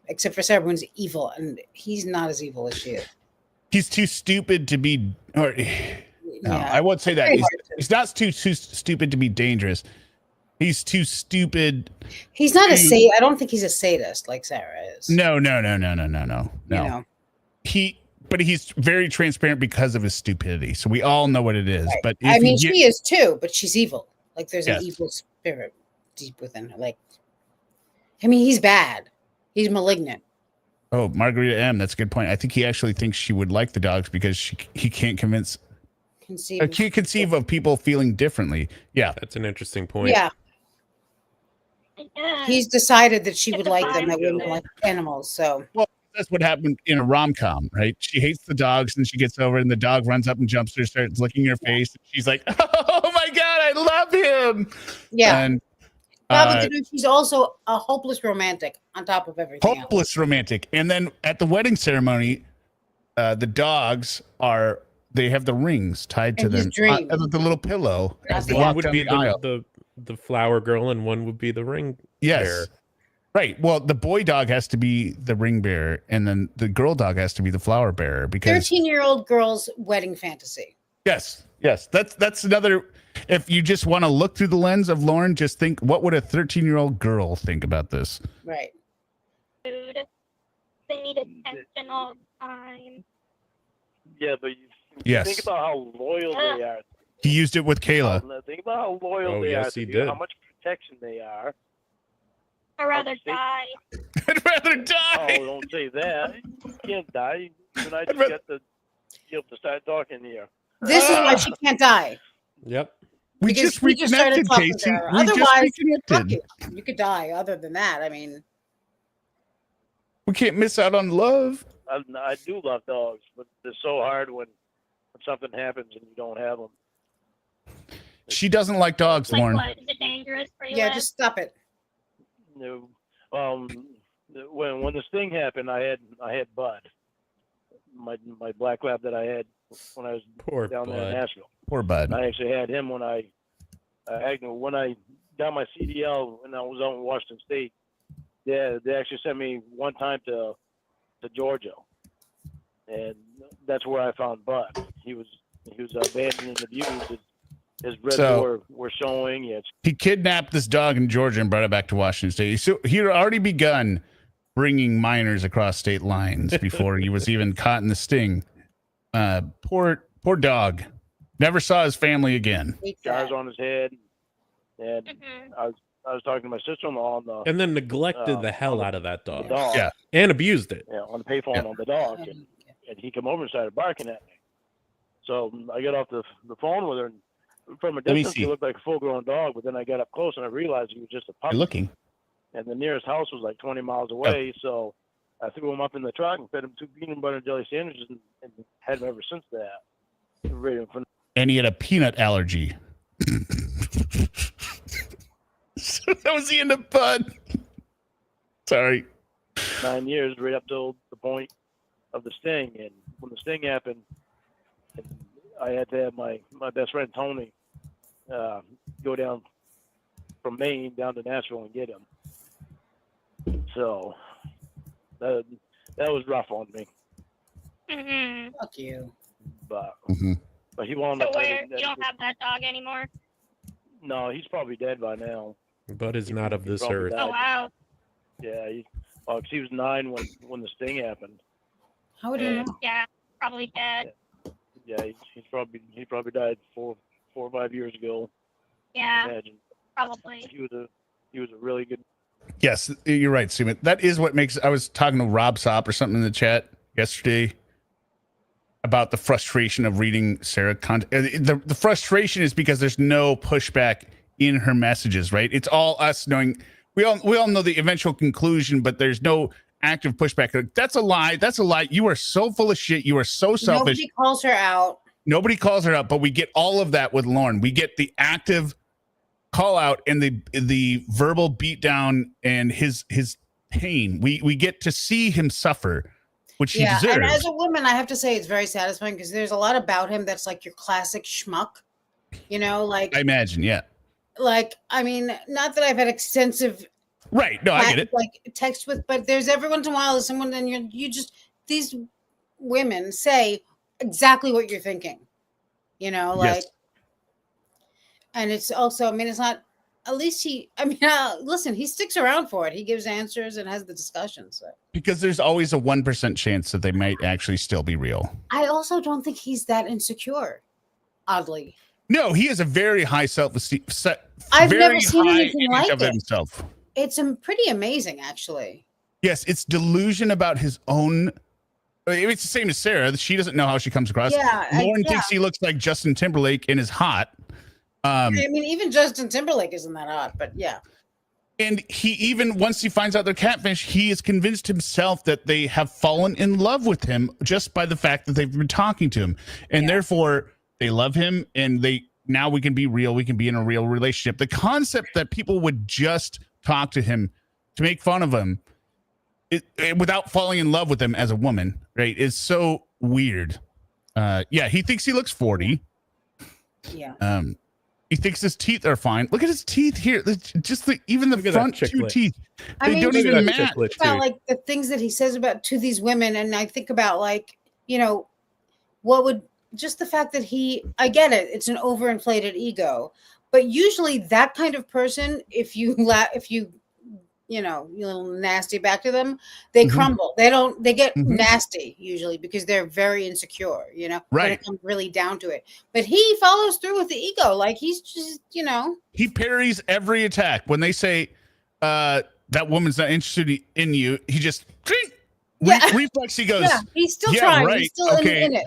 except for Sarah Boone's evil, and he's not as evil as she is. he's too stupid to be. Or no, Yeah. I won't say that. Very He's, hard to- he's not too stupid to be dangerous. He's too stupid. He's not a sadist. I don't think he's a sadist like Sarah is. No. But he's very transparent because of his stupidity. So we all know what it is. Right. But I if mean, you she is too, but she's evil. Like there's Yes. an evil spirit deep within her. Like, I mean, he's bad. He's malignant. Oh, Margarita M. That's a good point. I think he actually thinks she would like the dogs because he can't conceive of people feeling differently. Yeah. That's an interesting point. Yeah, Yeah. he's decided that she It's would a like them. vibe That women to it. like animals. So That's what happened in a rom-com, right? She hates the dogs and she gets over and the dog runs up and jumps her, starts licking her face. And she's like, oh my God, I love him. yeah, And Baba Ganoush, she's also a hopeless romantic on top of everything else. hopeless romantic. And then at the wedding ceremony, the dogs they have the rings tied to And his them. dream. The little pillow. As they One walk would down be the aisle. the flower girl, and one would be the ring Yes. bearer. Right. Well, the boy dog has to be the ring bearer, and then the girl dog has to be the flower bearer. Because 13-year-old girl's wedding fantasy. yes, that's another. If you just want to look through the lens of Lauren, just think, what would a 13-year-old girl think about this? Right. Food. They need attention all the time. Yeah, but you Yes. think about how loyal they are. He used it with Kayla. Think about how loyal Oh, they yes, are to he you, did. how much protection they are. I'd rather Okay. die. I'd rather Oh, die. don't say that. You can't die. You and I just rather- got to be able to start talking here. This is why she can't die. Yep. We Because just we just started reconnected, talking to Casey. her. We just Otherwise, fuck reconnected. you. You could die. Other than that, I mean, We can't miss out on love. I do love dogs, but it's so hard when something happens and you don't have them. She doesn't like dogs, Like Lorne. what? Is it dangerous for you? Yeah, Wes? just stop it. No, when this thing happened, I had Bud, my black lab that I had when I was Poor down there in Bud. Nashville. Poor Bud. I actually had him when I got my CDL and I was out in Washington State. They actually sent me one time to Georgia, and that's where I found Bud. He was abandoned and abused. His ribs were showing. Yes. He kidnapped this dog in Georgia and brought it back to Washington State. So he had already begun bringing minors across state lines before he was even caught in the sting. Poor dog. Never saw his family again. Scars on his head, and I was talking to my sister-in-law on the And then neglected the hell out of that dog. Yeah. And abused it. Yeah, on the payphone on the dog, and he came over and started barking at me. So I got off the phone with her, and from a Let me distance, see. he looked like a full-grown dog. But then I got up close and I realized he was just a puppy. You're looking. And the nearest house was like 20 miles away. So I threw him up in the truck and fed him 2 peanut butter and jelly sandwiches, and had him ever since that. And he had a peanut allergy. So that was the end of Bud. Sorry. 9 years, right up till the point of the sting. And when the sting happened, I had to have my best friend Tony go down from Maine down to Nashville and get him. So that was rough on me. Fuck you. But Mm-hmm. but he wound So up. where you don't have that dog anymore? No, he's probably dead by now. Bud is not of this probably earth. died. Oh wow. Yeah, 'cause he was 9 when the sting happened. How would you know? Yeah, probably dead. Yeah, he probably died 4 or 5 years ago. Yeah, Imagine. probably. He was a really good. Yes, you're right, Sumit. That is what makes. I was talking to Rob Sop or something in the chat yesterday about the frustration of reading Sarah content. The frustration is because there's no pushback in her messages, right? It's all us knowing. We all know the eventual conclusion, but there's no active pushback. Like, that's a lie. That's a lie. You are so full of shit. You are so selfish. Nobody calls her out. Nobody calls her out, but we get all of that with Lorne. We get the active call out and the verbal beatdown and his pain. We get to see him suffer, which he deserves. And as a woman, I have to say it's very satisfying because there's a lot about him that's like your classic schmuck. You know, like I imagine, yeah. Like, I mean, not that I've had extensive Right. No, I get it. like text with, but there's every once in a while there's someone and you just these women say exactly what you're thinking. You know, like Yes. and it's also, I mean, it's not at least listen, he sticks around for it. He gives answers and has the discussion. So Because there's always a 1% chance that they might actually still be real. I also don't think he's that insecure, oddly. No, he has a very high self-esteem. I've very never seen high anything image like of it. himself. It's pretty amazing, actually. Yes, it's delusion about his own. It's the same as Sarah. She doesn't know how she comes across. Yeah, Lauren thinks he looks like Justin Timberlake and is hot. I mean, even Justin Timberlake isn't that hot, but yeah. And he even, once he finds out they're catfish, he is convinced himself that they have fallen in love with him just by the fact that they've been talking to him. And therefore, they love him and now we can be real. We can be in a real relationship. The concept that people would just talk to him to make fun of him without falling in love with him as a woman, right, is so weird. He thinks he looks 40. Yeah. He thinks his teeth are fine. Look at his teeth here. Even the front 2 teeth. They don't even match. About like the things that he says to these women, and I think about like, you know, just the fact that I get it. It's an overinflated ego, but usually that kind of person, if you you know, you're a little nasty back to them, they crumble. They get nasty usually because they're very insecure, you know, when it comes really down to it. But he follows through with the ego. Like he's just, you know. He parries every attack. When they say that woman's not interested in you, he just reflex. He goes, yeah, he's still trying. Right. He's still in it.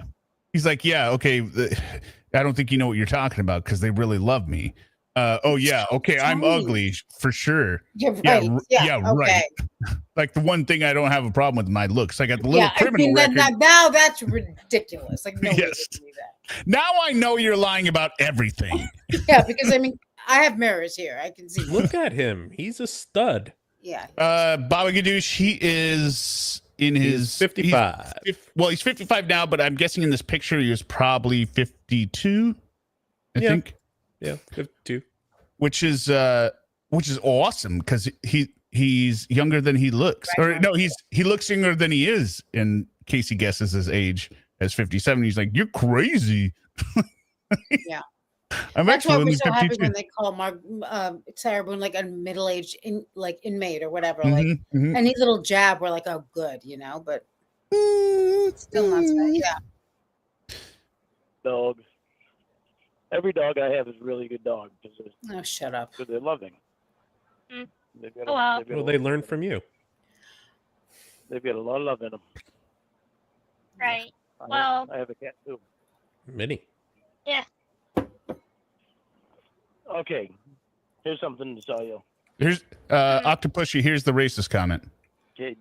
He's like, yeah, okay. I don't think you know what you're talking about because they really love me. Okay, I'm ugly for sure. You're right. Right. Like the one thing I don't have a problem with my looks. I got the little criminal record. Now that's ridiculous. Like no, yes. Now I know you're lying about everything. Yeah, because I mean, I have mirrors here. I can see. Look at him. He's a stud. Yeah. Baba Gadoosh, he is in his 55. He's 55 now, but I'm guessing in this picture he was probably 52. I Yeah. think. Yeah, 52. Which is awesome because he's younger than he looks. Right. Or no, he looks younger than he is. And Casey guesses his age as 57. He's like, "You're crazy." Yeah. I'm That's why actually we're only so happy 52. when they call Sarah Boone like a middle-aged inmate or whatever. Mhm, Like mhm. any little jab, we're like, oh, good, but still not. Yeah. Dog. Every dog I have is a really good dog because Oh, shut up. they're loving. Mm. They've got Hello. Well, they learn from you. They've got a lot of love in them. Right. Well, I have a cat too. Mini. yeah. Okay, here's something to tell you. Here's Octopushy. Here's the racist comment. Okay,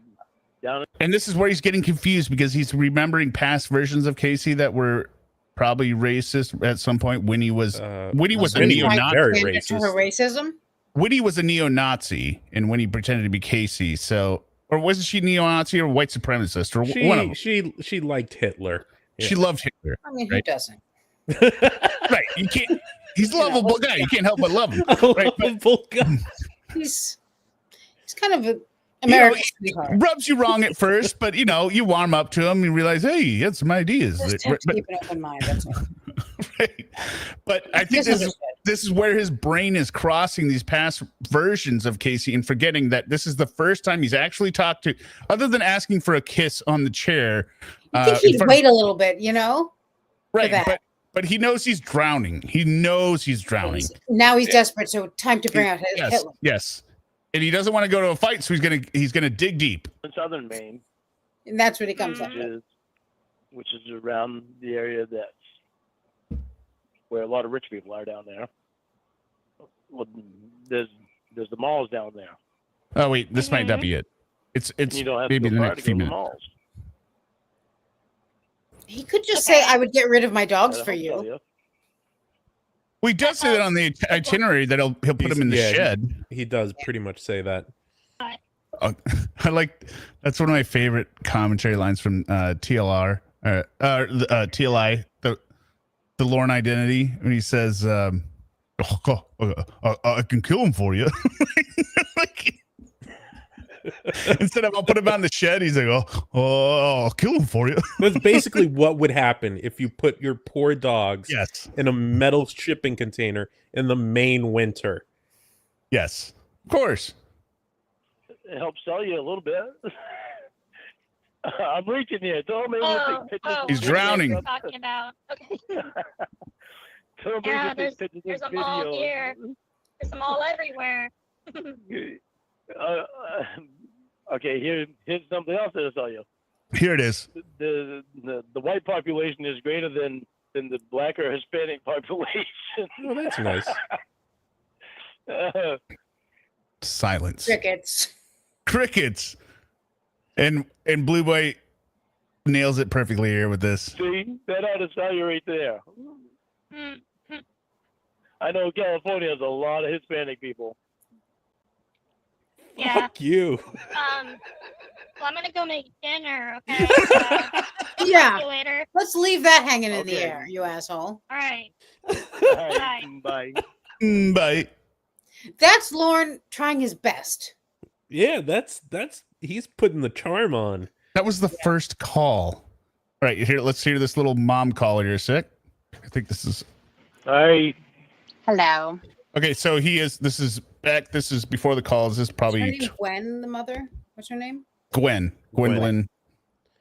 down And this is where he's getting confused because he's remembering past versions of Casey that were probably racist at some point. Winnie was a Winnie neo-Nazi. very Pander to her racism. Winnie was a neo-Nazi, and Winnie pretended to be Casey. So, or wasn't she neo-Nazi or white supremacist or one of them? She liked Hitler. She loved Hitler. I mean, Right. who doesn't? Right? You can't. He's a lovable guy. You can't help but love him. A Right? But lovable guy. He's kind of an American he sweetheart. rubs you wrong at first, but you warm up to him and realize, hey, he had some ideas. Just have to keep an open mind. That's all. Right. But I think this is where his brain is crossing these past versions of Casey and forgetting that this is the first time he's actually talked to, other than asking for a kiss on the chair. I think he'd wait a little bit, Right. that. But he knows he's drowning. He knows he's drowning. Now he's desperate, so time to bring out his Yes. Hitler. Yes. And he doesn't want to go to a fight, so he's gonna dig deep. in southern Maine, And that's what he comes up with. which is around the area that's where a lot of rich people are down there. Well, there's the malls down there. Oh wait, this might not be it. It's You don't have maybe to the go far next to few go to the minutes. malls. He could just say, I would get rid of my dogs for I'll tell you. We does say that on the itinerary that he'll put him in the shed. He does pretty much say that. I like that's one of my favorite commentary lines from TLR TLI, the Lorne Identity, when he says, I can kill him for you. Instead of I'll put him on the shed, he's like, I'll kill him for you. That's basically what would happen if you put your poor dogs in a metal shipping container in the Maine winter. Yes, of course. It helps sell you a little bit. I'm reaching here. Don't make me take pictures. He's drowning. What are you talking about? Okay. Don't make Yeah, me take pictures there's of a mall videos. here. There's a mall everywhere. Okay, here's something else to tell you. Here it is. The white population is greater than the black or Hispanic population. Oh, that's nice. Silence. Crickets. And Blue Boy nails it perfectly here with this. See, that ought to tell you right there. I know California has a lot of Hispanic people. Yeah. Fuck you. Well, I'm gonna go make dinner. Okay. Yeah. See you later. Let's leave that hanging in the Okay. air, you asshole. All right. All right, bye. Bye. That's Lorne trying his best. Yeah, that's he's putting the charm on. That was the first call. All right, here, let's hear this little mom caller here, sick. I think this is. Hi. Hello. Okay, so this is before the calls. This is Is her probably name Gwen, the mother? What's her name? Gwendolyn.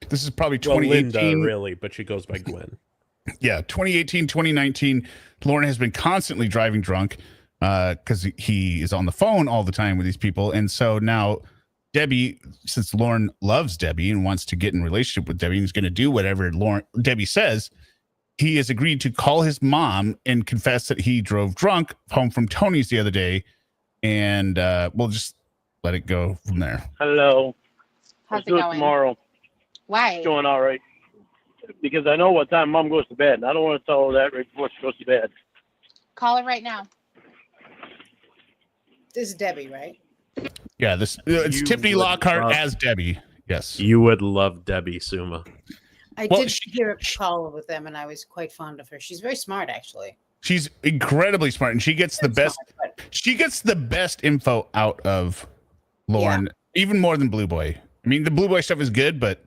This is probably Well, 2018. Linda, really, but she goes by Gwen. Yeah, 2018, 2019. Lorne has been constantly driving drunk because he is on the phone all the time with these people. And so now Debbie, since Lorne loves Debbie and wants to get in a relationship with Debbie, and he's going to do whatever Debbie says, he has agreed to call his mom and confess that he drove drunk home from Tony's the other day. And we'll just let it go from there. Hello. How's Let's it do it going? tomorrow. Why? It's going all right. Because I know what time Mom goes to bed. And I don't want to tell her that right before she goes to bed. Call her right now. This is Debbie, right? Yeah, it's You Tiffany would Lockhart love- as Debbie. Yes. You would love Debbie Suma. I Well, did hear a call with them, and I was quite fond of her. She's very smart, actually. She's incredibly smart, and she gets the best. Smart, but She gets the best info out of Lorne, even more than Blue Boy. I mean, the Blue Boy stuff is good, but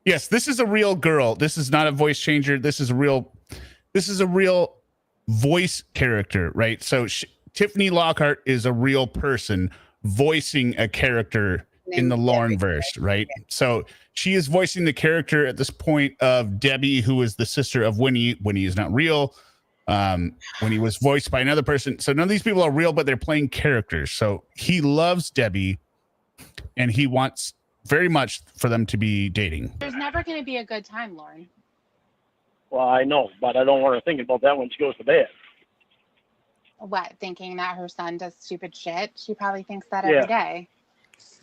yes, this is a real girl. This is not a voice changer. This is a real voice character, right? So Tiffany Lockhart is a real person voicing a character in the Lorne verse, right? So she is voicing the character at this point of Debbie, who is the sister of Winnie. Winnie is not real. Winnie was voiced by another person. So none of these people are real, but they're playing characters. So he loves Debbie, and he wants very much for them to be dating. There's never going to be a good time, Lauren. Well, I know, but I don't want her thinking about that when she goes to bed. What, thinking that her son does stupid shit? She probably thinks that every day.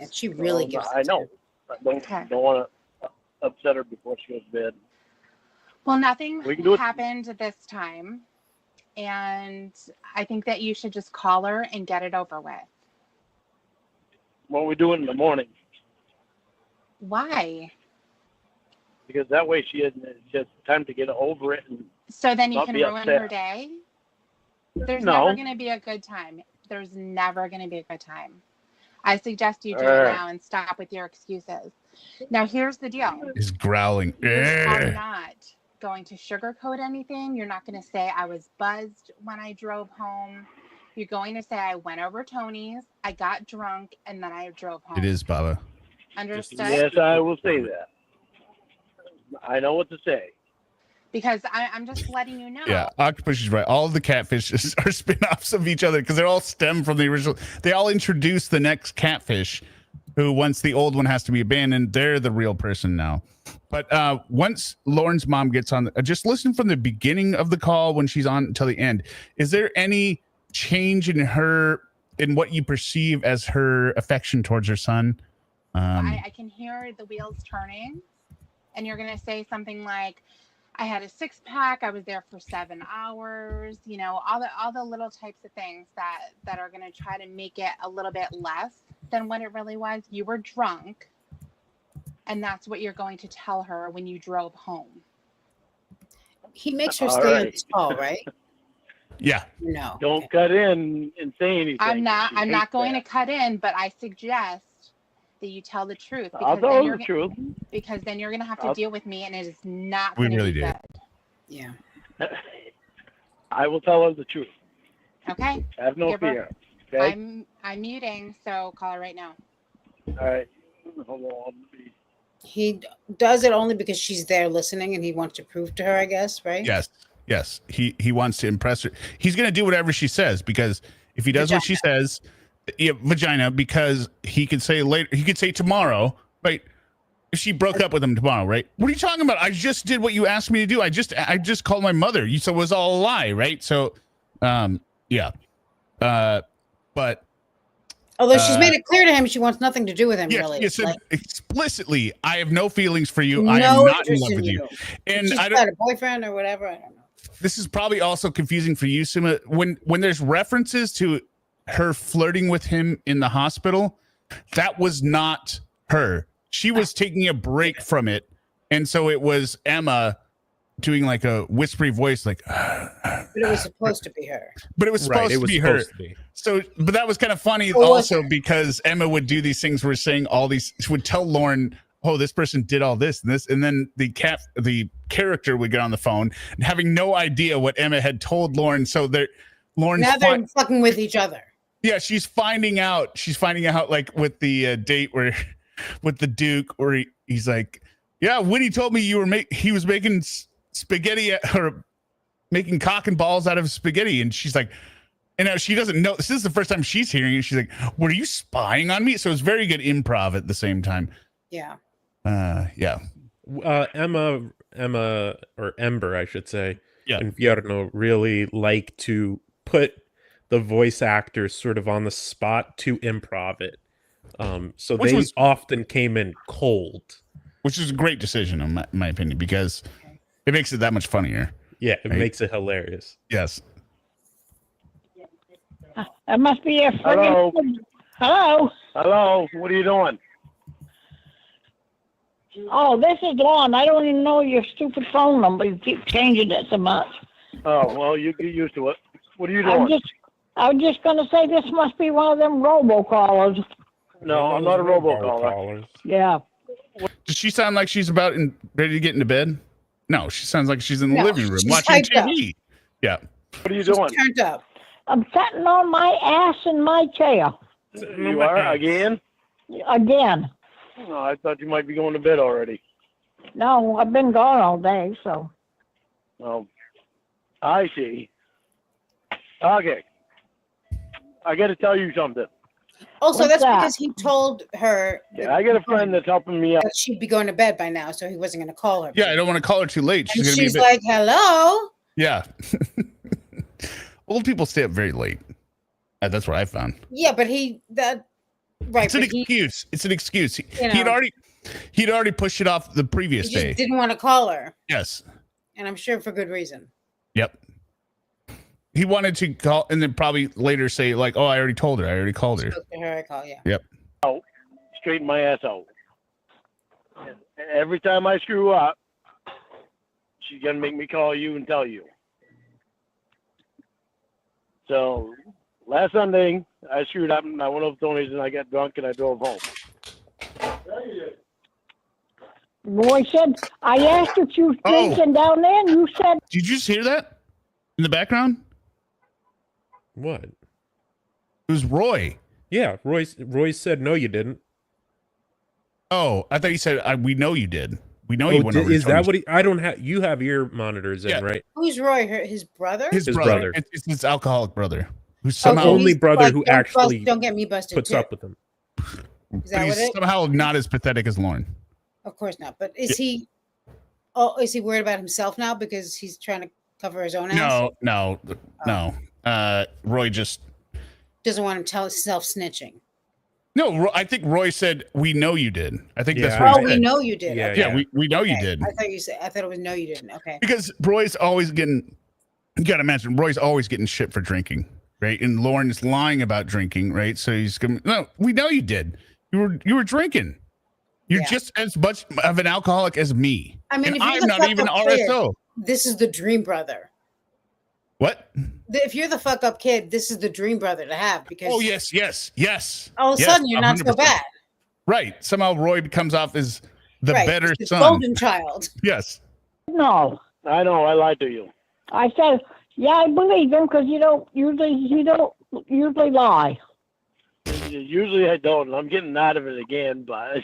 and she really gives. I know. I don't want to upset her before she goes to bed. Well, nothing We can do it. happened this time, and I think that you should just call her and get it over with. What we do it in the morning, Why? because that way she has time to get over it. And So then you Not can be ruin upset. her day? There's No. never going to be a good time. There's never going to be a good time. I suggest you do All it right. now and stop with your excuses. Now, here's the deal. Is growling. You are not going to sugarcoat anything. You're not going to say, I was buzzed when I drove home. You're going to say, I went over Tony's, I got drunk, and then I drove home. It is, Baba. Understood? yes, I will say that. I know what to say. Because I'm just letting you know. Yeah, Octopus is right. All of the catfishes are spin-offs of each other because they're all stem from the original. They all introduce the next catfish, who once the old one has to be abandoned, they're the real person now. But once Lorne's mom gets on, just listen from the beginning of the call when she's on until the end. Is there any change in her, in what you perceive as her affection towards her son? I can hear the wheels turning, and you're going to say something like, I had a 6-pack. I was there for 7 hours. You know, all the little types of things that are going to try to make it a little bit less than what it really was. You were drunk, and that's what you're going to tell her when you drove home. He makes her All stay on right. this call, right? Yeah. No. Don't cut in and say anything. I'm not She hates going to that. cut in, but I suggest that you tell the truth, I'll because tell then her you're the truth. because then you're going to have to I'll- deal with me, and it is not We going to really be do. good. Yeah. I will tell her the truth. Okay? Have no Give her- fear. Okay. I'm muting, so call her right now. All right. Hold on. He does it only because she's there listening, and he wants to prove to her, I guess, right? Yes. He wants to impress her. He's going to do whatever she says, because if he does what she says, vagina, because he could say later, he could say tomorrow, right? If she broke up with him tomorrow, right? What are you talking about? I just did what you asked me to do. I just called my mother. You said it was all a lie, right? So, yeah. But Although she's made it clear to him she wants nothing to do with him, yes, really. you said Like, explicitly, I have no feelings for you. I no am not in interest love in with you. And she's I got don't. a boyfriend or whatever. I don't know. This is probably also confusing for you, Suma. When there's references to her flirting with him in the hospital, that was not her. She was taking a break from it, and so it was Emma doing like a whispery voice, like. But it was supposed to be her. But it was supposed to be her. So, but that was kind of funny Or was also because Emma would do these things where saying all these, she would tell Lorne, oh, this person did all this and this, and then the character would get on the phone and having no idea what Emma had told Lorne. So Lorne's Now they're fucking with each other. yeah, she's finding out like with the date where with the Duke, where he's like, yeah, Winnie told me he was making spaghetti or making cock and balls out of spaghetti, and she's like, and now she doesn't know. This is the first time she's hearing it. She's like, were you spying on me? So it's very good improv at the same time. Yeah. Yeah. Emma or Ember, I should say, Yeah. and Vierno really like to put the voice actors sort of on the spot to improv it. So Which they was- often came in cold. Which is a great decision in my opinion, because it makes it that much funnier. Yeah, it Right. makes it hilarious. Yes. That must be a Hello. friggin'. Hello. Hello. What are you doing? Oh, this is Lorne. I don't even know your stupid phone number. You keep changing it so much. Oh, well, you get used to it. What are you I doing? was just gonna say this must be one of them robocallers. No, I'm not a robocaller. Yeah. Does she sound like she's about ready to get into bed? No, she sounds like she's in the living room she's watching hyped up. TV. Yeah. What are you She's doing? turned up. I'm sitting on my ass in my chair You are again? again. Oh, I thought you might be going to bed already. No, I've been gone all day, so. Oh, I see. Okay. I got to tell you something. Also, What's that's that? because he told her Yeah, I got a friend that's helping me out. that she'd be going to bed by now, so he wasn't going to call her. Yeah, I don't want to call her too late. And She's gonna she's be a bit. like, "Hello." Yeah. Old people stay up very late. That's what I found. Yeah, but right. It's an but he excuse. It's an excuse. You He'd know. already pushed it off the previous just day. didn't want to call her, Yes. and I'm sure for good reason. Yep. He wanted to call and then probably later say like, "Oh, I already told her. I already called her." Spoke to her, I call. Yeah. Yep. Straighten my ass out. And every time I screw up, she's going to make me call you and tell you. So last Sunday, I screwed up and I went over to Tony's and I got drunk and I drove home. Roy said, I asked if you was Oh. drinking down there, and you said, Did you just hear that in the background? What? It was Roy. Yeah, Roy said no, you didn't. Oh, I thought you said we know you did. We know you went over. Is to that Tony's. what I don't have? You have ear monitors in, Yeah. right? Who's Roy? His brother? His His brother? brother. It's his alcoholic brother who's Oh, somehow so only he's brother who don't actually don't get me busted. puts too. up with him. Is that what he's it? somehow not as pathetic as Lauren. Of course not. But is he? Oh, is he worried about himself now because he's trying to cover his own ass? No. Roy just Doesn't want him to tell himself snitching. no. I think Roy said we know you did. I think that's Yeah, what Oh, he we said. know you did. Yeah, Okay. Yeah, we know you Okay. did. I thought you said. I thought it was no, you didn't. Okay. Because Roy's always getting. You got to imagine Roy's always getting shit for drinking, right? And Lauren is lying about drinking, right? So he's going. No, we know you did. You were drinking. You're Yeah. just as much of an alcoholic as me. I mean, and if you're I'm the not fuck even up kid, RSO. this is the dream brother. What? If you're the fuck up kid, this is the dream brother to have because Oh yes. all of a Yes, sudden you're not so 100%. bad. Right. Somehow Roy comes off as the Right. better It's son. golden child. Yes. no. I know, I lied to you. I said, yeah, I believe him because you don't usually lie. Usually I don't, and I'm getting out of it again, but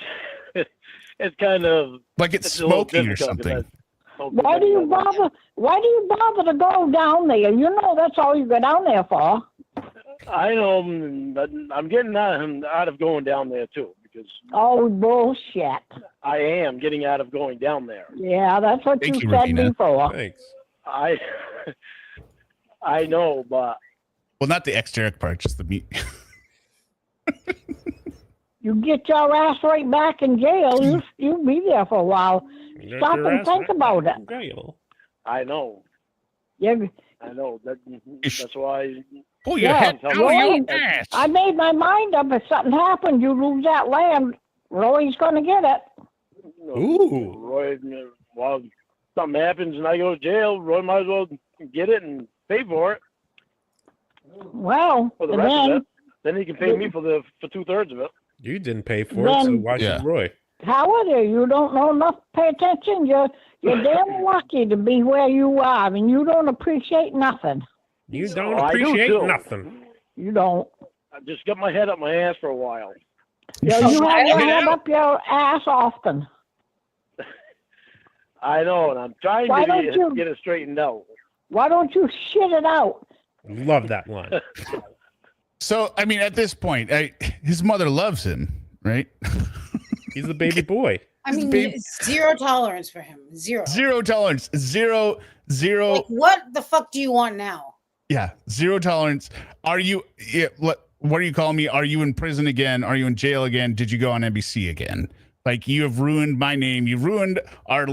it's kind of Like it's a little smoking or difficult 'cause something. Why do you bother? Why do you bother to go down there? You know that's all you go down there for. I know, but I'm getting out of going down there too, because Oh bullshit! I am getting out of going down there. Yeah, that's what Thank you you, said Regina. before. Thanks. I know, but Well, not the exterior part, just the meat. You get your ass right back in jail. You'll be there for a while. You Stop got your and ass think back about in it. jail. I know, Yeah, I know that's why. Pull your Yeah, head out of your Roy, ass. I made my mind up. If something happened, you lose that land. Roy's gonna get it. Ooh. Roy, well, something happens and I go to jail, Roy might as well get it and pay for it Well, for the and rest then of it. Then he can pay me for 2/3 of it. You didn't pay for it, so Then- why Yeah. should Roy? how are you? You don't know enough to pay attention. You're damn lucky to be where you are, and you don't appreciate nothing. You don't I do appreciate too. nothing. You don't. I just got my head up my ass for a while. You have your Get head out. up your ass often. I know, and I'm trying Why to don't you- get it straightened out. Why don't you shit it out? Love that line. So, I mean, at this point, his mother loves him, right? He's the baby boy. I mean, babe- it's zero tolerance for him. Zero. Zero tolerance. Zero. Like, what the fuck do you want now? Yeah, zero tolerance. Are you? Yeah, what are you calling me? Are you in prison again? Are you in jail again? Did you go on NBC again? Like, you have ruined my name. You ruined our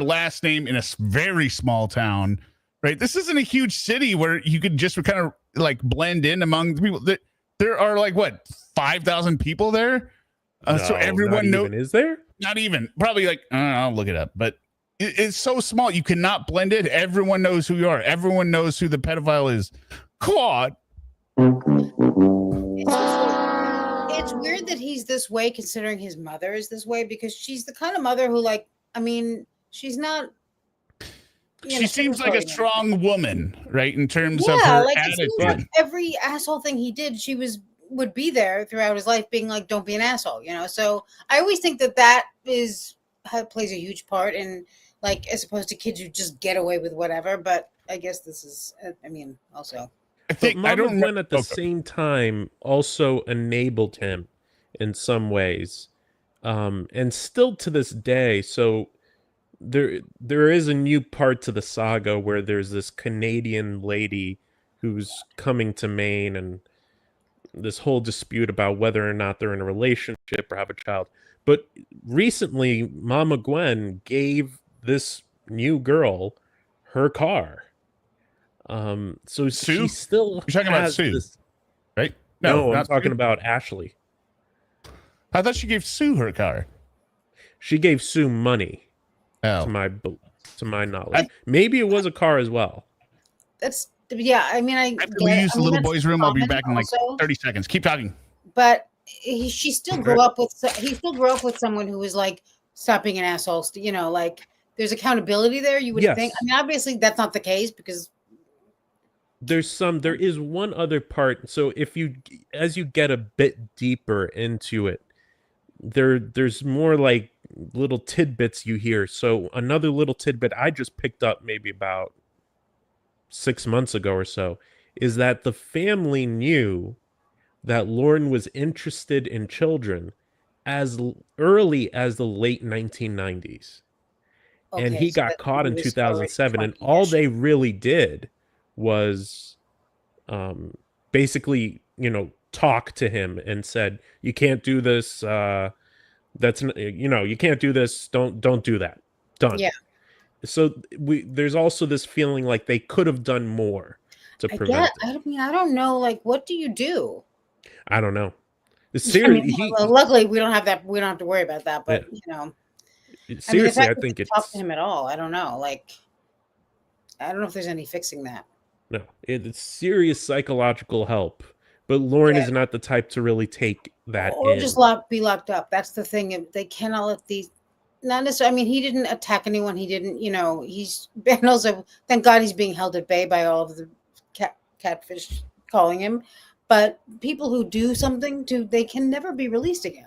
last name in a very small town. right? This isn't a huge city where you could just kind of like blend in among the people. There are like what 5,000 people there, so everyone knows. Is there? Not even. Probably like I'll look it up, but it's so small you cannot blend it. Everyone knows who you are. Everyone knows who the pedophile is. Claude. It's weird that he's this way, considering his mother is this way, because she's the kind of mother who, like, I mean, she's not. She seems like a strong woman, right? In terms of her attitude. Like every asshole thing he did, would be there throughout his life, being like, "Don't be an asshole," you know. So I always think that plays a huge part in, like, as opposed to kids who just get away with whatever. But I guess this is, I mean, also. I think Mama Gwen at the same time also enabled him in some ways, and still to this day. So there is a new part to the saga where there's this Canadian lady who's coming to Maine, and this whole dispute about whether or not they're in a relationship or have a child. But recently, Mama Gwen gave this new girl her car. So Sue? she still You're talking about Sue, right? No, I'm talking Sue. about Ashley. I thought she gave Sue her car. She gave Sue money, to my knowledge. Maybe it was a car as well. I mean, I have to use the little boy's room. I'll be back in like 30 seconds. Keep talking. But she still grew up with. He still grew up with someone who was like, "Stop being an asshole." You know, like there's accountability there. You would think. I mean, obviously that's not the case because. There is one other part. So as you get a bit deeper into it, there's more like little tidbits you hear. So another little tidbit I just picked up maybe about 6 months ago or so is that the family knew that Lorne was interested in children as early as the late 1990s. Okay, and he got caught in 2007, and all they really did was basically, talk to him and said, you can't do this. You can't do this. Don't do that. Done. Yeah. So there's also this feeling like they could have done more to prevent it. I mean, I don't know. Like, what do you do? I don't know. Luckily, we don't have that. We don't have to worry about that. But seriously, I think it's talk to him at all. I don't know. Like, I don't know if there's any fixing that. No, it's serious psychological help. But Lorne is not the type to really take that or in. Just be locked up. That's the thing. They cannot let these. Not necessarily. I mean, he didn't attack anyone. He didn't. And also, thank God he's being held at bay by all of the catfish calling him. But people who do something they can never be released again.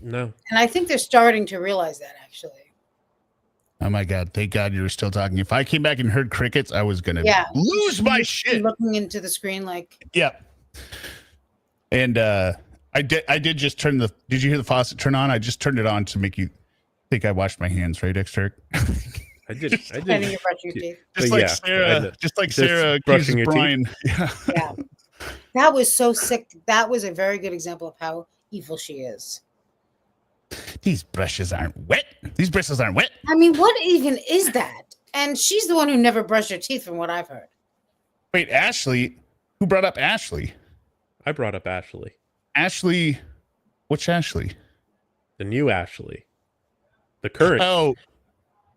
No. And I think they're starting to realize that, actually. Oh my God! Thank God you were still talking. If I came back and heard crickets, I was gonna lose my shit. Looking into the screen, like And I did just turn the. Did you hear the faucet turn on? I just turned it on to make you think I washed my hands, right, X-Turk? I did. You're brushing your teeth. Just like Sarah brushing Brian. Yeah. That was so sick. That was a very good example of how evil she is. These brushes aren't wet. These bristles aren't wet. I mean, what even is that? And she's the one who never brushed her teeth, from what I've heard. Wait, Ashley? Who brought up Ashley? I brought up Ashley. Ashley? Which Ashley? The new Ashley. The current. Oh.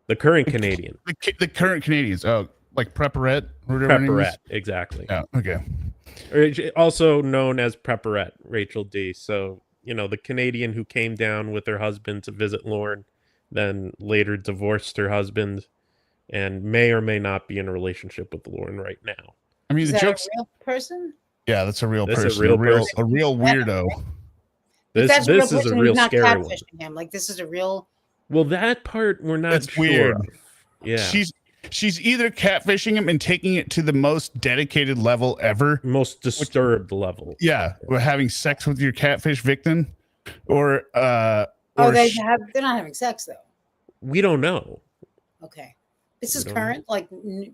The current Canadian. The current Canadians. Oh, like Prepperette? Prepperette, exactly. Oh, okay. Also known as Prepperette, Rachel D. So, the Canadian who came down with her husband to visit Lorne, then later divorced her husband, and may or may not be in a relationship with Lorne right now. I mean, is that a real person? Yeah, that's a real person. A real weirdo. This is a real scary one. Him. Like, this is a real. Well, that part we're not sure weird. Of. Yeah, she's either catfishing him and taking it to the most dedicated level ever, most disturbed level. Yeah, or having sex with your catfish victim, or they're not having sex though. We don't know. Okay, this is current, like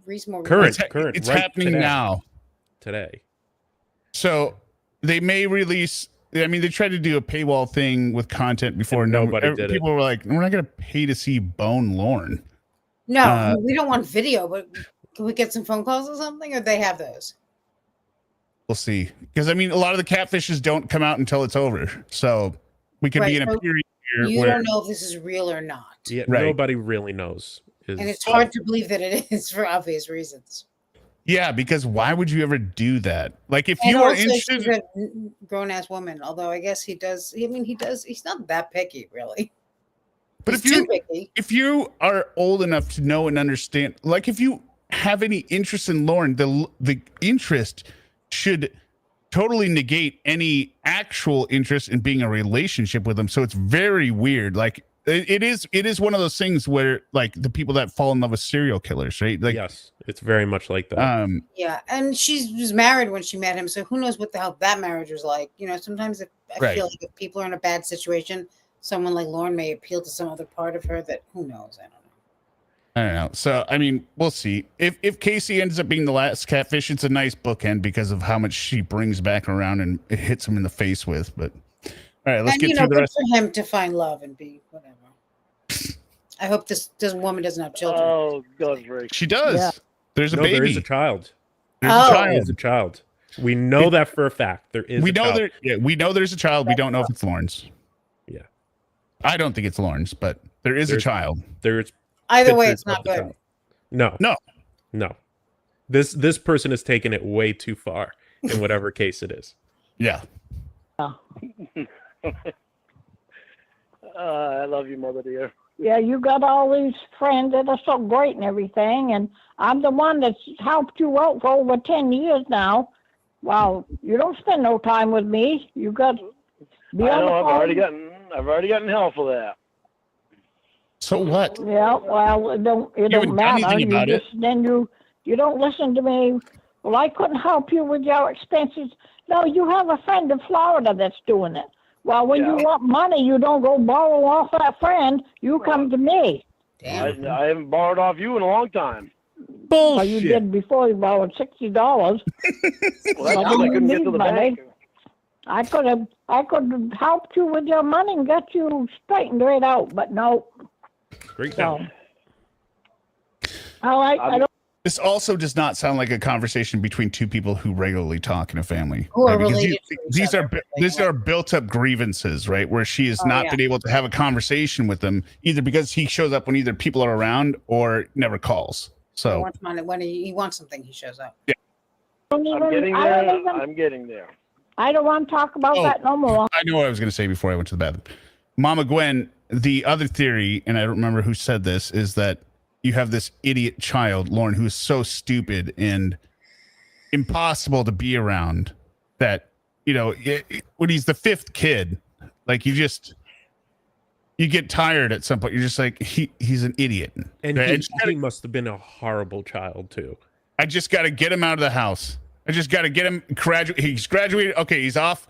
reasonable. Current. It's right happening now. Today. So they may release. I mean, they tried to do a paywall thing with content before. And nobody did it. People were like, "We're not going to pay to see Bone Lorne." No, we don't want video, but Can we get some phone calls or something, or they have those? We'll see. Because I mean, a lot of the catfishes don't come out until it's over. So we could be in a so period here you where don't know if this is real or not. Yeah, Right. nobody really knows. And it's hard to believe that it is for obvious reasons. yeah, because why would you ever do that? Like if And you are also, interested, she's a grown-ass woman. Although I guess he does. I mean, he does. He's not that picky, really. but He's if you too picky. if you are old enough to know and understand, like if you have any interest in Lorne, the interest should totally negate any actual interest in being in a relationship with him. So it's very weird. Like it is one of those things where like the people that fall in love with serial killers, right? Like Yes, it's very much like that. Yeah, and she was married when she met him, so who knows what the hell that marriage was like? You know, sometimes I Right. feel like if people are in a bad situation, someone like Lorne may appeal to some other part of her that who knows? I don't know. So I mean, we'll see. If Casey ends up being the last catfish, it's a nice bookend because of how much she brings back around and it hits him in the face with. But all right, let's And get you know, through the good rest. for him to find love and be whatever. I hope this woman doesn't have children. Oh, God, Rick. She does. Yeah. There's a No, baby. there is a child. There's Oh. a There child. is a child. We know that for a fact. There is. We a know child. there. Yeah, we know there's a child. We don't know if it's Lawrence. Yeah. I don't think it's Lawrence, but there is a There's- child. There's Either way, pictures it's not of the good. child. No. No. No. This person has taken it way too far in whatever case it is. Yeah. I love you, mother dear. Yeah, you got all these friends that are so great and everything, and I'm the one that's helped you out for over 10 years now. Well, you don't spend no time with me. You got be I on the know. phone. I've already gotten hell for that. So what? Yeah, well, it don't haven't done matter. anything about it. Then you don't listen to me. Well, I couldn't help you with your expenses. No, you have a friend in Florida that's doing it. Well, when you Yeah. want money, you don't go borrow off that friend. You come to me. Damn. I haven't borrowed off you in a long time. Well, you Bullshit. did before you borrowed $60. Well, that's Well, because I you couldn't get to need the money. bank. I could have helped you with your money and got you straightened right out, but no. Great So, job. all right, I don't. This also does not sound like a conversation between two people who regularly talk in a family. Who are Because related to each these other, are like these are built up grievances, right? Where she has Oh, not yeah. been able to have a conversation with them, either because he shows up when either people are around or never calls. He So wants money. When he wants something, he shows up. I'm getting there. I'm getting there. I don't want to talk about Oh. that no more. I know what I was going to say before I went to the bathroom. Mama Gwen, the other theory, and I don't remember who said this, is that you have this idiot child, Lorne, who is so stupid and impossible to be around that, you know, when he's the fifth kid, like you get tired at some point. You're just like, he's an idiot. And Right? he must have been a horrible child too. I just got to get him out of the house. I just got to get him graduate. He's graduated. Okay, he's off.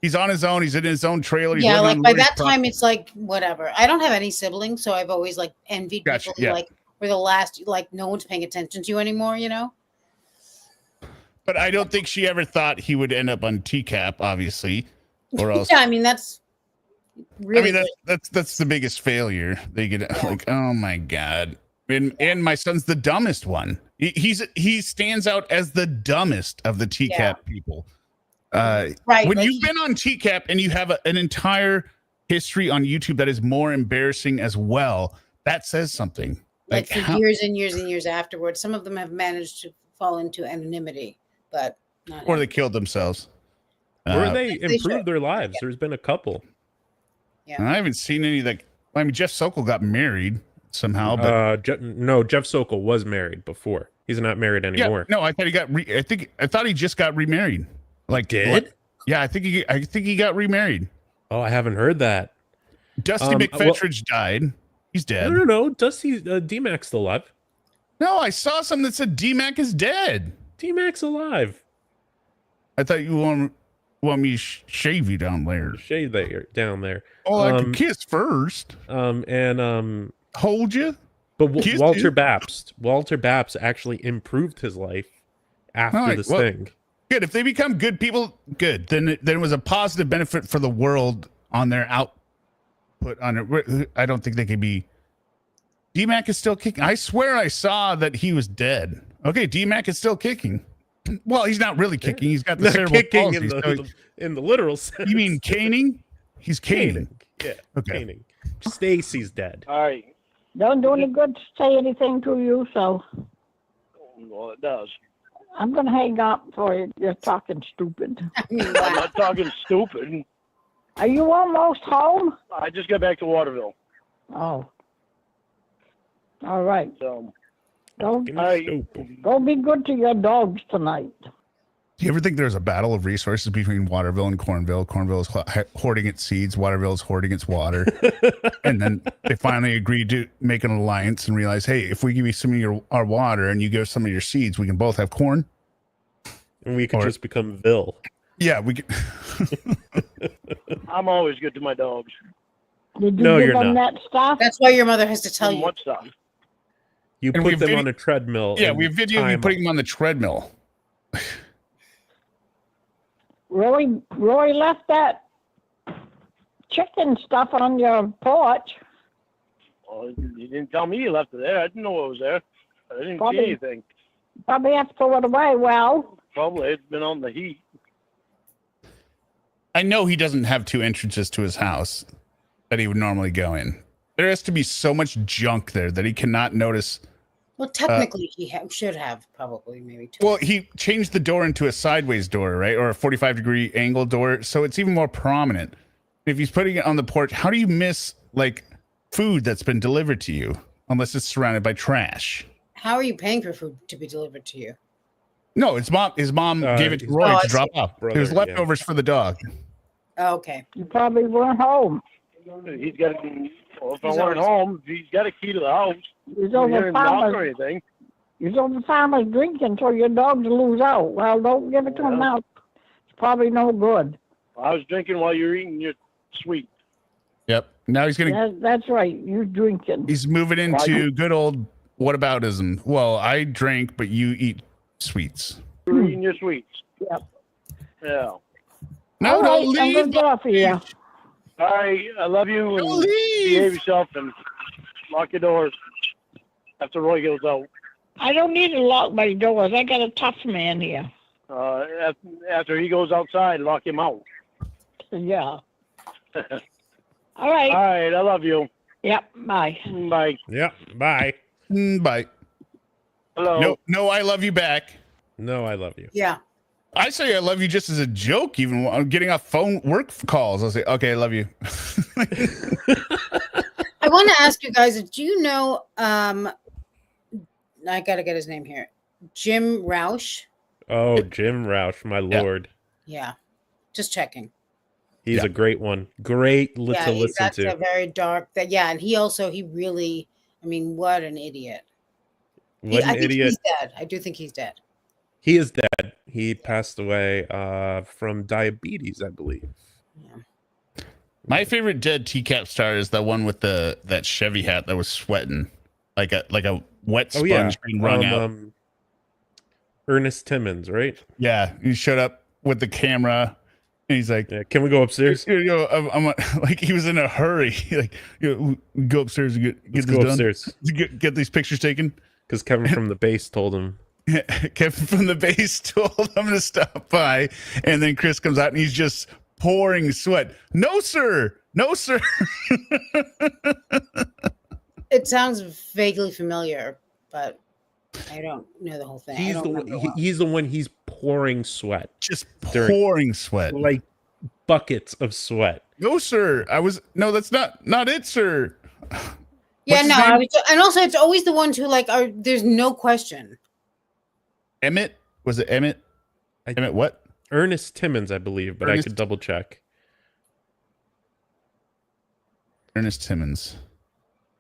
He's on his own. He's in his own trailer. He's Yeah, living like on by Lorne's that time, it's like whatever. I don't have any siblings, so I've always like envied Gotcha, people who yeah. like were the last. Like no one's paying attention to you anymore. You know. But I don't think she ever thought he would end up on TCAP, obviously, or else. Yeah, I mean that's really. I mean, that's the biggest failure. They get like, oh my god, and my son's the dumbest one. He stands out as the dumbest of the TCAP people. right. When like, you've been on TCAP and you have an entire history on YouTube that is more embarrassing as well, that says something. like for how- years and years and years afterwards, some of them have managed to fall into anonymity, but not or him. they killed themselves. Or they They should. improved their lives. There's been a couple. I haven't seen any like. I mean, Jeff Sokol got married somehow, but Jeff Sokol was married before. He's not married anymore. no, I thought he got. I thought he just got remarried. Like Did? Yeah, I think he got remarried. Oh, I haven't heard that. Dusty McFetridge died. He's dead. No. Dusty D-Mac's still alive. No, I saw something that said D-Mac is dead. D-Mac's alive. I thought you want me to shave you down there. Shade there down there. Oh, I could kiss first. Hold you. But Kiss Walter you? Babst actually improved his life after All right, this well, thing. Good. If they become good people, good. Then it was a positive benefit for the world on their output. On it, I don't think they could be. D-Mac is still kicking. I swear I saw that he was dead. Okay, D-Mac is still kicking. Well, he's not really kicking. He's got the Not cerebral kicking palsy. in the literal sense. You mean caning? He's caning. Yeah, Okay. caning. Stacy's dead. All right. Don't do any good to say anything to you, so Well, it does. I'm going to hang up for you. You're talking stupid. I'm not talking stupid. Are you almost home? I just got back to Waterville. Oh. All right. So, Don't, all right. go be good to your dogs tonight. Do you ever think there's a battle of resources between Waterville and Cornville? Cornville is hoarding its seeds. Waterville is hoarding its water. And then they finally agreed to make an alliance and realize, hey, if we give you some of our water and you give us some of your seeds, we can both have corn. And we could just become Vil. Yeah, we can. I'm always good to my dogs. Did you No, give you're them not. that stuff? That's why your mother has to tell you. What stuff? You And put we've them video- on a treadmill. Yeah, and we videoed you time putting them on the treadmill. Roy left that chicken stuff on your porch. Well, you didn't tell me you left it there. I didn't know what was there. I didn't Probably- see anything. Probably have to throw it away. Well, Probably it's been on the heat. I know he doesn't have two entrances to his house that he would normally go in. There has to be so much junk there that he cannot notice. Well, technically, he should have probably maybe two. Well, he changed the door into a sideways door, right? Or a 45-degree angle door. So it's even more prominent. If he's putting it on the porch, how do you miss like food that's been delivered to you unless it's surrounded by trash? How are you paying for food to be delivered to you? No, his mom gave it to his Roy Oh, I to drop see. off. It Brother, was yeah. leftovers for the dog. Oh, okay. you probably weren't home. He's got. Well, if I weren't home, he's got a key to the house. He's He over didn't knock or farmers. anything. He's over farmers drinking, so your dogs lose out. Well, don't give it to him Yeah. now. It's probably no good. I was drinking while you were eating your sweet. Yep. Now he's gonna. That's right. You drinking. He's moving into good old whataboutism. Well, I drink, but you eat sweets. You were eating your sweets. Yep. Yeah. No, All don't right, I'm leave. gonna get off of you. All right. I love you. And Don't leave. behave yourself and lock your doors after Roy goes out. I don't need to lock my doors. I got a tough man here. After he goes outside, lock him out. Yeah. All All right. right. I love you. Yep. Bye. Bye. Yep. Bye. Bye. Hello. No, I love you back. No, I love you. Yeah. I say I love you just as a joke, even when I'm getting off phone work calls. I'll say, okay, I love you. I want to ask you guys, do you know, I got to get his name here. Jim Roush? Oh, Jim Roush, my lord. Yeah. Just checking. He's a great one. Great to listen that's to. a very dark, and he really, I mean, what an idiot. What an I think idiot. he's dead. I do think he's dead. He is dead. He passed away from diabetes, I believe. Yeah. My favorite dead TCAP star is the one with that Chevy hat that was sweating like a wet sponge being wrung out. Ernest Timmons, right? Yeah, he showed up with the camera, and he's like, Yeah, can we go upstairs? I'm like he was in a hurry. Like, go upstairs and get Let's this go done. upstairs. Get these pictures taken. Because Kevin from the base told him. Kevin from the base told him to stop by, and then Chris comes out and he's just pouring sweat. No, sir. No, sir. It sounds vaguely familiar, but I don't know the whole thing. He's the one. He's pouring sweat, Just pouring sweat. like buckets of sweat. No, sir. No, that's not it, sir. Yeah, What's no, his name? and also it's always the ones who there's no question. Emmett? Was it Emmett? Emmett what? Ernest Timmons, I believe, but I Ernest- could double check. Ernest Timmons.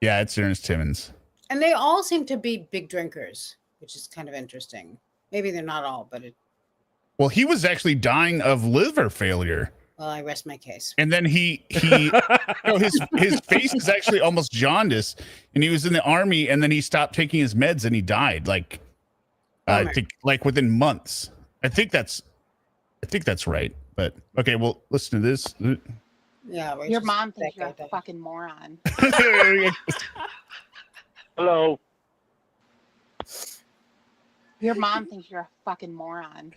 Yeah, it's Ernest Timmons. And they all seem to be big drinkers, which is kind of interesting. Maybe they're not all, but Well, he was actually dying of liver failure. well, I rest my case. And then his face is actually almost jaundice, and he was in the army, and then he stopped taking his meds and he died I think within months. I think that's right. But okay, well, listen to this. Yeah, Your mom thinks you're a fucking moron. Hello. Your mom thinks you're a fucking moron.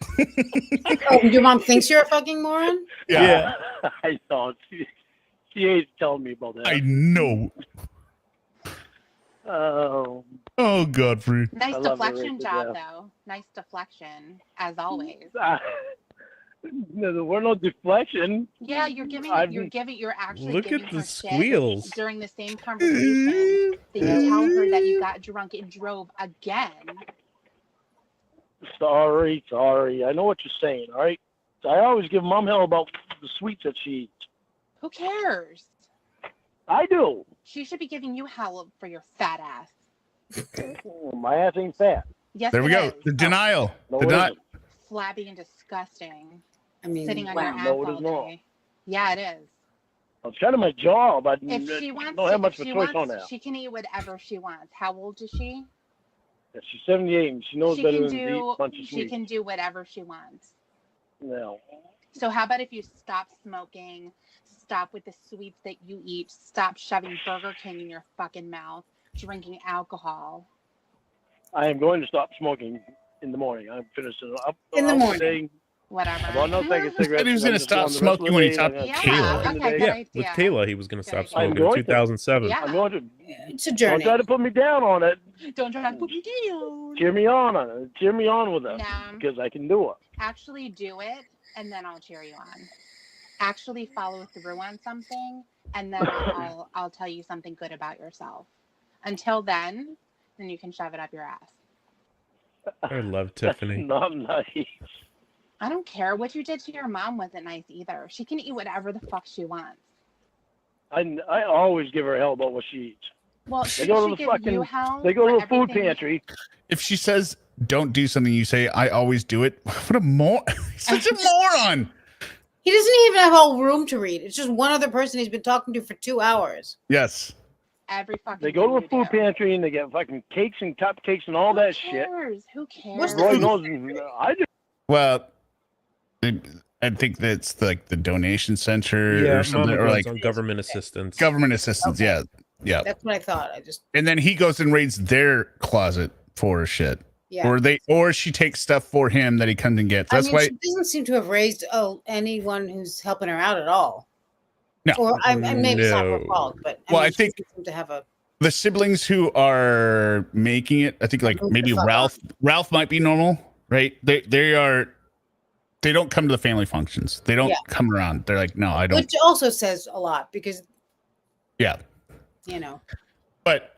Oh, your mom thinks you're a fucking moron? Yeah. I know. She hates telling me about that. I know. Oh, Godfrey. Nice I love her deflection right to job, death. though. Nice deflection, as always. No, there were no deflection. Yeah, you're actually Look giving at her the shit squeals. during the same conversation that you tell her that you got drunk and drove again. Sorry. I know what you're saying, all right? I always give Mom hell about the sweets that she eats. Who cares? I do. She should be giving you hell for your fat ass. My ass ain't fat. Yes, There we it go. is. The denial. No, The it deni- isn't. Flabby and disgusting. I mean, Sitting on wow. your ass No, it all is not. day. Yeah, it is. I'm trying to my job. I If she wants, don't have much if of a she choice on wants, that. she can eat whatever she wants. How old is she? Yeah, she's 78 and she knows She better can than to eat a bunch of she sweets. can do whatever she wants. No. So how about if you stop smoking, stop with the sweets that you eat, stop shoving Burger King in your fucking mouth, drinking alcohol. I am going to stop smoking in the morning. I'm finishing up In the morning. today. Whatever. I'm not taking cigarettes. Said he was gonna I'm just stop going the rest of smoking the when he day. stopped I'm gonna Kayla. Yeah, spend the okay, day. good Yeah, idea. with Kayla, he was going to stop Good smoking idea. in I'm going to. 2007. Yeah. I'm going to. It's a Don't journey. try to put me down on it. Don't try to put me down. Cheer me on it. Cheer me on with it. No. Because I can do it. Actually do it, and then I'll cheer you on. Actually follow through on something, and then I'll tell you something good about yourself. Until then you can shove it up your ass. I love That's Tiffany. not nice. I don't care. What you did to your mom wasn't nice either. She can eat whatever the fuck she wants. I always give her hell about what she eats. Well, They she go to should the give you fucking. hell They go for to the food everything- pantry. If she says don't do something, you say I always do it. What a such a moron. He doesn't even have a whole room to read. It's just one other person he's been talking to for 2 hours. Yes. Every fucking They go to thing the food you do. pantry and they get fucking cakes and cupcakes and all that shit. Who cares? What's the Lord food- knows, I just Well, I think that's like the donation center Yeah, or something, Mama or goes like on government assistance. government assistance. Okay. Yeah. Yeah. That's what I thought. I just, And then he goes and raids their closet for shit. yeah. Or she takes stuff for him that he comes and gets. That's I mean, why she doesn't seem to have raised anyone who's helping her out at all. No. Or maybe it's not her No. fault, but Well, I she think- doesn't seem to have a. the siblings who are making it, I think like Move maybe the fuck Ralph might be normal, right? They don't come to the family functions. They don't Yeah. come around. They're like, no, I don't. Which also says a lot because, Yeah. But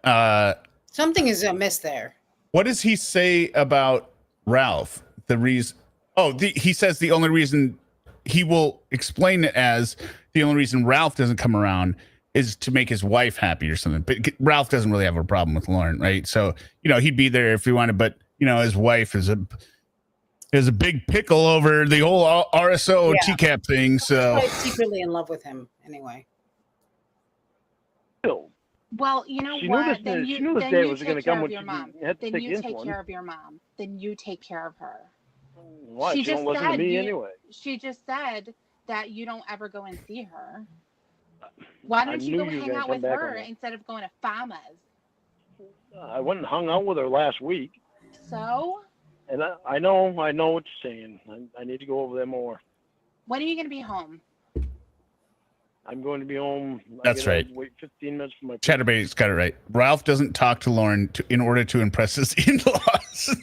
something is amiss there. what does he say about Ralph? The reason he says the only reason he will explain it as the only reason Ralph doesn't come around is to make his wife happy or something. But Ralph doesn't really have a problem with Lorne, right? So, he'd be there if he wanted, but his wife is a big pickle over the whole RSO Yeah. TCAP thing. So Probably secretly in love with him anyway. do. Well, you know She knew what? this- Then she you, knew this then day you was take gonna care come of when your she mom. had to Then take you take insulin. care of your mom. Then you take care of her. Why? She She don't just listen to said me you- anyway. She just said that you don't ever go and see her. Why don't you knew go you were hang gonna out come with back her on that. instead of going to Farmers? I went and hung out with her last week, So, and I know what you're saying. I need to go over there more. when are you going to be home? I'm going to be home. That's I gotta right. Wait 15 minutes for my. Chatterbait's got it right. Ralph doesn't talk to Lorne in order to impress his in-laws.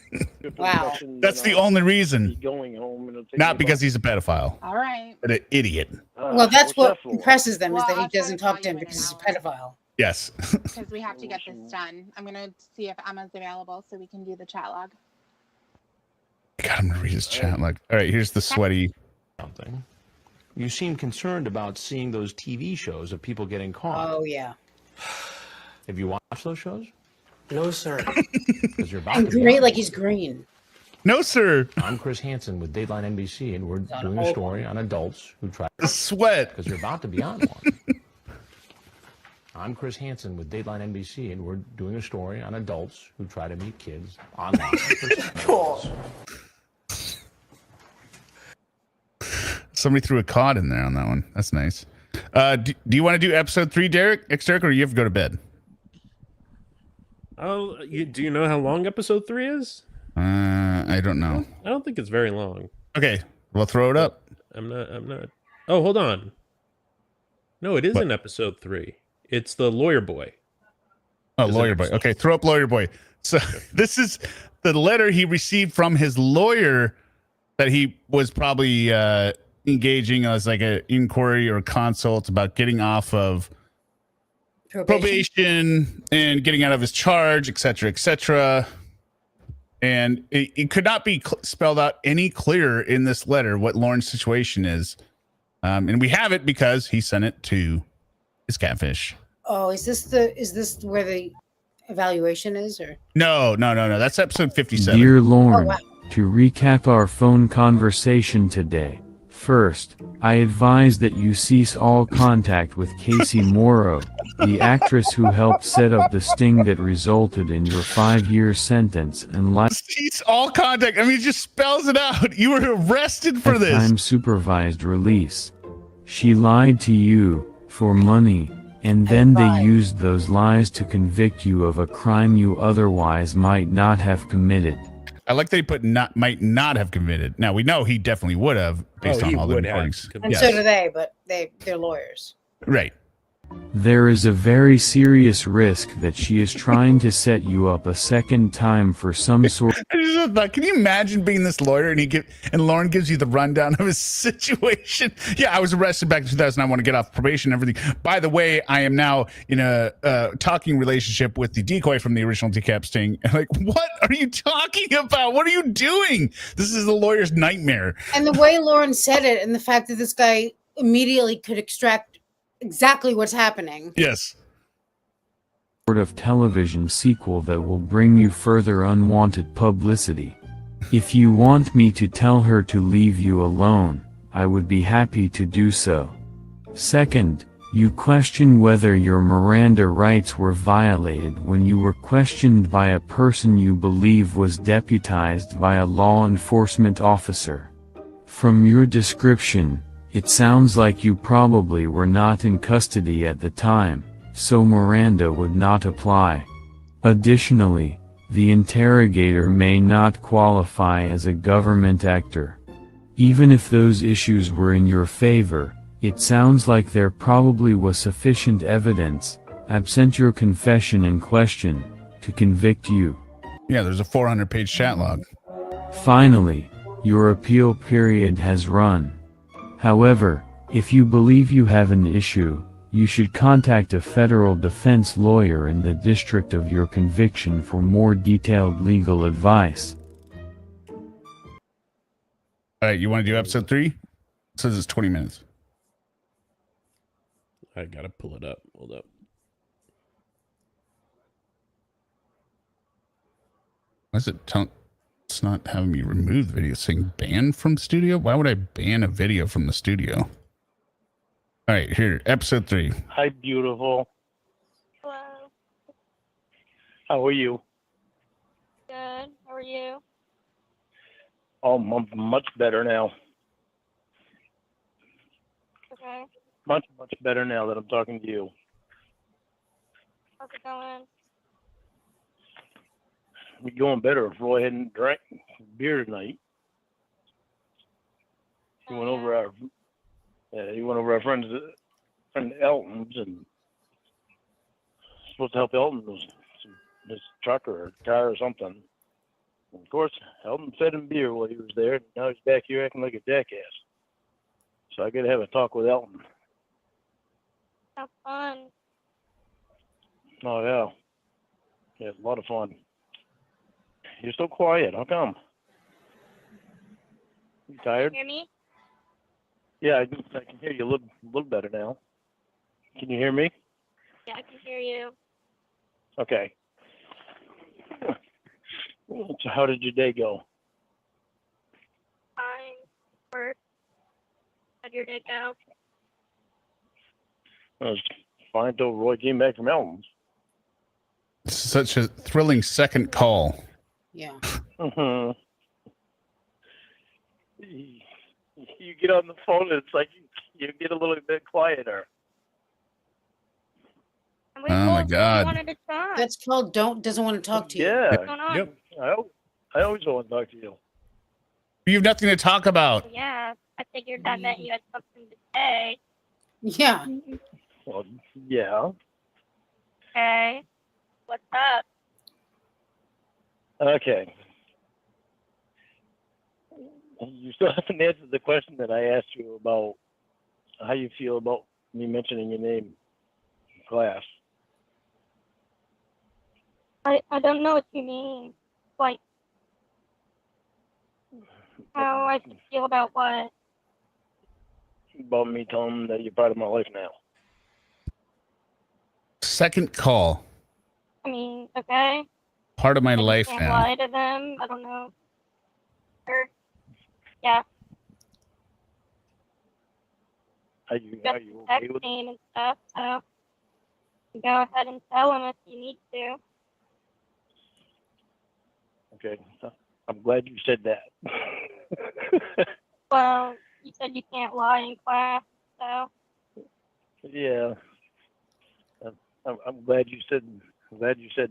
Wow. That's the only reason. Going home, and it'll take me Not because he's a pedophile, All right. but an idiot. about- Well, that's what's what that for? impresses them Well, is that he I'll try doesn't to call talk to him you in because an he's a hour. pedophile. Yes. Because we have to get this done. I'm going to see if Emma's available so we can do the chat log. God, I'm gonna read his chat. Like, all right, here's the sweaty. Something. You seem concerned about seeing those TV shows of people getting caught. Oh yeah. Have you watched those shows? No, sir. Because you're about And to be great, on like one. he's green. No, sir. I'm Chris Hansen with Dateline NBC, and we're on doing a hold. story on adults who try. Sweat. Because you're about to be on one. I'm Chris Hansen with Dateline NBC, and we're doing a story on adults who try to meet kids online. Cool. Somebody threw a cod in there on that one. That's nice. Do you want to do episode 3, Derek, or you have to go to bed? Oh, do you know how long episode 3 is? I don't know. I don't think it's very long. Okay, we'll throw it up. I'm not. Oh, hold on. No, it is What? in episode 3. It's the lawyer boy. Oh, lawyer boy. Okay, throw up lawyer boy. So this is the letter he received from his lawyer that he was probably engaging as like an inquiry or consult about getting off of probation and getting out of his charge, et cetera, and it could not be spelled out any clearer in this letter what Lorne's situation is, and we have it because he sent it to his catfish. Oh, is this where the evaluation is, or No, that's episode 57. Dear Lorne, wow. to recap our phone conversation today, first, I advise that you cease all contact with Casey Morrow, the actress who helped set up the sting that resulted in your 5-year sentence and Cease all contact. I mean, it just spells it out. You were arrested for this. lifetime supervised release. She lied to you for money, and then they used those lies to convict you of a crime you otherwise might not have committed. I like they put might not have committed. Now we know he definitely would have based on all the recordings. And so do they, but they're lawyers. Right. There is a very serious risk that she is trying to set you up a second time for some sort. I just thought, can you imagine being this lawyer and Lorne gives you the rundown of his situation? Yeah, I was arrested back in 2000. I want to get off probation and everything. By the way, I am now in a talking relationship with the decoy from the original TCAP sting. Like, what are you talking about? What are you doing? This is the lawyer's nightmare. And the way Lorne said it, and the fact that this guy immediately could extract exactly what's happening. Yes. Sort of television sequel that will bring you further unwanted publicity. If you want me to tell her to leave you alone, I would be happy to do so. Second, you question whether your Miranda rights were violated when you were questioned by a person you believe was deputized by a law enforcement officer. From your description, it sounds like you probably were not in custody at the time, so Miranda would not apply. Additionally, the interrogator may not qualify as a government actor. Even if those issues were in your favor, it sounds like there probably was sufficient evidence, absent your confession in question, to convict you. Yeah, there's a 400-page chat log. Finally, your appeal period has run. However, if you believe you have an issue, you should contact a federal defense lawyer in the district of your conviction for more detailed legal advice. All right, you want to do episode 3? It says it's 20 minutes. I gotta pull it up. Hold up. Why is it it's not having me remove the video? It's saying ban from studio? Why would I ban a video from the studio? All right, here, episode 3. Hi, beautiful. Hello. How are you? Good. How are you? Oh, much better now. Okay. Much better now that I'm talking to you. How's it going? We're going better if Roy hadn't drank beer tonight. He went over our friend Elton's and supposed to help Elton with his truck or a car or something. And of course, Elton fed him beer while he was there. And now he's back here acting like a jackass. So I got to have a talk with Elton. Have fun. Oh yeah, it's a lot of fun. You're so quiet. How come? You tired? Hear me? Yeah, I can hear you a little better now. Can you hear me? Yeah, I can hear you. Okay. So how did your day go? Fine. Work. How'd your day go? It was fine until Roy came back from Elton's. Such a thrilling second call. Yeah. You get on the phone and it's like you get a little bit quieter. Oh my God. Wanted to talk. That's called doesn't want to talk to you. Yeah. What's going on? Yep. I I always want to talk to you. You have nothing to talk about. Yeah, I figured that meant you had something to say. Yeah. Well, yeah. Okay. What's up? Okay. You still haven't answered the question that I asked you about how you feel about me mentioning your name in class. I don't know what you mean. Like, how I should feel about what? About me telling them that you're part of my life now. Second call. I mean, okay. Part of my I life can't now. lie to them. I don't know. Or, yeah. Are you Just okay text with it? me and stuff. So go ahead and tell them if you need to. Okay. I'm glad you said that. Well, you said you can't lie in class, so Yeah. I'm glad you said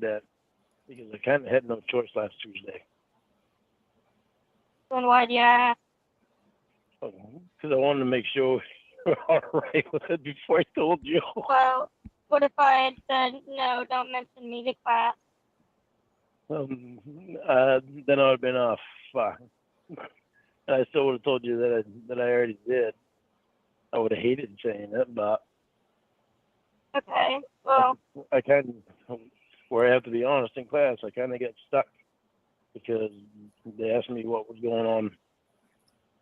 that because I kind of had no choice last Tuesday. then why do you ask? Because I wanted to make sure you were all right with it before I told you. Well, what if I had said, no, don't mention me to class? Then I would have been off. I still would have told you that I already did. I would have hated saying it, but Okay, well, I kind of, where I have to be honest in class, I kind of get stuck because they asked me what was going on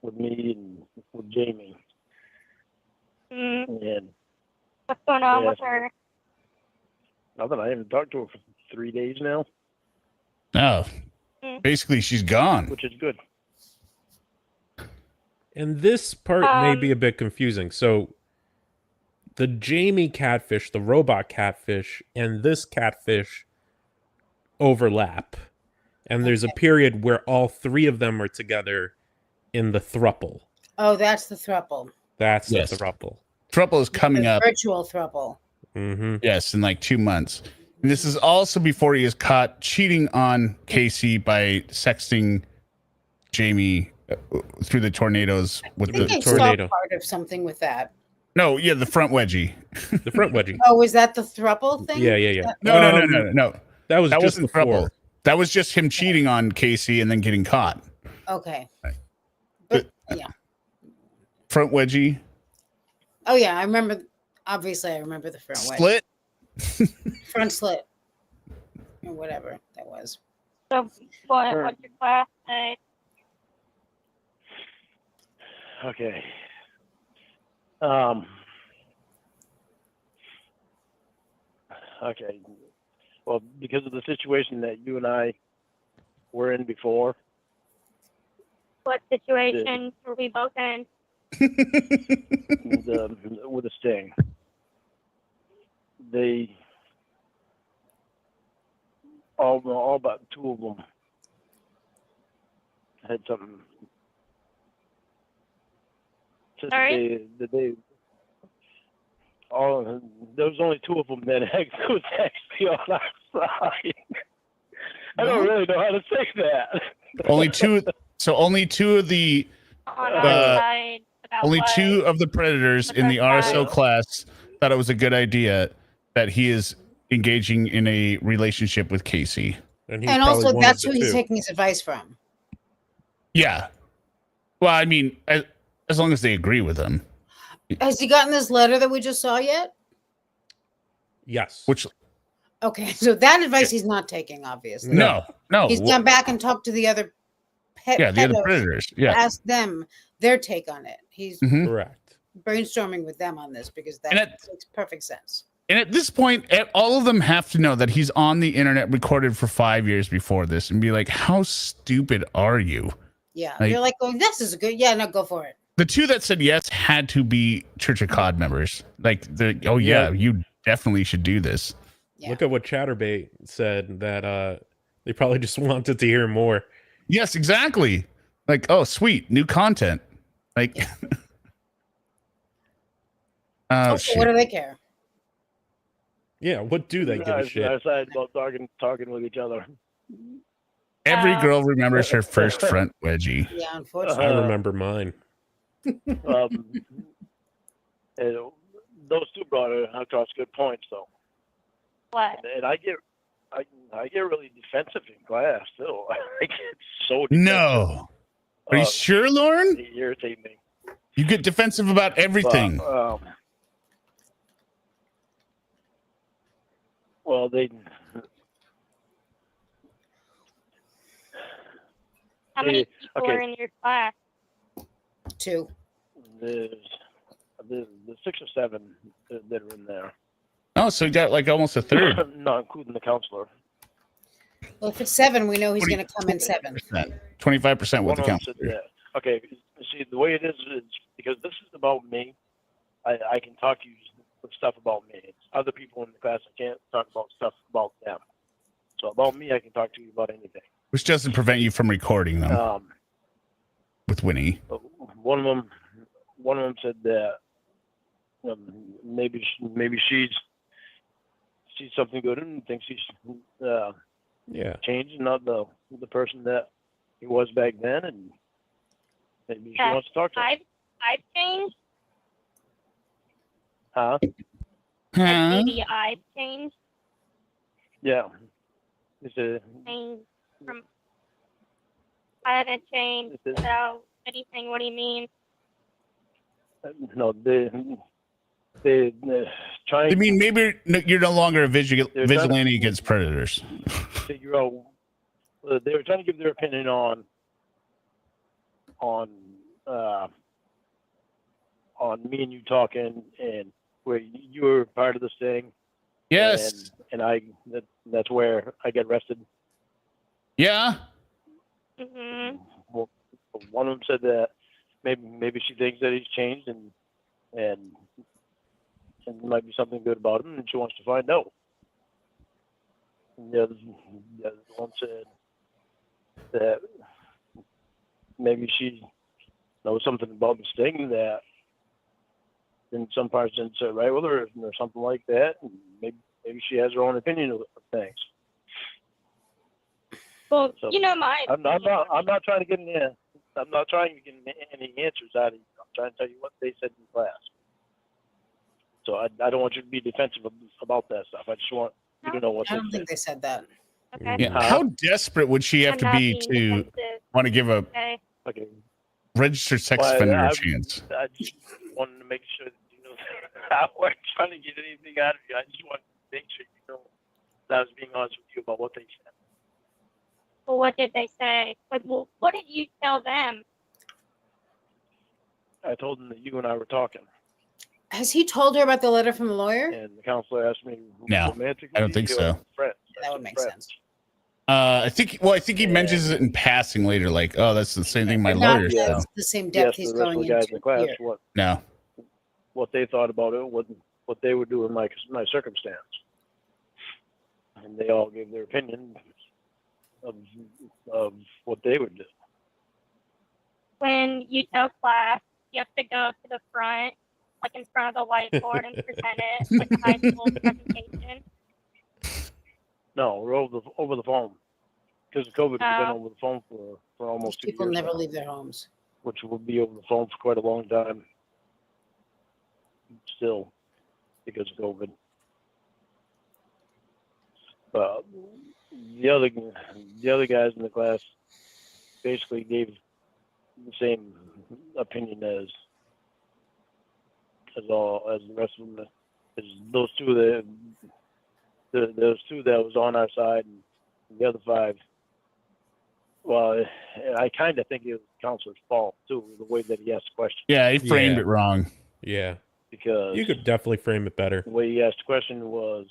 with me and with Jamie. And what's going on they with asked me- her? Nothing. I haven't talked to her for 3 days now, No. Basically, she's gone. which is good. And this part may be a bit confusing. So the Jamie catfish, the robot catfish, and this catfish overlap. And there's a period where all three of them are together in the thruple. Oh, that's the thruple. That's Yes. the thruple. Thruple is coming The up. virtual thruple. Mm-hmm. Yes, in like 2 months. And this is also before he is caught cheating on Casey by sexting Jamie through the tornadoes with I think the I saw tornado. part of something with that. No, yeah, the front wedgie. The front wedgie. Oh, was that the thruple thing? Yeah. No. That was just wasn't before. thruple. That was just him cheating on Casey and then getting caught. Okay. But yeah. Front wedgie. Oh yeah, I remember. Obviously, I remember the front Split. front slit, or whatever that was. So, what's your class say? Okay. Okay. Well, because of the situation that you and I were in before, What situation were we both in? with a sting, they all but two of them had something. Sorry? There was only two of them that was actually on our side. I don't really know how to say that. Only two. So only two of the. On our side about Only what? two of the predators in the RSO class thought it was a good idea that he is engaging in a relationship with Casey. And also, that's who he's taking his advice from. Yeah. Well, I mean, as long as they agree with him. Has he gotten this letter that we just saw yet? Yes. Which? Okay, so that advice he's not taking, obviously. No. He's gone back and talked to the other the other pedos predators. to Yeah. ask them their take on it. He's correct. Brainstorming with them on this because that makes perfect sense. And at this point, all of them have to know that he's on the internet recorded for 5 years before this and be like, how stupid are you? Yeah, Like- they're like, "Oh, this is good. Yeah, no, go for it." The two that said yes had to be Church of COD members. Like, oh, yeah, you definitely should do this. Look at what Chatterbait said, that they probably just wanted to hear more. Yes, exactly. Like, oh, sweet, new content. Like, oh, Also, shit. what do they care? Yeah, what do they give a shit? Aside about talking with each other. Every girl remembers her first front wedgie. Yeah, I unfortunately. remember mine. And those two brought across good points, though. What? And I get really defensive in class too. I get so defensive. No. Are you sure, Lauren? They irritate me. You get defensive about everything. But, well, How many people are in your class? 2. There's 6 or 7 that are in there. Oh, so you got like almost a third. Not including the counselor. Well, if it's 7, we know he's going to come in 7. 25% with the One of them said counselor. that. Okay, see, the way it is because this is about me. I can talk to you with stuff about me. It's other people in the class I can't talk about stuff about them. So about me, I can talk to you about anything. Which doesn't prevent you from recording them with Winnie. One of them said that maybe she's sees something good and thinks he's changed, not the person that he was back then, and maybe she wants to talk to him. I've changed. Huh? Maybe I've changed. Yeah. It's a, From I haven't changed without anything. What do you mean? no, they trying. I mean, maybe you're no longer a vigilante against predators. Figure out. They were trying to give their opinion on me and you talking, and where you were part of this thing. Yes. And that's where I get arrested. Yeah. Mm-hmm. Well, one of them said that maybe she thinks that he's changed and there might be something good about him, and she wants to find out. And the other one said that maybe she knows something about this thing that in some parts didn't sit right with her, or something like that. And maybe she has her own opinion of things. Well, So, you know my. I'm not trying to get I'm not trying to get any answers out of you. I'm trying to tell you what they said in class. So I don't want you to be defensive about that stuff. I just want you to know what I don't think they said that. Okay. Yeah. How desperate would she have I'm to not be being to defensive. want to give a Okay. registered sex Well, offender a chance? I just wanted to make sure that you know I wasn't trying to get anything out of you. I just wanted to make sure you know that I was being honest with you about what they said. Well, what did they say? Like, well, what did you tell them? I told them that you and I were talking, Has he told her about the letter from the lawyer? and the counselor asked me, No, I don't think so. That would make sense. I think he mentions it in passing later, like, "Oh, that's the same thing my But not lawyer the- said." the same depth Yes, he's the rest of going the guys into in the class here. No. what they thought about it, what they would do in my circumstance, and they all gave their opinion of what they would do. When you tell class, you have to go to the front, like in front of the whiteboard, and present it like a high school presentation. No, we're over the phone because of COVID. We've been Oh. over the phone for almost 2 People years never now, leave their homes. which will be over the phone for quite a long time still because of COVID. But the other guys in the class basically gave the same opinion as the rest of them. Those two that was on our side, and the other 5. Well, I kind of think it was the counselor's fault too, the way that he asked the question. Yeah, he framed it wrong. Yeah. Because You could definitely frame it better. the way he asked the question was,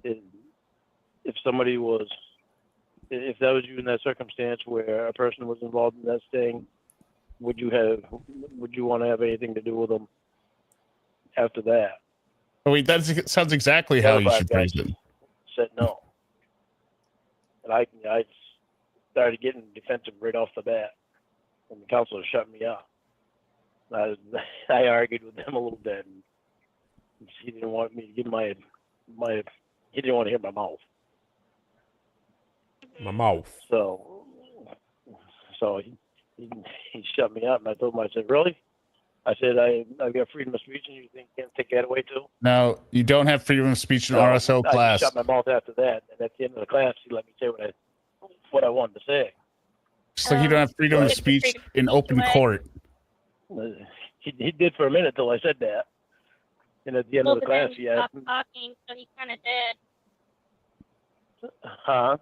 if somebody was, if that was you in that circumstance where a person was involved in that thing, would you want to have anything to do with them after that? Oh wait, that sounds exactly The how other you 5 should guys phrase it. Said no, and I started getting defensive right off the bat, and the counselor shut me up. I argued with them a little bit, and he didn't want me to give he didn't want to hear my mouth. My mouth. So he shut me up, and I told him, I said, really? I said, I've got freedom of speech, and you think you can't take that away too? No, you don't have freedom of speech in So RSO I class. shut my mouth after that, and at the end of the class, he let me say what I wanted to say. Just like you don't have freedom of speech in open court. He did for a minute till I said that, and at the end of the class, he asked me, talking, so he kind of did. huh?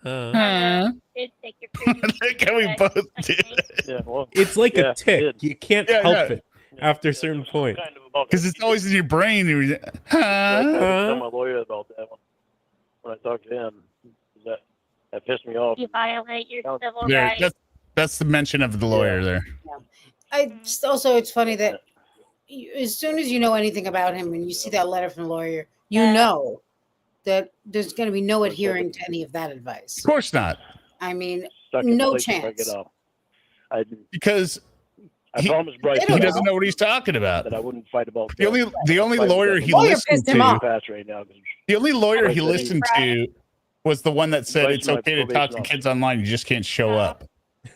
Did take your freedom. I think we both did. Yeah, well, It's like yeah, a tick. he did. You can't Yeah, help yeah. it after a certain point. Kind of about Because it. it's always in your brain. I tried to Huh? tell my lawyer about that one when I talked to him. That pissed me off. You violate your civil There, rights. that's the mention of the lawyer there. It's funny that as soon as you know anything about him and you see that letter from the lawyer, you know that there's going to be no adhering to any of that advice. Of course not. I mean, Stuck in no place if I chance. get out. I Because I promised Bryce he doesn't know what he's talking about. that I wouldn't fight about The only fight lawyer about he the Lawyer listened pissed him off. to, pass right now. 'Cause the only lawyer Bryce he said listened to was the one that said Bryce it's my okay to talk probation to officer. kids online. You just can't show up.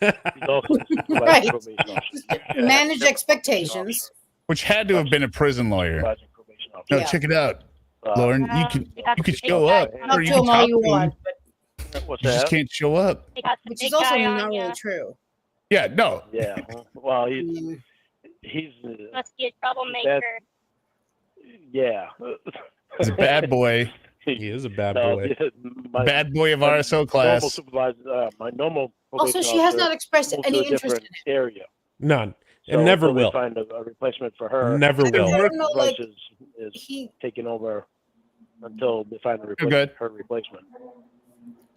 he's also Right. probation officer. Manage expectations. Which had to have been a prison lawyer. Supervising probation No, officer. Yeah. check it out, Uh, Lauren. You You can got the show big up, guy Talk or you to can him all talk you to him. want, but What's You just that? can't show up. They got the which big is also guy on not ya. really true. Yeah, no. Yeah. Well, I he's mean, he's Must be a troublemaker. yeah. He's a bad boy. He is a bad No, boy. my Bad boy of my RSO normal class. supervisor, my normal also, probation she has officer not expressed moved to any a interest different in him. area. None. So And never until they will. find a replacement for her. Never I will. don't know, Bryce like, is he, taking over until they find a good. her replacement.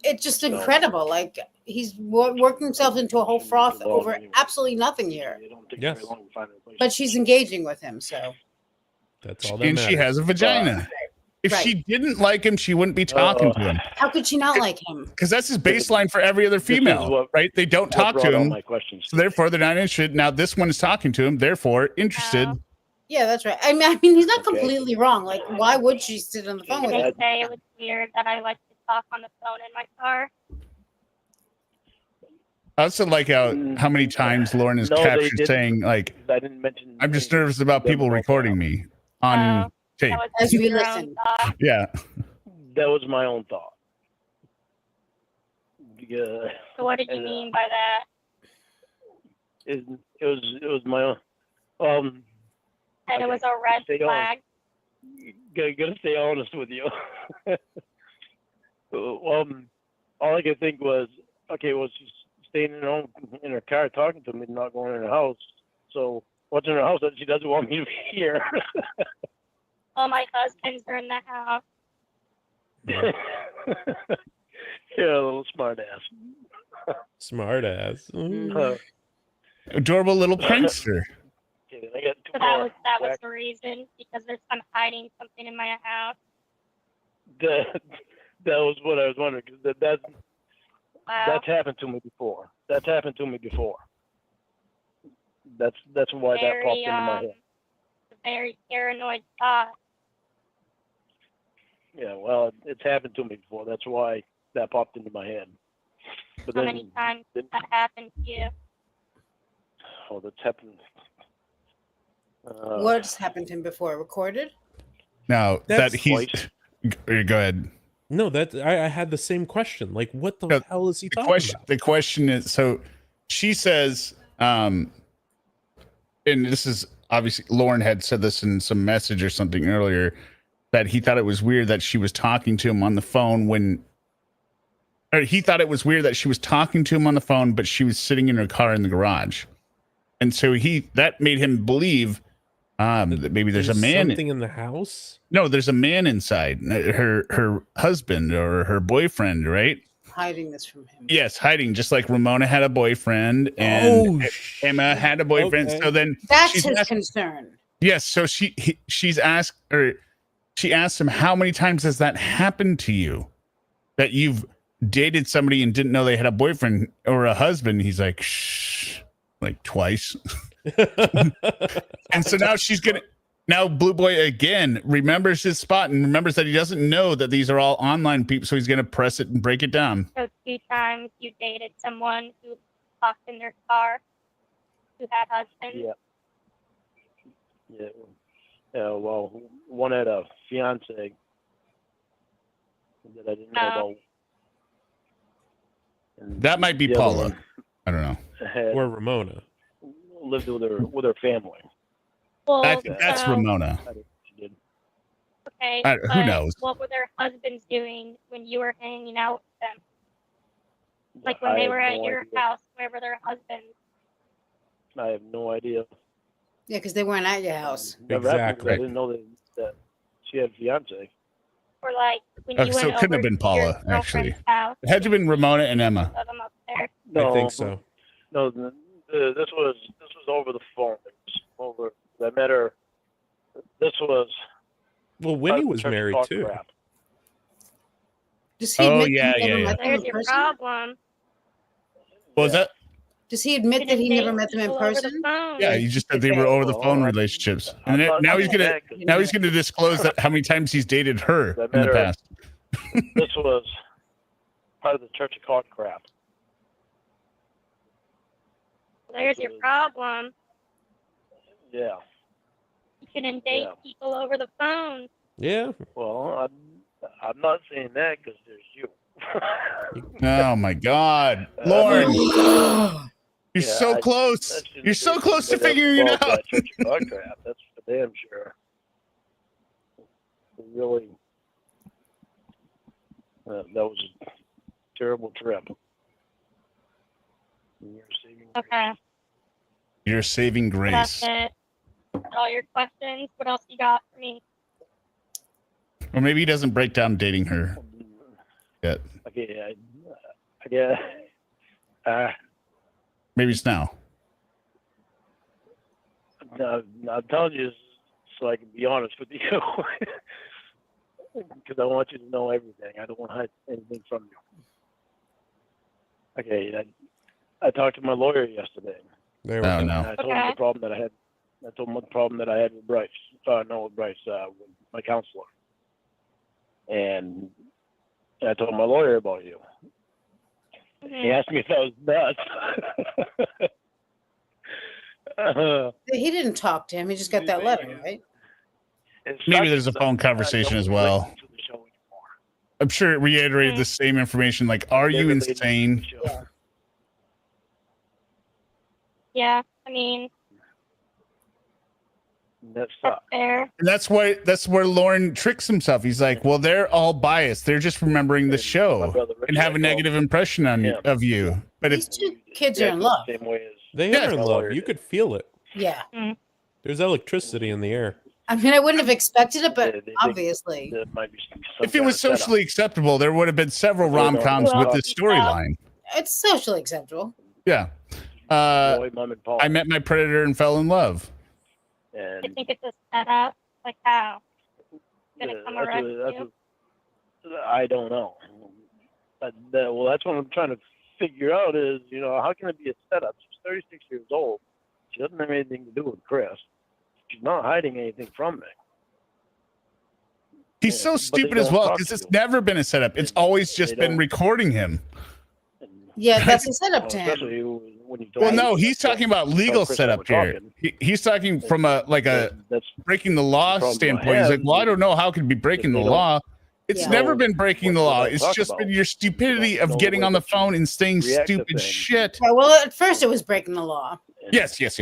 it's just So- incredible. Like, he's working himself into a whole froth Involved over anyway. absolutely nothing here. It don't take Yes. very long to find a replacement. But she's engaging with him, so. That's all that And matters. she has a vagina. If Right. she didn't like him, she wouldn't be talking to him. How could she not like him? Because that's his baseline for every other This is female, what- right? They don't what talk brought to all him, my questions. so therefore they're not interested. Now this one is talking to him, therefore interested. Oh. Yeah, that's right. I mean, he's not Okay. completely wrong. Like, why would she sit on the phone with They him? say it was weird that I like to talk on the phone in my car. I also like how many times Lauren is No, they captured didn't. saying, like, I didn't mention. I'm just anything nervous about to them people about recording that. me on Oh, tape. That was As we your own listen. thought. Yeah. That was my own thought. Yeah, So what did you And, mean by that? it was my own. And it was a red Stay on. flag. Gonna stay honest with you. All I could think was, okay, well, she's staying in her car talking to me, not going in her house. So what's in her house that she doesn't want me to be here? All my husbands are in the house. You're a little smart ass. Smart ass. Adorable little prankster. Okay, I got two So more. that was the reason, because I'm hiding something in my house. That was what I was wondering, because that's Wow. happened to me before. That's happened to me before. That's why that popped Very into my head. very paranoid thought. Yeah, well, it's happened to me before. That's why that popped into my head. But How then, many times that happened to you? oh, that's happened. What's happened to him before? Recorded? Now That's that he's go ahead. No, that I had the same question. Like, what the No, hell is he The talking question about? the question is, so she says, and this is obviously Lauren had said this in some message or something earlier, that he thought it was weird that she was talking to him on the phone or he thought it was weird that she was talking to him on the phone, but she was sitting in her car in the garage. And so that made him believe that maybe there's a man. Something in the house. No, there's a man inside, her husband or her boyfriend, right? Hiding this from him. Yes, hiding, just like Ramona had a boyfriend and Emma had a boyfriend. Okay. So then That's she's his asked- concern. yes, so she asked him, how many times has that happened to you, that you've dated somebody and didn't know they had a boyfriend or a husband? He's like, shh, like twice. And so now Blue Boy again remembers his spot and remembers that he doesn't know that these are all online people, so he's gonna press it and break it down. So 2 times you dated someone who talked in their car who had husbands. Yeah. Yeah. Well, one had a fiance that I didn't know about. And That might be the other Paula. one I don't know. had Or Ramona. lived with her family. Well, I think that's so- Ramona. I think she did. Okay, Who but knows? what were their husbands doing when you were hanging out with them? Like when I they have were at no your idea. house, where were their husbands? I have no idea. Yeah, because they weren't at your house. Never happened 'cause Exactly. I didn't know that she had a fiance. Or like when Oh, you so went it couldn't over have been to your Paula, actually. girlfriend's house? It had to have been Ramona and Emma. Both of them up there. No, I think so. No, this was over the phone. It was over. I met her. This was. Well, Winnie was church married talk too. crap. Does he Oh, admit that yeah, he never yeah, met them There's in your person? problem. What was that? Does he admit that he Didn't never date met them in people over the person? phone. Yeah, you just said they were over the phone Well, relationships, I and thought- now I he's thought gonna that 'cause- now he's gonna disclose that how many times he's dated her I in met the her. past. This was part of the Church of God crap. There's your problem. Yeah. You shouldn't date Yeah. people over the phone. Yeah. Well, I'm not saying that because there's you. Oh my God, Lauren, you're Yeah, so I close. shouldn't You're so say close to anything figuring it about out. that Church of God crap. That's for damn sure. Really, that was a terrible trip. You're saving Okay. You're saving So that's grace, it. All your questions. What else you got for me? or maybe he doesn't break down dating her yet. Okay, I guess. Maybe it's now. I'm telling you so I can be honest with you. Because I want you to know everything. I don't want to hide anything from you. Okay, I talked to my lawyer yesterday. There we Oh go. no. I told him the problem that I had. I told him the problem that I had with Bryce. With my counselor. And I told my lawyer about you. He asked me if I was nuts. He didn't talk to him. He just got that letter, right? Maybe there's a phone conversation as well. I'm sure it reiterated the same information. Like, are you insane? Yeah, I mean, That's fair. And that's where Lauren tricks himself. He's like, well, they're all biased. They're just remembering the show and have a negative impression of you. But These it's two kids are in love. They Yeah. are in love. You could feel it. Yeah. There's electricity in the air. I mean, I wouldn't have expected it, but obviously. if it was socially acceptable, there would have been several rom-coms with this storyline. It's socially acceptable. Yeah. I met my predator and fell in love. I think it's a setup. Like how? Gonna come arrest you? I don't know. Well, that's what I'm trying to figure out is, how can it be a setup? She's 36 years old. She doesn't have anything to do with Chris. She's not hiding anything from me. He's so stupid as well because it's never been a setup. It's always just been recording him. Yeah, that's a setup to him. Well, no, he's talking about legal setup here. He's talking from a breaking the law standpoint. He's like, well, I don't know how it could be breaking the law. It's never been breaking the law. It's just been your stupidity of getting on the phone and saying stupid shit. Yeah, well, at first it was breaking the law. Yes. That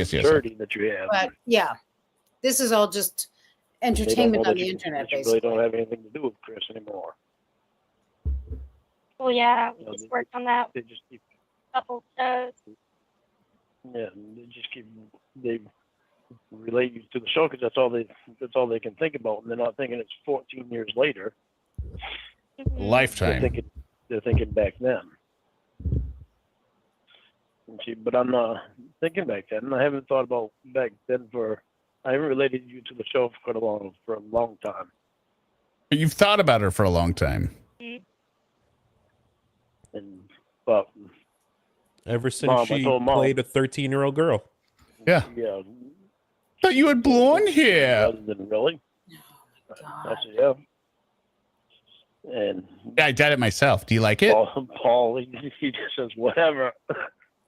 you have. But yeah, this is all just entertainment on the internet, You basically. really don't have anything to do with Chris anymore. Well, yeah, we just worked on that They just keep, couple shows. they relate you to the show because that's all they can think about, and they're not thinking it's 14 years later. Lifetime. They're thinking back then. But I'm not thinking back then. I haven't thought about back then I haven't related you to the show for a long time. But you've thought about her for a long time. But Ever since Mom, I she told Mom. played a 13-year-old girl. Yeah. Yeah. Thought you had blonde hair. Rather than really. God. I said, yeah. And Yeah, I did it myself. Do you like it? Paul, he just says, whatever.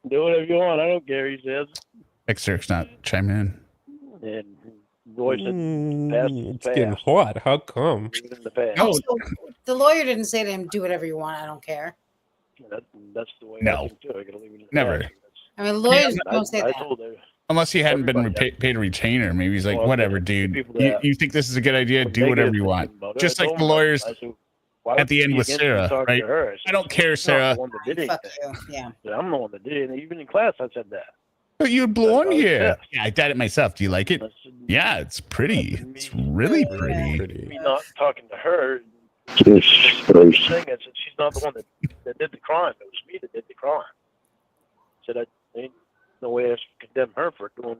Do whatever you want. I don't care, he says. Eric's not chiming in. And Roy said, It's getting hot. How come? Oh, so the lawyer didn't say to him, do whatever you want. I don't care. That's the way No. I think too. I gotta leave it at Never. that. I mean, lawyers don't say I that. told her. Unless he hadn't been paid a retainer. Maybe he's like, Well, whatever, dude. people You, that you think this is a good idea? were Do whatever negative you want. about it. Just I like told the him, lawyers I said, why at would the you end be with against me Sarah, talking right? to her? I don't care, She's not Sarah. the one that did Fuck anything. you. Yeah. I'm the one that did it. And even in class, I said that. But you blow on I was here. pissed. Yeah, I did it myself. Do you like it? Yeah, it's pretty. It's really pretty. Me not talking to her. Thing is, she's not the one that did the crime. It was me that did the crime. I said, ain't no way I should condemn her for doing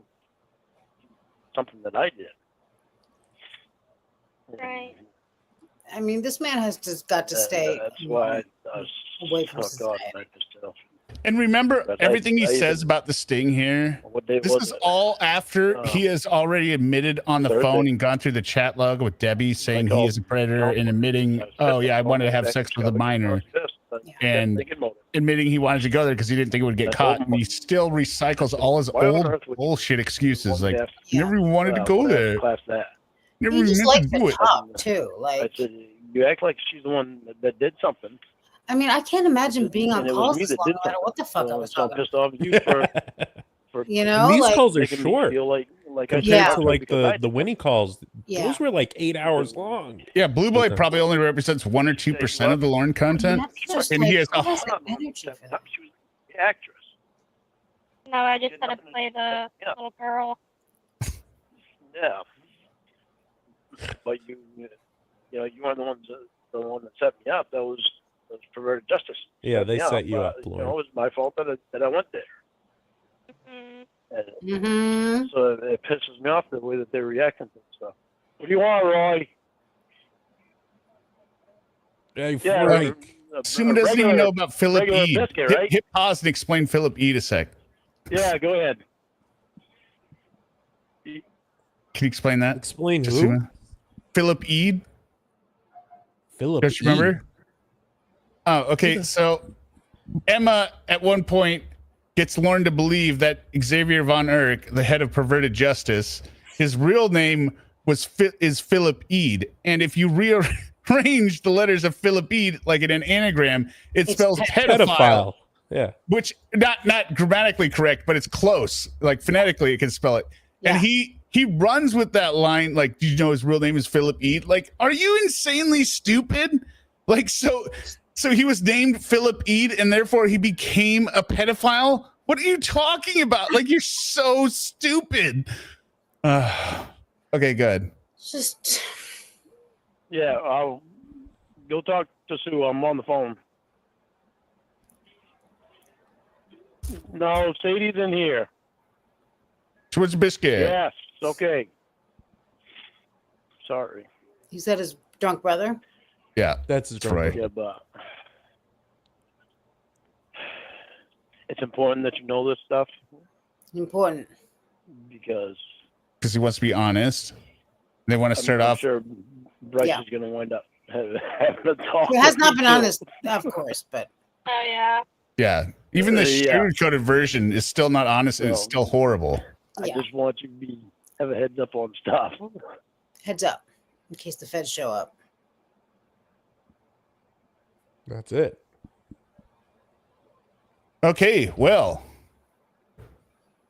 something that I did. Right. I mean, this man has just got to stay. That's why I was away from society. And remember, But everything he I says even- about the sting here, What day this was is it? all after he has already admitted on the Thursday. phone and gone through the chat log with Debbie saying he is a predator and admitting, oh, yeah, I wanted to have sex with a minor. And admitting he wanted to go there because he didn't think it would get caught. And he still recycles all his old bullshit excuses. Like, never even wanted to go there. Never He even just meant likes to do to it. talk too. I Like, said, you act like she's the one that did something. I mean, I can't imagine being on And it was calls me this that long, did no matter what the fuck I was So I'm talking pissed off at you for You know, And these like- calls are making me short feel like compared Yeah. to like because I the Winnie calls. Yeah. Those were like 8 hours long. Yeah, Blue Boy probably only represents 1 or 2% of the Lorne content. That's And he has like, a what's that energy for that? She was the actress. No, I just had to play the little girl. Yeah. But you know, you weren't the one that set me up. That was perverted justice. Yeah, they me set you up, You Lauren. know, it was my fault that I went there. Mm-hmm. And Mm-hmm. so it pisses me off the way that they're reacting to stuff. What do you want, Roy? Hey, Yeah, Frank. Suma doesn't even know about Philip regular E. biscuit, right? Hit pause and explain Philip E. a sec. Yeah, go ahead. Can you explain that? Explain to who? Suma? Philip E. Philip Don't you remember? Oh, okay. So Emma at one point gets Lorne to believe that Xavier von Erck, the head of perverted justice, his real name is Philip Eid. And if you rearrange the letters of Philip Eid like in an anagram, it spells pedophile. Yeah. Which not grammatically correct, but it's close. Like phonetically, it can spell it. Yeah. And he runs with that line, like, do you know his real name is Philip Eid? Like, are you insanely stupid? Like, so he was named Philip Eid and therefore he became a pedophile? What are you talking about? Like, you're so stupid. Okay, good. Just Yeah, I'll go talk to Sue. I'm on the phone. No, Sadie's in here. What's biscuit? Yes, okay. Sorry. he said his drunk brother. Yeah, That's his right. Yeah, but it's important that you know this stuff Important. because Because he wants to be honest. They want to start I'm off. sure Bryce Yeah. is going to wind up having a talk. He has with not you been too. honest, of course, but Oh yeah. Yeah. Even the Yeah. sugar-coated version is still not honest and it's No. still horrible. I yeah. just want you to have a heads up on stuff. Heads up in case the feds show up. That's it. Okay, well,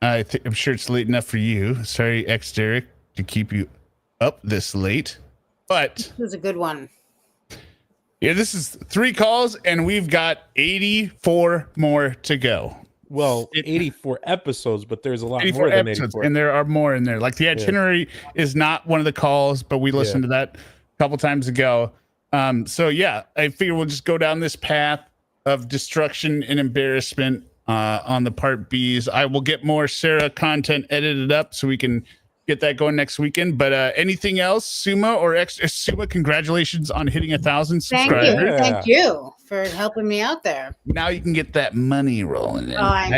I'm sure it's late enough for you. Sorry, Derek, to keep you up this late. But This was a good one. yeah, this is 3 calls, and we've got 84 more to go. Well, 84 episodes, but there's a lot 84 more than episodes, 84. and there are more in there. Like the itinerary is not one of the calls, but we listened to that a couple times ago. So yeah, I figure we'll just go down this path of destruction and embarrassment on the part B's. I will get more Sarah content edited up so we can get that going next weekend. But anything else, Suma or Suma? Congratulations on hitting 1,000 Thank subscribers. you. Thank you for helping me out there. Now you can get that money rolling in. Oh, I'm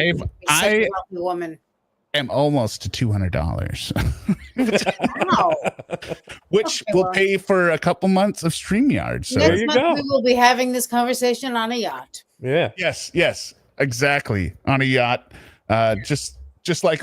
I such a wealthy woman. am almost to $200. Wow. Which Okay, will well. pay for a couple months of StreamYard. So Next month we will be having this conversation on a yacht. Yeah. Yes, exactly. On a yacht. Just like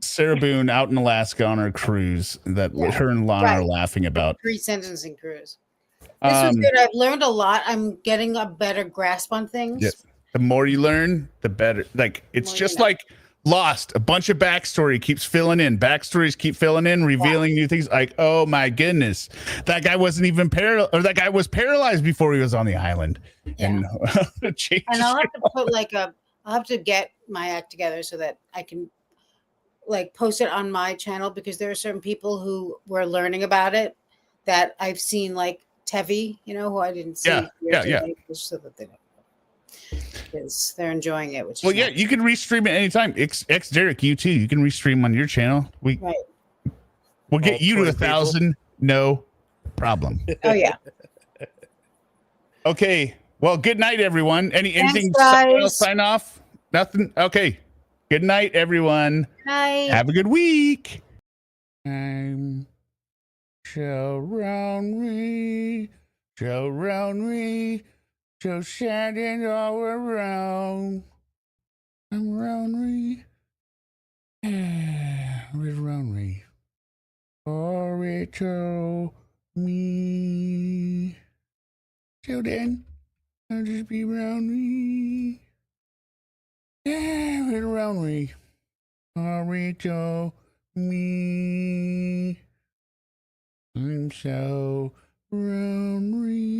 Sarah Boone out in Alaska on her cruise that her and Lana are laughing about. Pre-sentencing cruise. This was good. I've learned a lot. I'm getting a better grasp on things. Yes. The more you learn, the better. Like it's just like Lost. A bunch of backstory keeps filling in. Backstories keep filling in, revealing new things. Like, oh my goodness, that guy wasn't even that guy was paralyzed before he was on the island. And and I'll have to put I'll have to get my act together so that I can like post it on my channel, because there are certain people who were learning about it that I've seen, like Tevi, who I didn't see. So that they don't. Because they're enjoying it. Which you can restream it anytime. X Derek, you too. You can restream on your channel. We'll get you to 1,000. No problem. Oh yeah. Okay. Well, good night, everyone. Anything else sign off? Nothing. Okay. Good night, everyone. Night. Have a good week. I'm so round me, so sad and all around. I'm round me. Where's round me? Or it to me. Till then, I'll just be round me. Yeah, around me. Or it to me. I'm so round me.